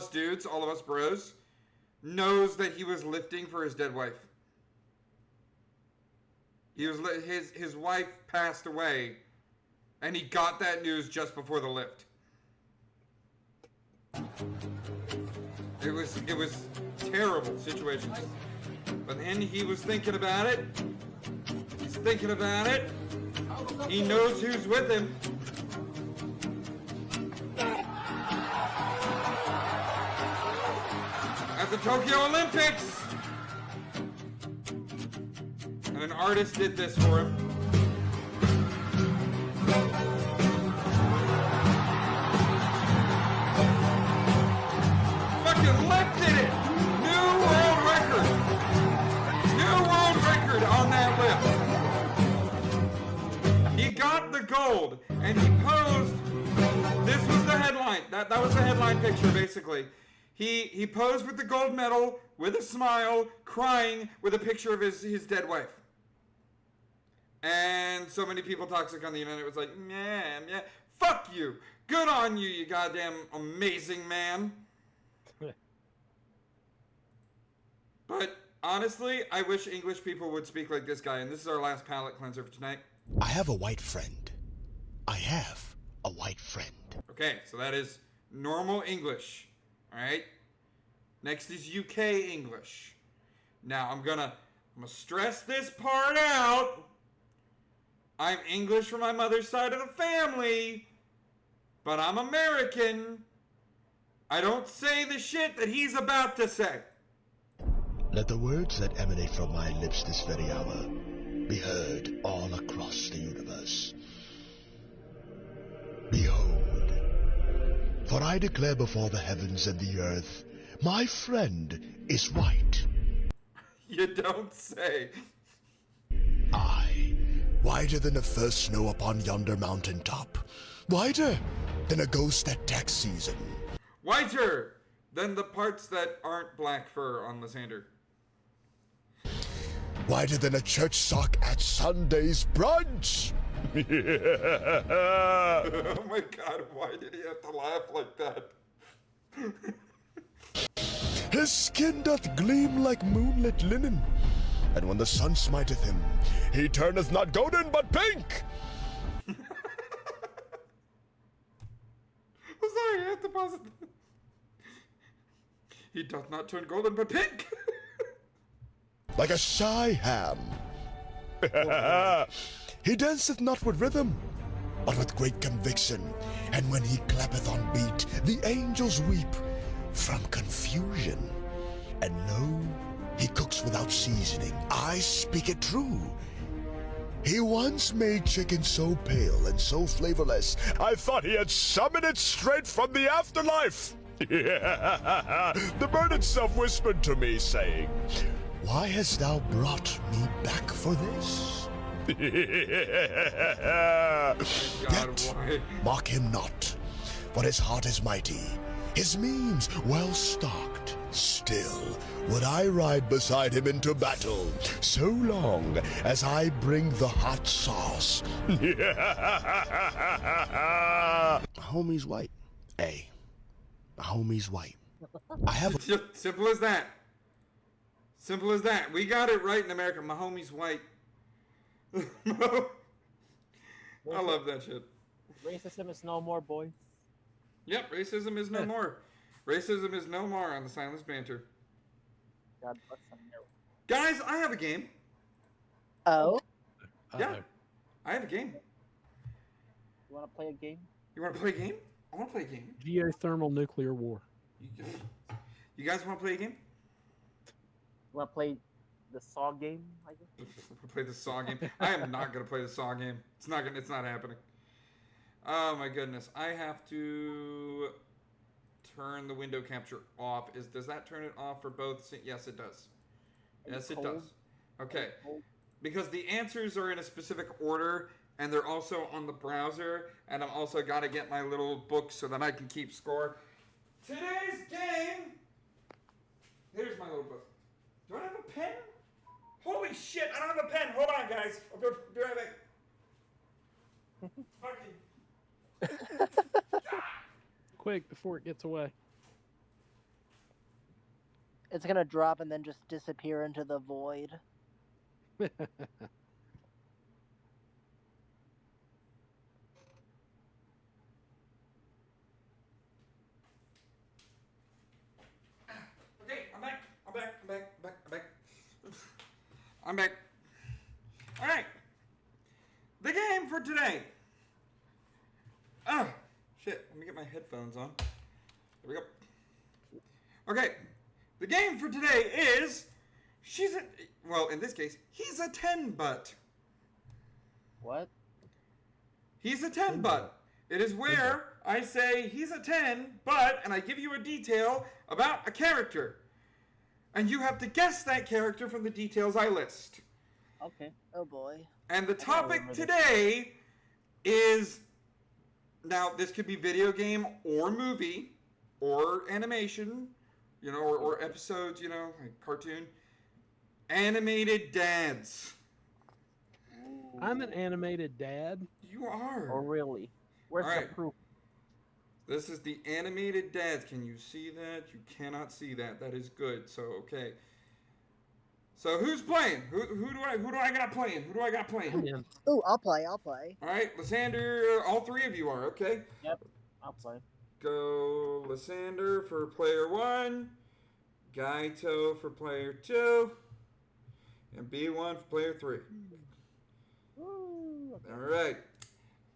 dudes, all of us bros, knows that he was lifting for his dead wife. He was his wife passed away, and he got that news just before the lift. It was terrible situation. But then he was thinking about it. He's thinking about it. He knows who's with him. At the Tokyo Olympics. And an artist did this for him. Fucking lifted it! New world record! New world record on that lift. He got the gold, and he posed. This was the headline. That was the headline picture, basically. He posed with the gold medal, with a smile, crying, with a picture of his dead wife. And so many people toxic on the internet was like, yeah, fuck you. Good on you, you goddamn amazing man. But honestly, I wish English people would speak like this guy, and this is our last palate cleanser for tonight. I have a white friend. I have a white friend. Okay, so that is normal English. Alright? Next is UK English. Now I'm gonna stress this part out. I'm English from my mother's side of the family, but I'm American. I don't say the shit that he's about to say. Let the words that emanate from my lips this very hour be heard all across the universe. Behold, for I declare before the heavens and the earth, my friend is right. You don't say. I, whiter than the first snow upon yonder mountain top, whiter than a ghost at tax season. Whiter than the parts that aren't black fur on Lysander. Whiter than a church sock at Sunday's brunch. Oh my God, why did he have to laugh like that? His skin doth gleam like moonlit linen, and when the sun smiteth him, he turneth not golden but pink. I'm sorry, I have to pause it. He doth not turn golden but pink. Like a shy ham. He danceth not with rhythm, but with great conviction, and when he clappeth on beat, the angels weep from confusion. And lo, He cooks without seasoning. I speak it true. He once made chicken so pale and so flavorless, I thought he had summoned it straight from the afterlife. The bird itself whispered to me, saying, "Why hast thou brought me back for this?" Yet mock him not, for his heart is mighty, his means well stocked. Still would I ride beside him into battle, so long as I bring the hot sauce. Homie's white. Hey, my homie's white. I have Just simple as that. Simple as that. We got it right in America. My homie's white. I love that shit. Racism is no more, boys. Yep, racism is no more. Racism is no more on the Silenced Banter. God bless America. Guys, I have a game. Oh? Yeah, I have a game. You want to play a game? You want to play a game? I want to play a game. Geothermal nuclear war. You guys want to play a game? You want to play the Saw game? I guess. Play the Saw game. I am not gonna play the Saw game. It's not happening. Oh my goodness. I have to turn the window capture off. Does that turn it off for both? Yes, it does. Yes, it does. Okay. Because the answers are in a specific order, and they're also on the browser, and I'm also got to get my little book so that I can keep score. Today's game. Here's my little book. Do I have a pen? Holy shit, I don't have a pen. Hold on, guys. I'll be right back. Fucking. Quick, before it gets away. It's gonna drop and then just disappear into the void. Okay, I'm back. I'm back. All right. The game for today. Oh, shit. Let me get my headphones on. There we go. Okay. The game for today is in this case, he's a 10-butt. What? He's a 10-butt. It is where I say he's a 10, but, and I give you a detail about a character. And you have to guess that character from the details I list. Okay. Oh boy. And the topic today is, now this could be video game or movie or animation, or episodes, like cartoon. Animated dads. I'm an animated dad. You are. Oh, really? Where's the proof? This is the animated dads. Can you see that? You cannot see that. That is good. So, okay. So, who's playing? Who do I got playing? Who do I got playing? Ooh, I'll play. All right, Lysander, all three of you are, okay? Yep, I'll play. Go Lysander for player 1, Gaito for player 2, and B1 for player 3. Ooh, okay. All right.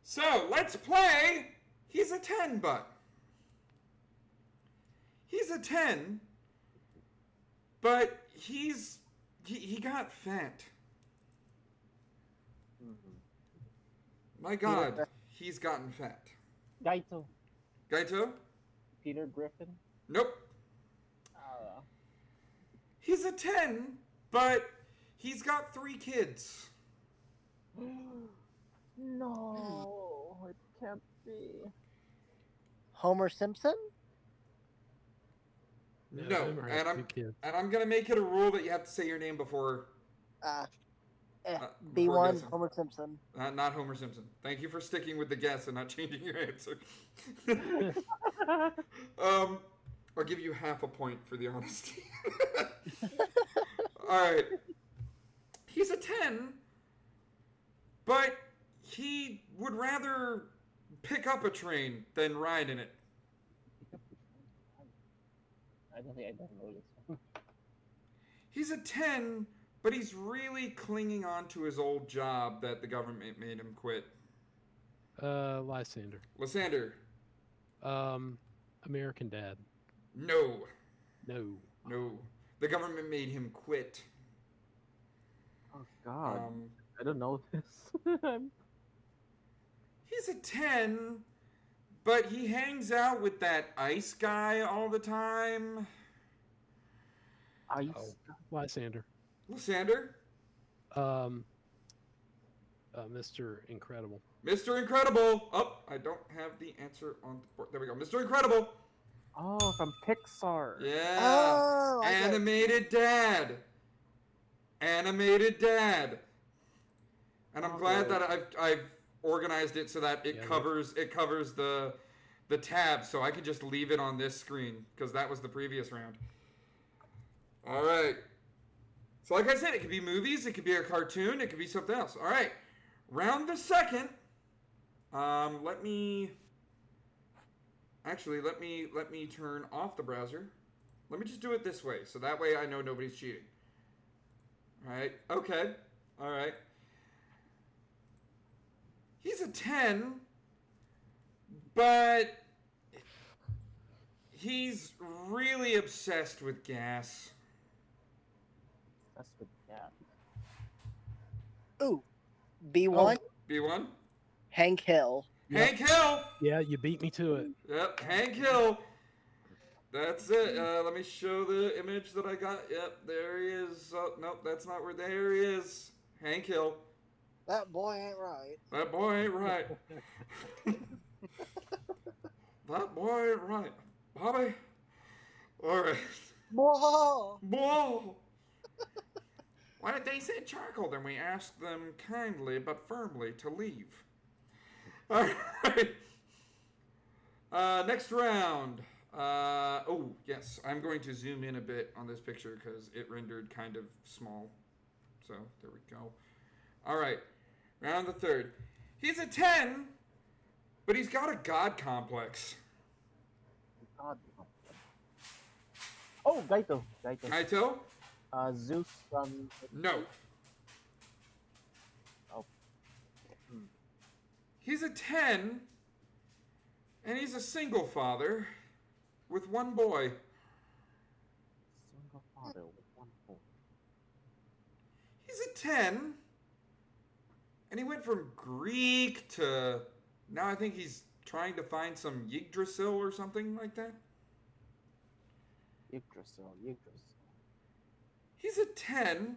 So, let's play. He's a 10-butt. He's a 10, but he got fat. My God, he's gotten fat. Gaito. Gaito? Peter Griffin? Nope. He's a 10, but he's got 3 kids. No, it can't be. Homer Simpson? No, and I'm gonna make it a rule that you have to say your name before. B1, guessing. Homer Simpson. Not Homer Simpson. Thank you for sticking with the guess and not changing your answer. I'll give you half a point for the honesty. All right. He's a 10, but he would rather pick up a train than ride in it. I don't know this one. He's a 10, but he's really clinging on to his old job that the government made him quit. Lysander. Lysander. American Dad. No. No. No. The government made him quit. Oh God, I don't know this. He's a 10, but he hangs out with that ice guy all the time. Ice. Oh, Lysander. Lysander? Mr. Incredible. Mr. Incredible. Oh, I don't have the answer on the board. There we go. Mr. Incredible. Oh, from Pixar. Yeah. Oh, Animated Dad. Animated Dad. And I'm glad that I've organized it so that it covers the tab, so I can just leave it on this screen because that was the previous round. All right. So like I said, it could be movies, it could be a cartoon, it could be something else. All right. Round the second. Let me turn off the browser. Let me just do it this way, so that way I know nobody's cheating. All right. Okay. All right. He's a 10, but he's really obsessed with gas. That's with gas. Ooh, B1. B1. Hank Hill. Hank Hill. Yeah, you beat me to it. Yep, Hank Hill. That's it. Let me show the image that I got. Yep, there he is. Oh, nope, that's not where. There he is. Hank Hill. That boy ain't right. That boy ain't right. That boy ain't right. Bobby. All right. Whoa. Whoa. Why did they say charcoal? Then we asked them kindly but firmly to leave. All right. Next round. Oh, yes. I'm going to zoom in a bit on this picture because it rendered kind of small. So, there we go. All right. Round the third. He's a 10, but he's got a god complex. God. Oh, Gaito. Gaito? Zeus from... No. Oh. He's a 10, and he's a single father with one boy. Single father with one boy. He's a 10, and he went from Greek to... Now I think he's trying to find some Yggdrasil or something like that. Yggdrasil. He's a 10,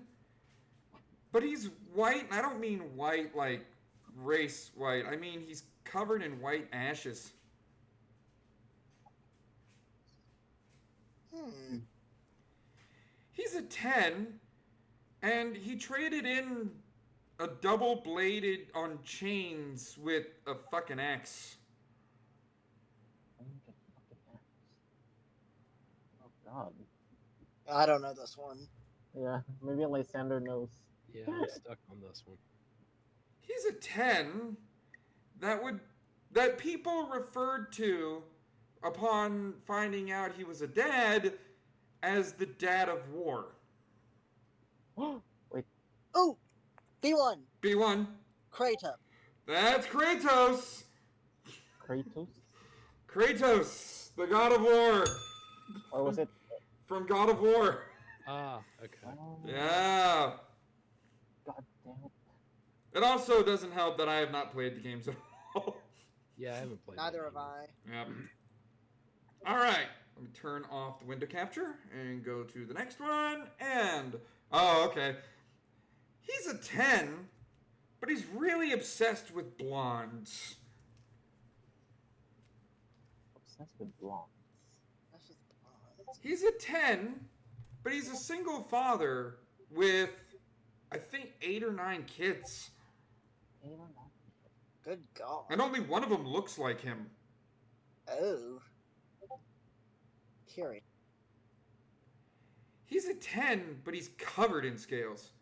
but he's white, and I don't mean white like race white. I mean he's covered in white ashes. He's a 10, and he traded in a double-bladed on chains with a fucking axe. Oh, God. I don't know this one. Yeah, maybe Lysander knows. Yeah, I'm stuck on this one. He's a 10 that people referred to upon finding out he was a dad as the dad of war. Wait. Oh, B1. B1. Kratos. That's Kratos. Kratos, the god of war. Or was it from God of War? Ah, okay. Yeah. God damn it. It also doesn't help that I have not played the games at all. Yeah, I haven't played. Neither have I. Yep. All right. Let me turn off the window capture and go to the next one. And oh, okay. He's a 10, but he's really obsessed with blondes. Obsessed with blondes. He's a 10, but he's a single father with, I think, 8 or 9 kids. 8 or 9. Good God. And only one of them looks like him. Oh. Curious. He's a 10, but he's covered in scales.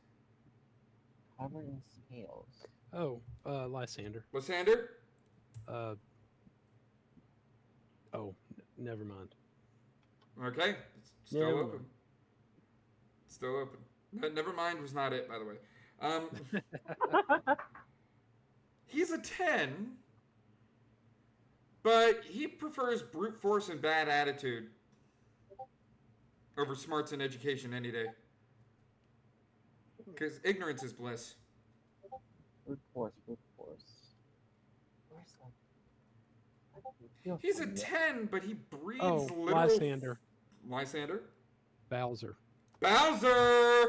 Covered in scales. Oh, Lysander. Lysander? Never mind. Okay. It's still Yeah. open. Still open. Never mind was not it, by the way. He's a 10, but he prefers brute force and bad attitude. over smarts and education any day. Because ignorance is bliss. Brute force. Where's that? He's a 10, but he breeds Oh, literal... Lysander. Lysander? Bowser. Bowser!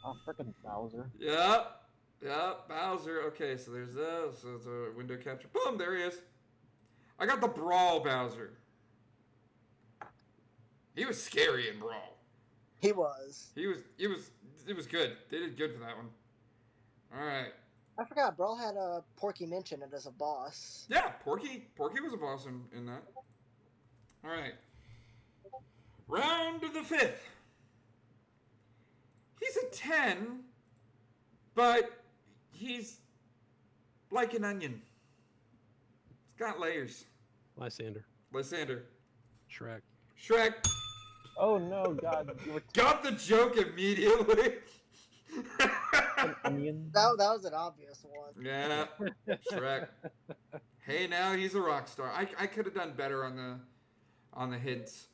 Oh, frickin' Bowser. Yep. Bowser. Okay, so there's that. So it's a window capture. Boom, there he is. I got the Brawl Bowser. He was scary in Brawl. He was. It was good. They did good for that one. All right. I forgot, Brawl had a Porky mention it as a boss. Yeah, Porky was a boss in that. All right. Round of the 5th. He's a 10, but he's like an onion. It's got layers. Lysander. Shrek. Oh no, God! Got the joke immediately. An onion. That was an obvious one. Yeah, Shrek. Hey, now he's a rock star. I could have done better on the hints,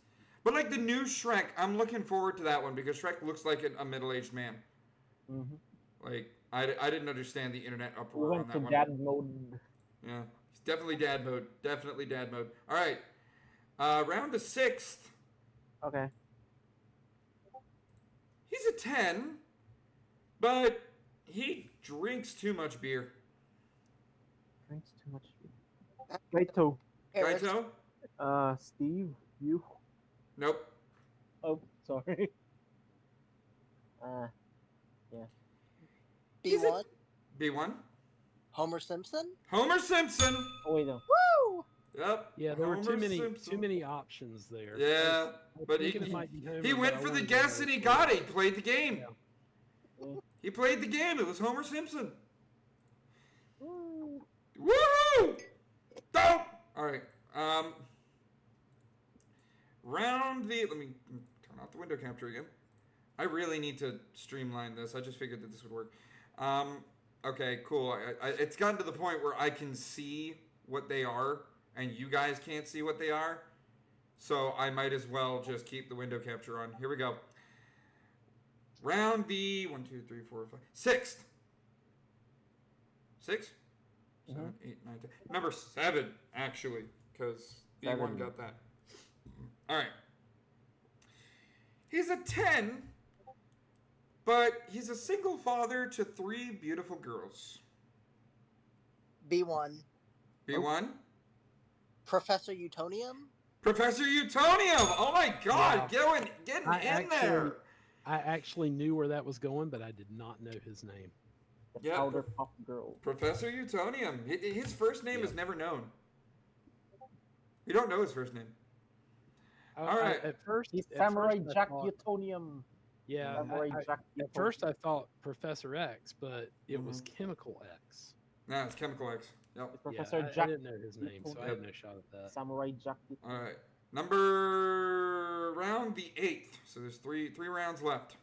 but like the new Shrek, I'm looking forward to that one because Shrek looks like a middle-aged man. Mm-hmm. Like I didn't understand the internet We uproar on went that to one. dad mode. Yeah, he's definitely dad mode. Definitely dad mode. All right, round the 6th. Okay. He's a 10, but he drinks too much beer. Drinks too much beer. Gaito. Gaito? Steve, you. Nope. Oh, sorry. Yeah. B1? B1? Homer Simpson? Homer Simpson! Oh, wait, no. Woo! Yep. Yeah, there were Homer too many options there. Yeah, but thinking it might be Homer, he but went I for the wanted to guess go and he with got it. He played the game. Yeah. He played the game. It was Homer Simpson. Woo! Woo! Don't! All right. Let me turn off the window capture again. I really need to streamline this. I just figured that this would work. Okay, cool. It's gotten to the point where I can see what they are, and you guys can't see what they are. So I might as well just keep the window capture on. Here we go. Round the 1, 2, 3, 4, 5, 6th. 6? 7, 8, 9, 10. Number 7, actually, because B1 got that. All right. He's a 10, but he's a single father to 3 beautiful girls. B1. B1? Professor Utonium? Professor Utonium! Oh my God! Yeah. Getting in there! I actually knew where that was going, but I did not know his name. The Powder Puff Girl. Professor Utonium. His first name is never known. We don't know his first name. All right. At first, He's at Samurai first I Jack thought- Utonium. Yeah, Samurai Jack at first I thought Professor X, but it was Chemical X. No, it's Chemical X. Yep. Professor I Jack didn't know his name, so I had Utonium. no shot at that. Samurai Jack. All right. Round the 8th. So there's three rounds left.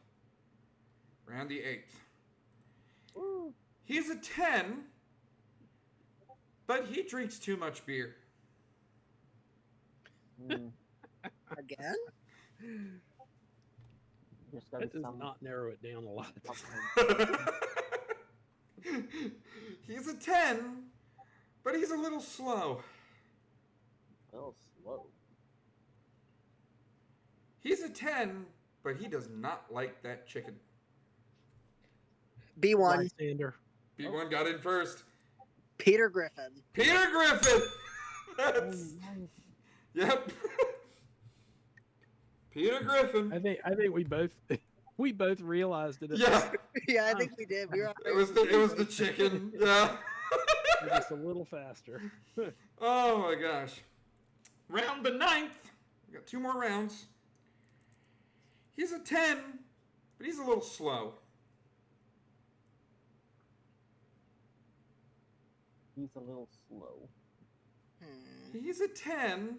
Round the 8th. Woo. He's a 10, but he drinks too much beer. Again? That does not narrow it down a lot. He's a 10, but he's a little slow. A little slow. He's a 10, but he does not like that chicken. B1. Lysander. B1 got in first. Peter Griffin. Peter Griffin! That's... Yep. Peter Griffin. I think we both realized it. Yeah. Yeah, I think we did. We were It was the chicken. Yeah. Just a little faster. Oh my gosh. Round the 9th. We got 2 more rounds. He's a 10, but he's a little slow. He's a little slow. He's a 10,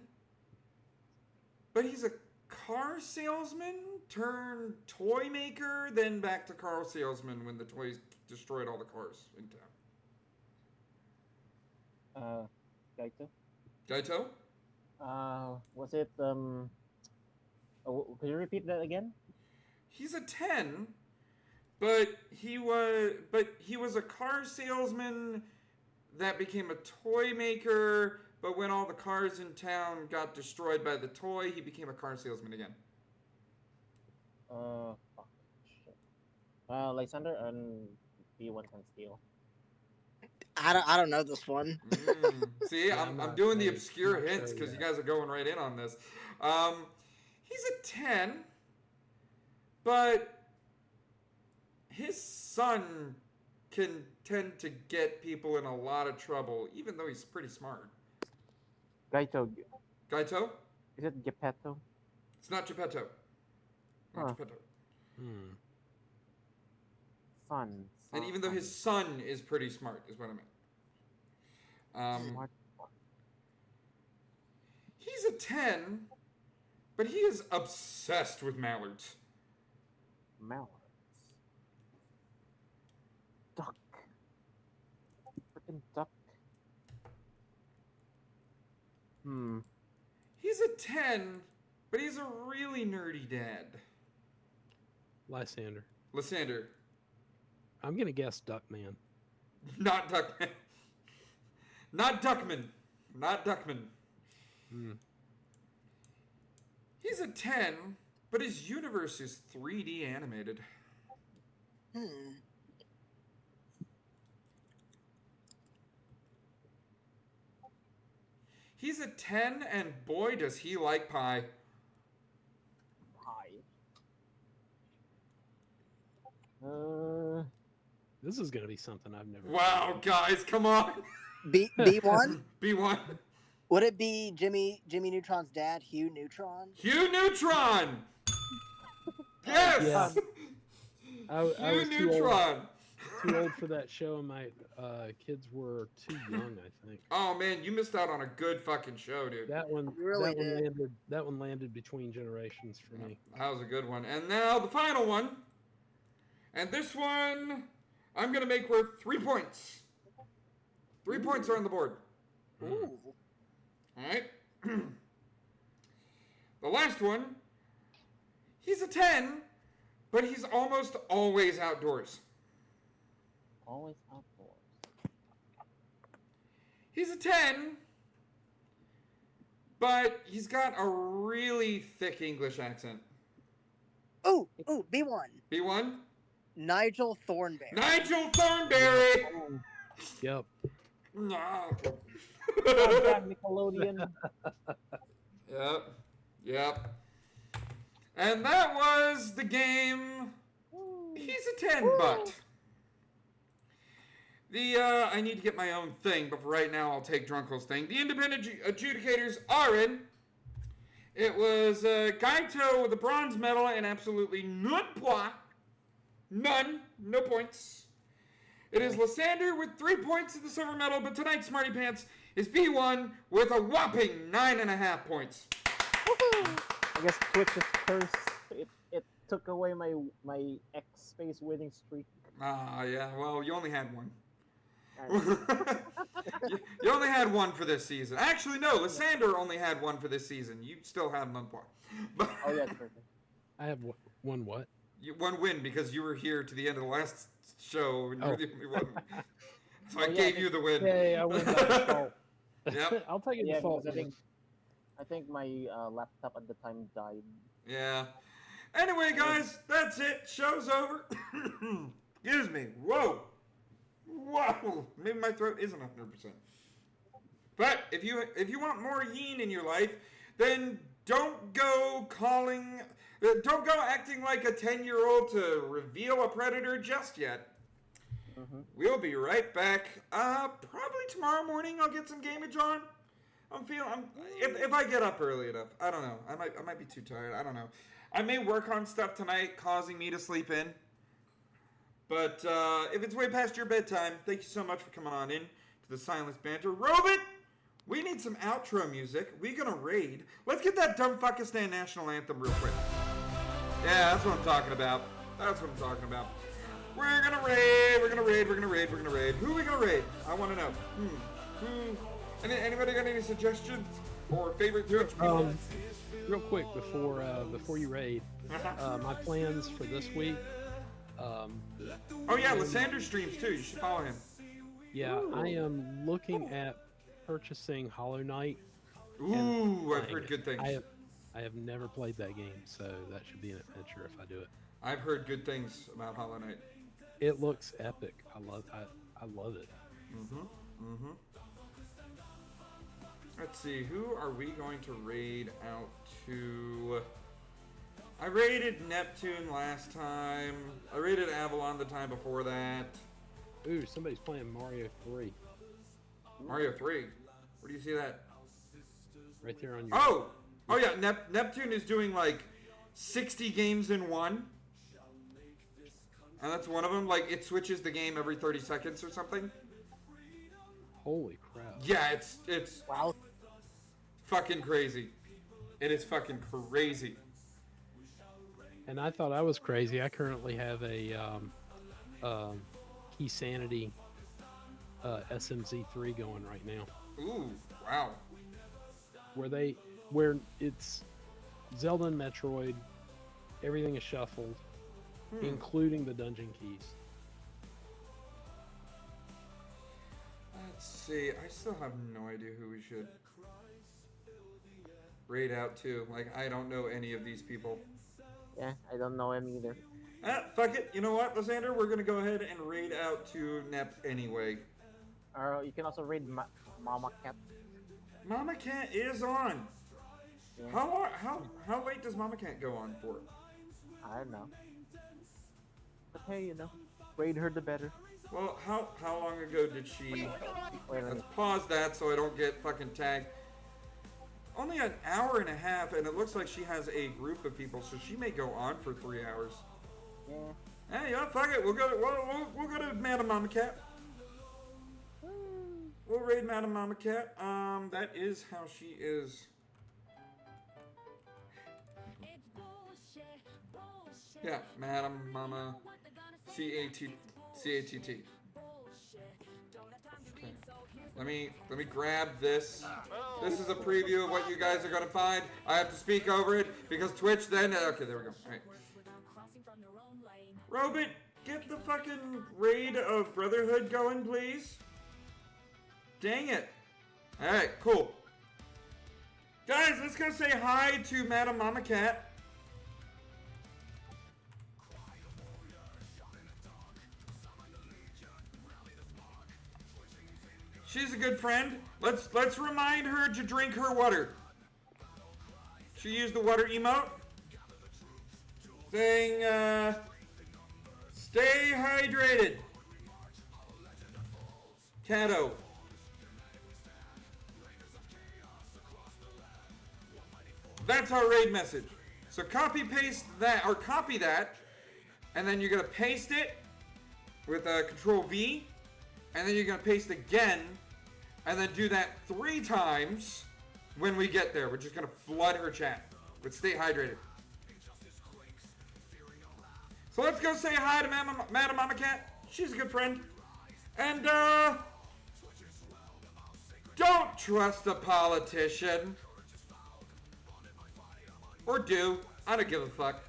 but he's a car salesman turned toy maker, then back to car salesman when the toys destroyed all the cars in town. Gaito. Gaito? Was it Could you repeat that again? He's a 10, but he was a car salesman that became a toy maker, but when all the cars in town got destroyed by the toy, he became a car salesman again. Fuck. Shit. Lysander and B1 can steal. I don't know this one. See, I'm doing the obscure hints because you guys are going right in on this. He's a 10, but his son can tend to get people in a lot of trouble, even though he's pretty smart. Gaito. Gaito? Is it Geppetto? It's not Geppetto. Not Geppetto. Son. And even though his son is pretty smart, is what I meant. Smart. He's a 10, but he is obsessed with mallards. Mallards. Duck. Freaking duck. He's a 10, but he's a really nerdy dad. Lysander. Lysander. I'm gonna guess Duckman. Not Duckman. Not Duckman. Not Duckman. He's a 10, but his universe is 3D animated. He's a 10, and boy, does he like pie. This is gonna be something I've never. Wow, guys, come on. B1? B1. Would it be Jimmy Neutron's dad, Hugh Neutron? Hugh Neutron! Yes! Yeah. I Hugh was Neutron! Too old for that show, and my kids were too young, I think. Oh man, you missed out on a good fucking show, dude. That one really that one landed between generations for me. That was a good one. And now the final one. And this one, I'm going to make worth 3 points. 3 points are on the board. Ooh. All right. The last one, he's a 10, but he's almost always outdoors. Always outdoors. He's a 10, but he's got a really thick English accent. Ooh, B1. B1? Nigel Thornberry. Nigel Thornberry! Yep. No. Nickelodeon. Yep. And that was the game. He's a 10, but. I need to get my own thing, but for right now, I'll take Drunkle's thing. The independent adjudicators are in. It was Gaito with a bronze medal and absolutely none points. None. No points. It is Lysander with 3 points in the silver medal, but tonight, Smarty Pants, is B1 with a whopping 9.5 points. I guess Twitch is cursed. It took away my X space winning streak. Yeah. Well, you only had one. You only had one for this season. Actually, no. Lysander only had one for this season. You still had none point. Oh, yeah, perfect. I have one what? One win because you were here to the end of the last show and you were the only one. So I gave you the win. Yeah, I win by default. Yep. I'll take it default. I think my laptop at the time died. Yeah. Anyway, guys, that's it. Show's over. Excuse me. Whoa. Maybe my throat isn't 100%. But if you want more yin in your life, then don't go acting like a 10-year-old to reveal a predator just yet. We'll be right back. Probably tomorrow morning I'll get some gamage on. If I get up early enough. I don't know. I might be too tired. I don't know. I may work on stuff tonight causing me to sleep in. But if it's way past your bedtime, thank you so much for coming on in to the Silenced Banter. Robot, we need some outro music. We're going to raid. Let's get that Dumb Fuckistan National Anthem real quick. Yeah, that's what I'm talking about. We're going to raid. Who are we going to raid? I want to know. Anybody got any suggestions for favorite Twitch people. Real quick before you raid, my plans for this week. Oh yeah, Lysander streams too. You should follow him. Yeah, I am looking at purchasing Hollow Knight. Ooh, I've heard good things. I have never played that game, so that should be an adventure if I do it. I've heard good things about Hollow Knight. It looks epic. I love it. Let's see, who are we going to raid out to? I raided Neptune last time. I raided Avalon the time before that. Ooh, somebody's playing Mario 3. Mario 3? Where do you see that? Right there on your... Oh yeah, Neptune is doing like 60 games in one. And that's one of them. Like, it switches the game every 30 seconds or something. Holy crap. Yeah, it's wow, fucking crazy. It is fucking crazy. And I thought I was crazy. I currently have a Key Sanity SMZ3 going right now. Ooh, wow. Where it's Zelda and Metroid, everything is shuffled, including the dungeon keys. Let's see, I still have no idea who we should raid out to. Like, I don't know any of these people. Yeah, I don't know him either. Fuck it. You know what, Lysander? We're gonna go ahead and raid out to Nep anyway. You can also raid Mama Cat. Mama Cat is on. Yeah. How late does Mama Cat go on for? I don't know. But hey, you know, raid her the better. Well, how long ago did she... Wait a minute. Let's pause that so I don't get fucking tagged. Only an hour and a half, and it looks like she has a group of people, so she may go on for 3 hours. Yeah. Hey, yeah, fuck it. We'll go to Madam Mama Cat. We'll raid Madam Mama Cat. That is how she is. Yeah, Madam Mama C-A-T-T. Okay. Let me grab this. This is a preview of what you guys are gonna find. I have to speak over it because Twitch then... Okay, there we go. All right. Robot, get the fucking raid of Brotherhood going, please. Dang it. Alright, cool. Guys, let's go say hi to Madam Mama Cat. She's a good friend. Let's remind her to drink her water. She used the water emote. Saying, stay hydrated. Cato. That's our raid message. So copy paste that, or copy that, and then you're gonna paste it with Control V, and then you're gonna paste again, and then do that 3 times when we get there. We're just gonna flood her chat with stay hydrated. So let's go say hi to Madam Mama Cat. She's a good friend. And don't trust a politician. Or do. I don't give a fuck.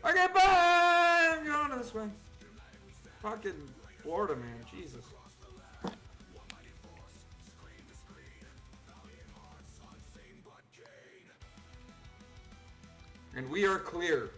Okay, bye! I'm going this way. Fucking Florida, man. Jesus. And we are clear.